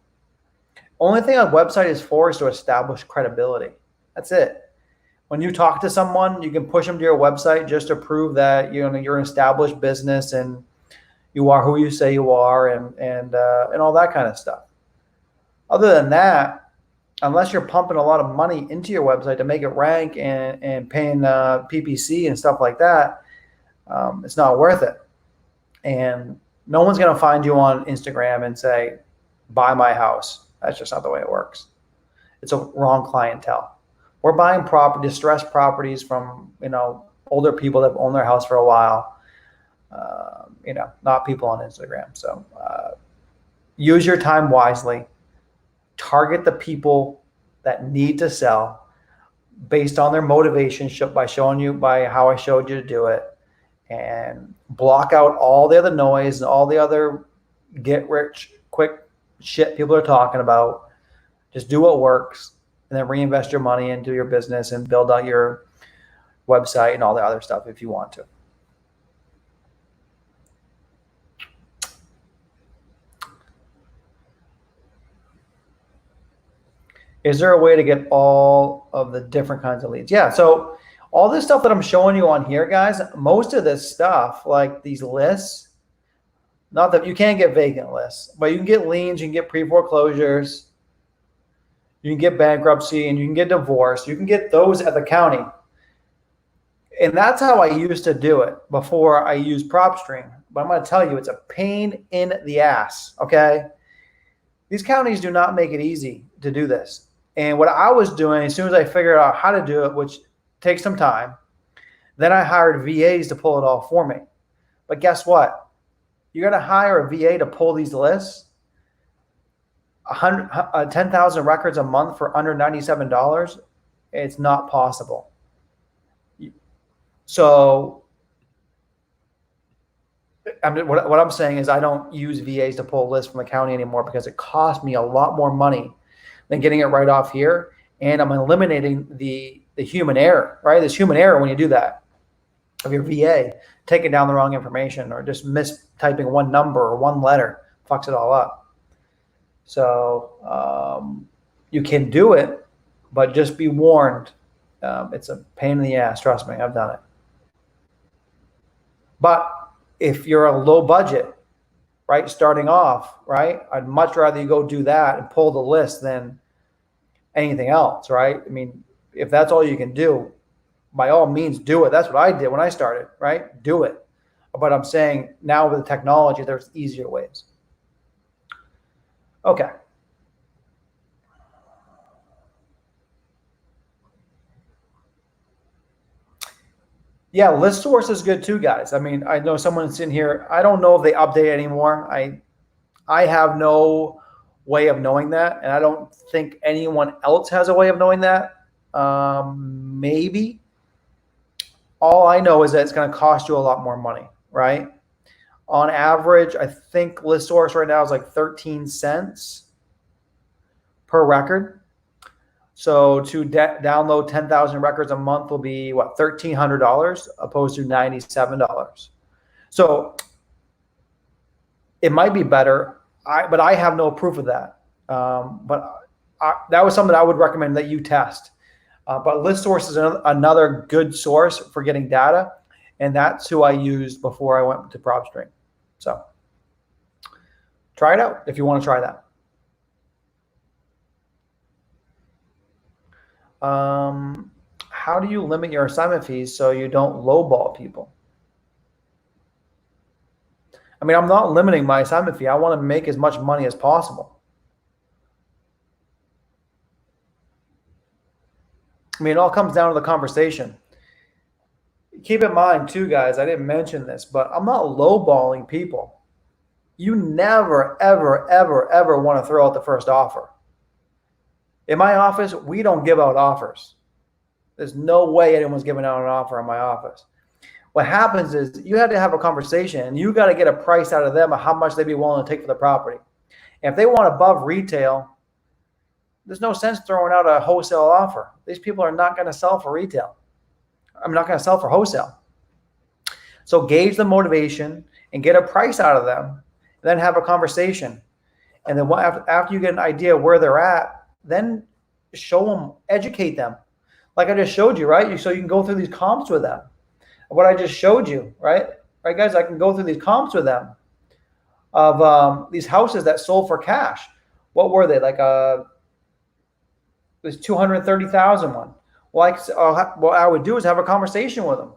Only thing a website is for is to establish credibility. That's it. When you talk to someone, you can push them to your website just to prove that you're an established business and you are who you say you are and all that kind of stuff. Other than that, unless you're pumping a lot of money into your website to make it rank and paying PPC and stuff like that, it's not worth it. And no one's going to find you on Instagram and say, buy my house. That's just not the way it works. It's a wrong clientele. We're buying distressed properties from, older people that have owned their house for a while, not people on Instagram. So use your time wisely. Target the people that need to sell based on their motivation by how I showed you to do it, and block out all the other noise and all the other get rich quick shit people are talking about. Just do what works and then reinvest your money into your business and build out your website and all the other stuff if you want to. Is there a way to get all of the different kinds of leads? Yeah. So All this stuff that I'm showing you on here, guys, most of this stuff, like these lists, not that you can't get vacant lists, but you can get liens, you can get pre-foreclosures, you can get bankruptcy, and you can get divorce. You can get those at the county. And that's how I used to do it before I used PropStream. But I'm going to tell you, it's a pain in the ass, okay? These counties do not make it easy to do this. And what I was doing, as soon as I figured out how to do it, which takes some time, then I hired VAs to pull it all for me. But guess what? You're going to hire a VA to pull these lists, 10,000 records a month for under $97. It's not possible. So what I'm saying is I don't use VAs to pull lists from the county anymore because it costs me a lot more money than getting it right off here. And I'm eliminating the human error, right? There's human error when you do that of your VA taking down the wrong information or just mistyping one number or one letter, fucks it all up. So you can do it, but just be warned. It's a pain in the ass. Trust me, I've done it. But if you're a low budget, right, starting off, right, I'd much rather you go do that and pull the list than anything else, right? I mean, if that's all you can do, by all means, do it. That's what I did when I started, right? Do it. But I'm saying now with the technology, there's easier ways. Okay. Yeah, list source is good too, guys. I mean, I know someone's sitting here. I don't know if they update it anymore. I have no way of knowing that, and I don't think anyone else has a way of knowing that. Maybe. All I know is that it's going to cost you a lot more money, right? On average, I think list source right now is like 13 cents per record. So to download 10,000 records a month will be what, $1,300 opposed to $97. So it might be better, but I have no proof of that. That was something I would recommend that you test. But list source is another good source for getting data, and that's who I used before I went to PropStream. So try it out if you want to try that. How do you limit your assignment fees so you don't lowball people? I mean, I'm not limiting my assignment fee. I want to make as much money as possible. I mean, it all comes down to the conversation. Keep in mind too, guys, I didn't mention this, but I'm not lowballing people. You never, ever, ever, ever want to throw out the first offer. In my office, we don't give out offers. There's no way anyone's giving out an offer in my office. What happens is you have to have a conversation, and you got to get a price out of them of how much they'd be willing to take for the property. And if they want above retail, there's no sense throwing out a wholesale offer. These people are not going to sell for retail. I'm not going to sell for wholesale. So gauge the motivation and get a price out of them, and then have a conversation. And then after you get an idea where they're at, then show them, educate them. Like I just showed you, right? So you can go through these comps with them. What I just showed you, right? Right, guys, I can go through these comps with them of these houses that sold for cash. What were they? Like this 230,000 one. Well, what I would do is have a conversation with them.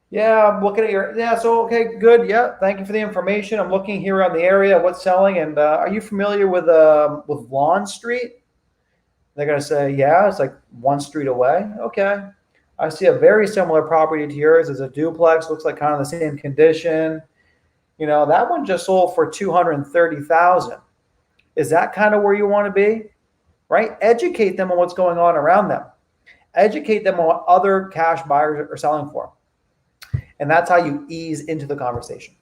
Yeah, I'm looking at so okay, good. Yeah, thank you for the information. I'm looking here around the area, what's selling, and are you familiar with Lawn Street? They're gonna say, yeah, it's like one street away. Okay. I see a very similar property to yours. It's a duplex, looks like kind of the same condition. You know, that one just sold for 230,000. Is that kind of where you want to be? Right? Educate them on what's going on around them. Educate them on what other cash buyers are selling for. And that's how you ease into the conversation.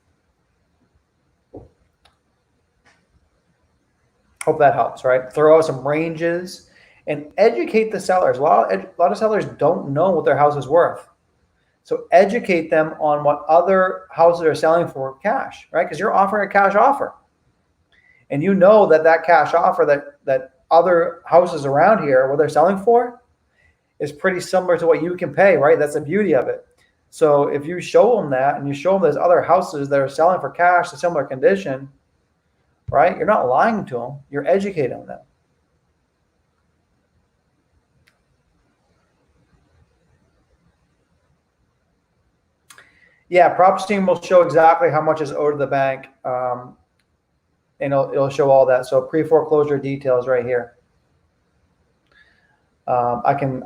Hope that helps, right? Throw out some ranges and educate the sellers. A lot of sellers don't know what their house is worth. So educate them on what other houses are selling for cash, right? Because you're offering a cash offer. And you know that cash offer that other houses around here, what they're selling for, is pretty similar to what you can pay, right? That's the beauty of it. So if you show them that and you show them there's other houses that are selling for cash, a similar condition, right? You're not lying to them. You're educating them. Yeah, props team will show exactly how much is owed to the bank, and it'll show all that. So pre-foreclosure details right here. I can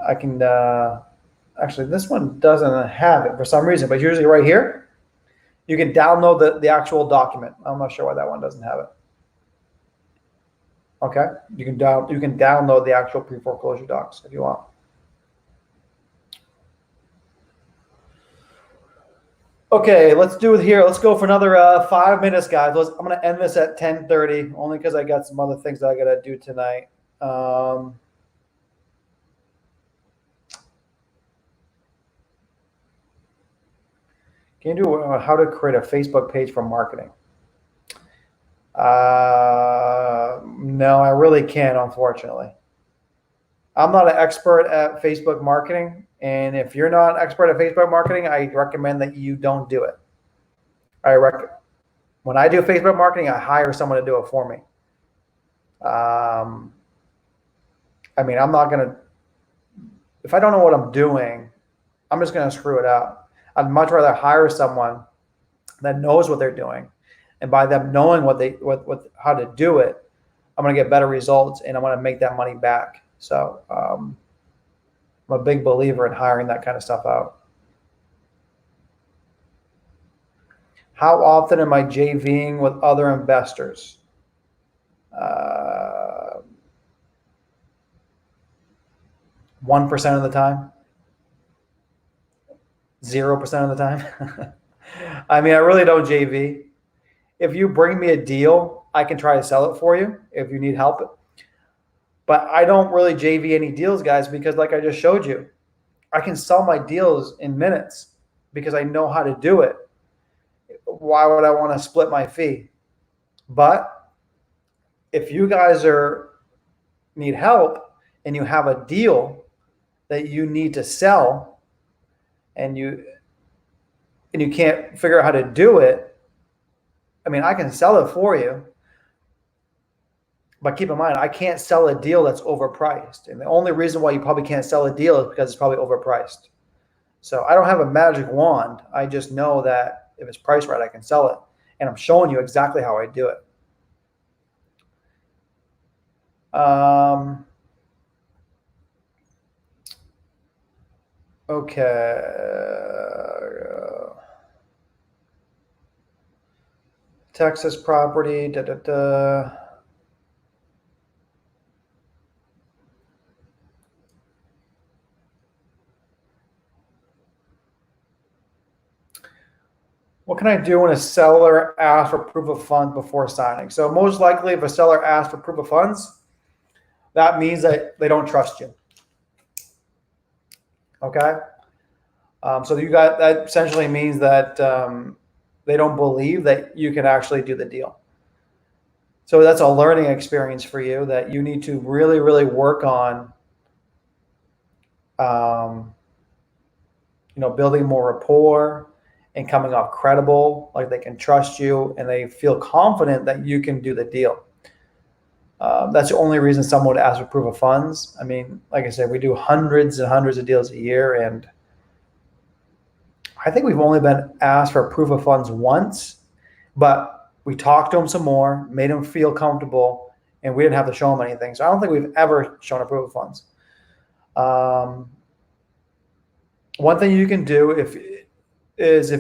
actually, this one doesn't have it for some reason, but usually right here, you can download the actual document. I'm not sure why that one doesn't have it. Okay, you can download the actual pre-foreclosure docs if you want. Okay, let's do it here. Let's go for another 5 minutes, guys. I'm going to end this at 10:30, only because I got some other things that I got to do tonight. Can you do how to create a Facebook page for marketing? No, I really can't, unfortunately. I'm not an expert at Facebook marketing. And if you're not an expert at Facebook marketing, I recommend that you don't do it. When I do Facebook marketing, I hire someone to do it for me. I mean, I'm not going to, if I don't know what I'm doing, I'm just going to screw it up. I'd much rather hire someone that knows what they're doing. And by them knowing how to do it, I'm going to get better results and I'm going to make that money back. So I'm a big believer in hiring that kind of stuff out. How often am I JVing with other investors? 1% of the time, 0% of the time. I mean, I really don't JV. If you bring me a deal, I can try to sell it for you if you need help. But I don't really JV any deals, guys, because like I just showed you, I can sell my deals in minutes because I know how to do it. Why would I want to split my fee? But if you guys need help and you have a deal that you need to sell and you can't figure out how to do it, I mean, I can sell it for you. But keep in mind, I can't sell a deal that's overpriced. And the only reason why you probably can't sell a deal is because it's probably overpriced. So I don't have a magic wand. I just know that if it's priced right, I can sell it. And I'm showing you exactly how I do it. Okay. Texas property, What can I do when a seller asks for proof of funds before signing? So most likely if a seller asks for proof of funds, that means that they don't trust you. Okay? So that essentially means that they don't believe that you can actually do the deal. So that's a learning experience for you that you need to really, really work on, building more rapport and coming off credible, like they can trust you and they feel confident that you can do the deal. That's the only reason someone would ask for proof of funds. I mean, like I said, we do hundreds and hundreds of deals a year, and I think we've only been asked for proof of funds once, but we talked to them some more, made them feel comfortable, and we didn't have to show them anything. So I don't think we've ever shown a proof of funds. One thing you can do if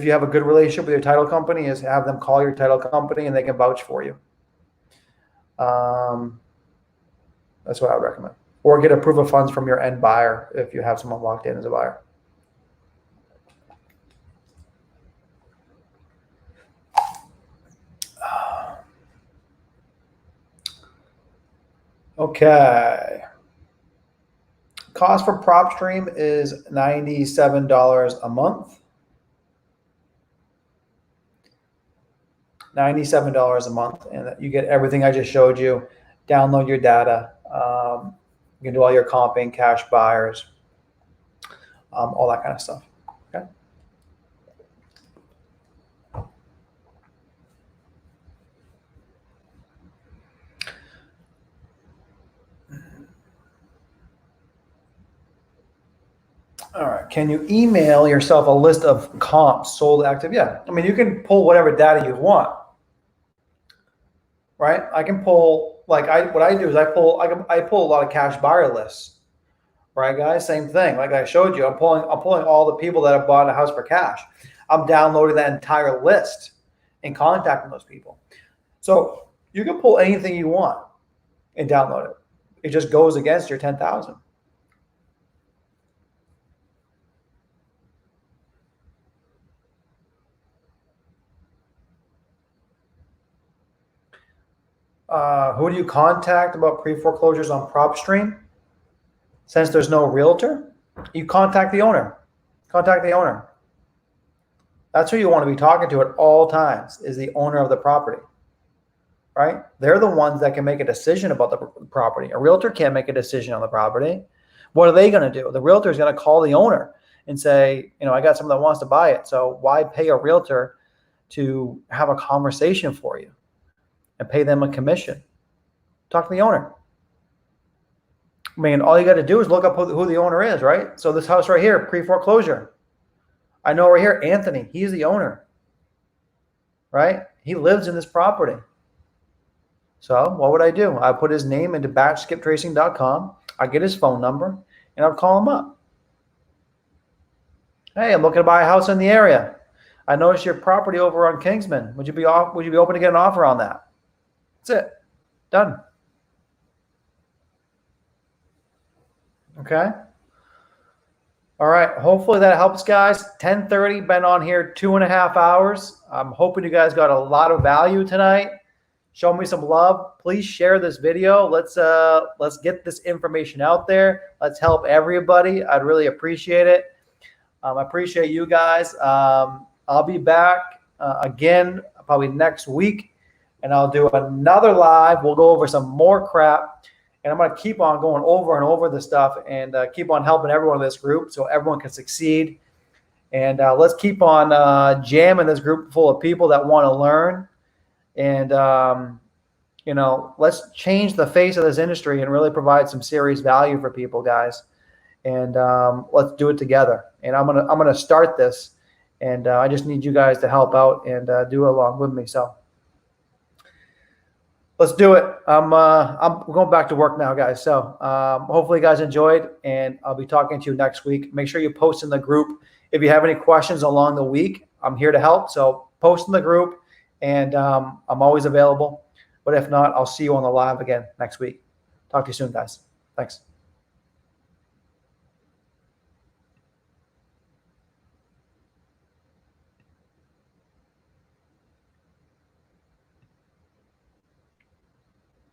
you have a good relationship with your title company is have them call your title company and they can vouch for you. That's what I would recommend. Or get a proof of funds from your end buyer if you have someone locked in as a buyer. Okay. Cost for PropStream is $97 a month. $97 a month, and you get everything I just showed you. Download your data. You can do all your comping, cash buyers. all that kind of stuff. Okay. All right. Can you email yourself a list of comps sold active? Yeah. I mean, you can pull whatever data you want, right? I can pull, like what I do is I pull a lot of cash buyer lists, right, guys? Same thing. Like I showed you, I'm pulling all the people that have bought a house for cash. I'm downloading that entire list and contacting those people. So you can pull anything you want and download it. It just goes against your 10,000. Who do you contact about pre-foreclosures on PropStream? Since there's no realtor, you contact the owner. Contact the owner. That's who you want to be talking to at all times, is the owner of the property, right? They're the ones that can make a decision about the property. A realtor can't make a decision on the property. What are they going to do? The realtor is going to call the owner and say, I got someone that wants to buy it. So why pay a realtor to have a conversation for you and pay them a commission? Talk to the owner. I mean, all you got to do is look up who the owner is, right? So this house right here, pre-foreclosure. I know right here, Anthony, he's the owner, right? He lives in this property. So what would I do? I put his name into batchskiptracing.com. I get his phone number and I'll call him up. Hey, I'm looking to buy a house in the area. I noticed your property over on Kingsman. Would you be open to get an offer on that? That's it. Done. Okay. All right. Hopefully that helps, guys. 10:30, been on here 2.5 hours. I'm hoping you guys got a lot of value tonight. Show me some love. Please share this video. Let's get this information out there. Let's help everybody. I'd really appreciate it. I appreciate you guys. I'll be back again probably next week, and I'll do another live. We'll go over some more crap. And I'm going to keep on going over and over the stuff and keep on helping everyone in this group so everyone can succeed. And let's keep on jamming this group full of people that want to learn. And, let's change the face of this industry and really provide some serious value for people, guys. And let's do it together. And I'm gonna start this. And I just need you guys to help out and do it along with me. So let's do it. I'm going back to work now, guys. So hopefully you guys enjoyed, and I'll be talking to you next week. Make sure you post in the group. If you have any questions along the week, I'm here to help. So post in the group, and I'm always available. But if not, I'll see you on the live again next week. Talk to you soon, guys. Thanks.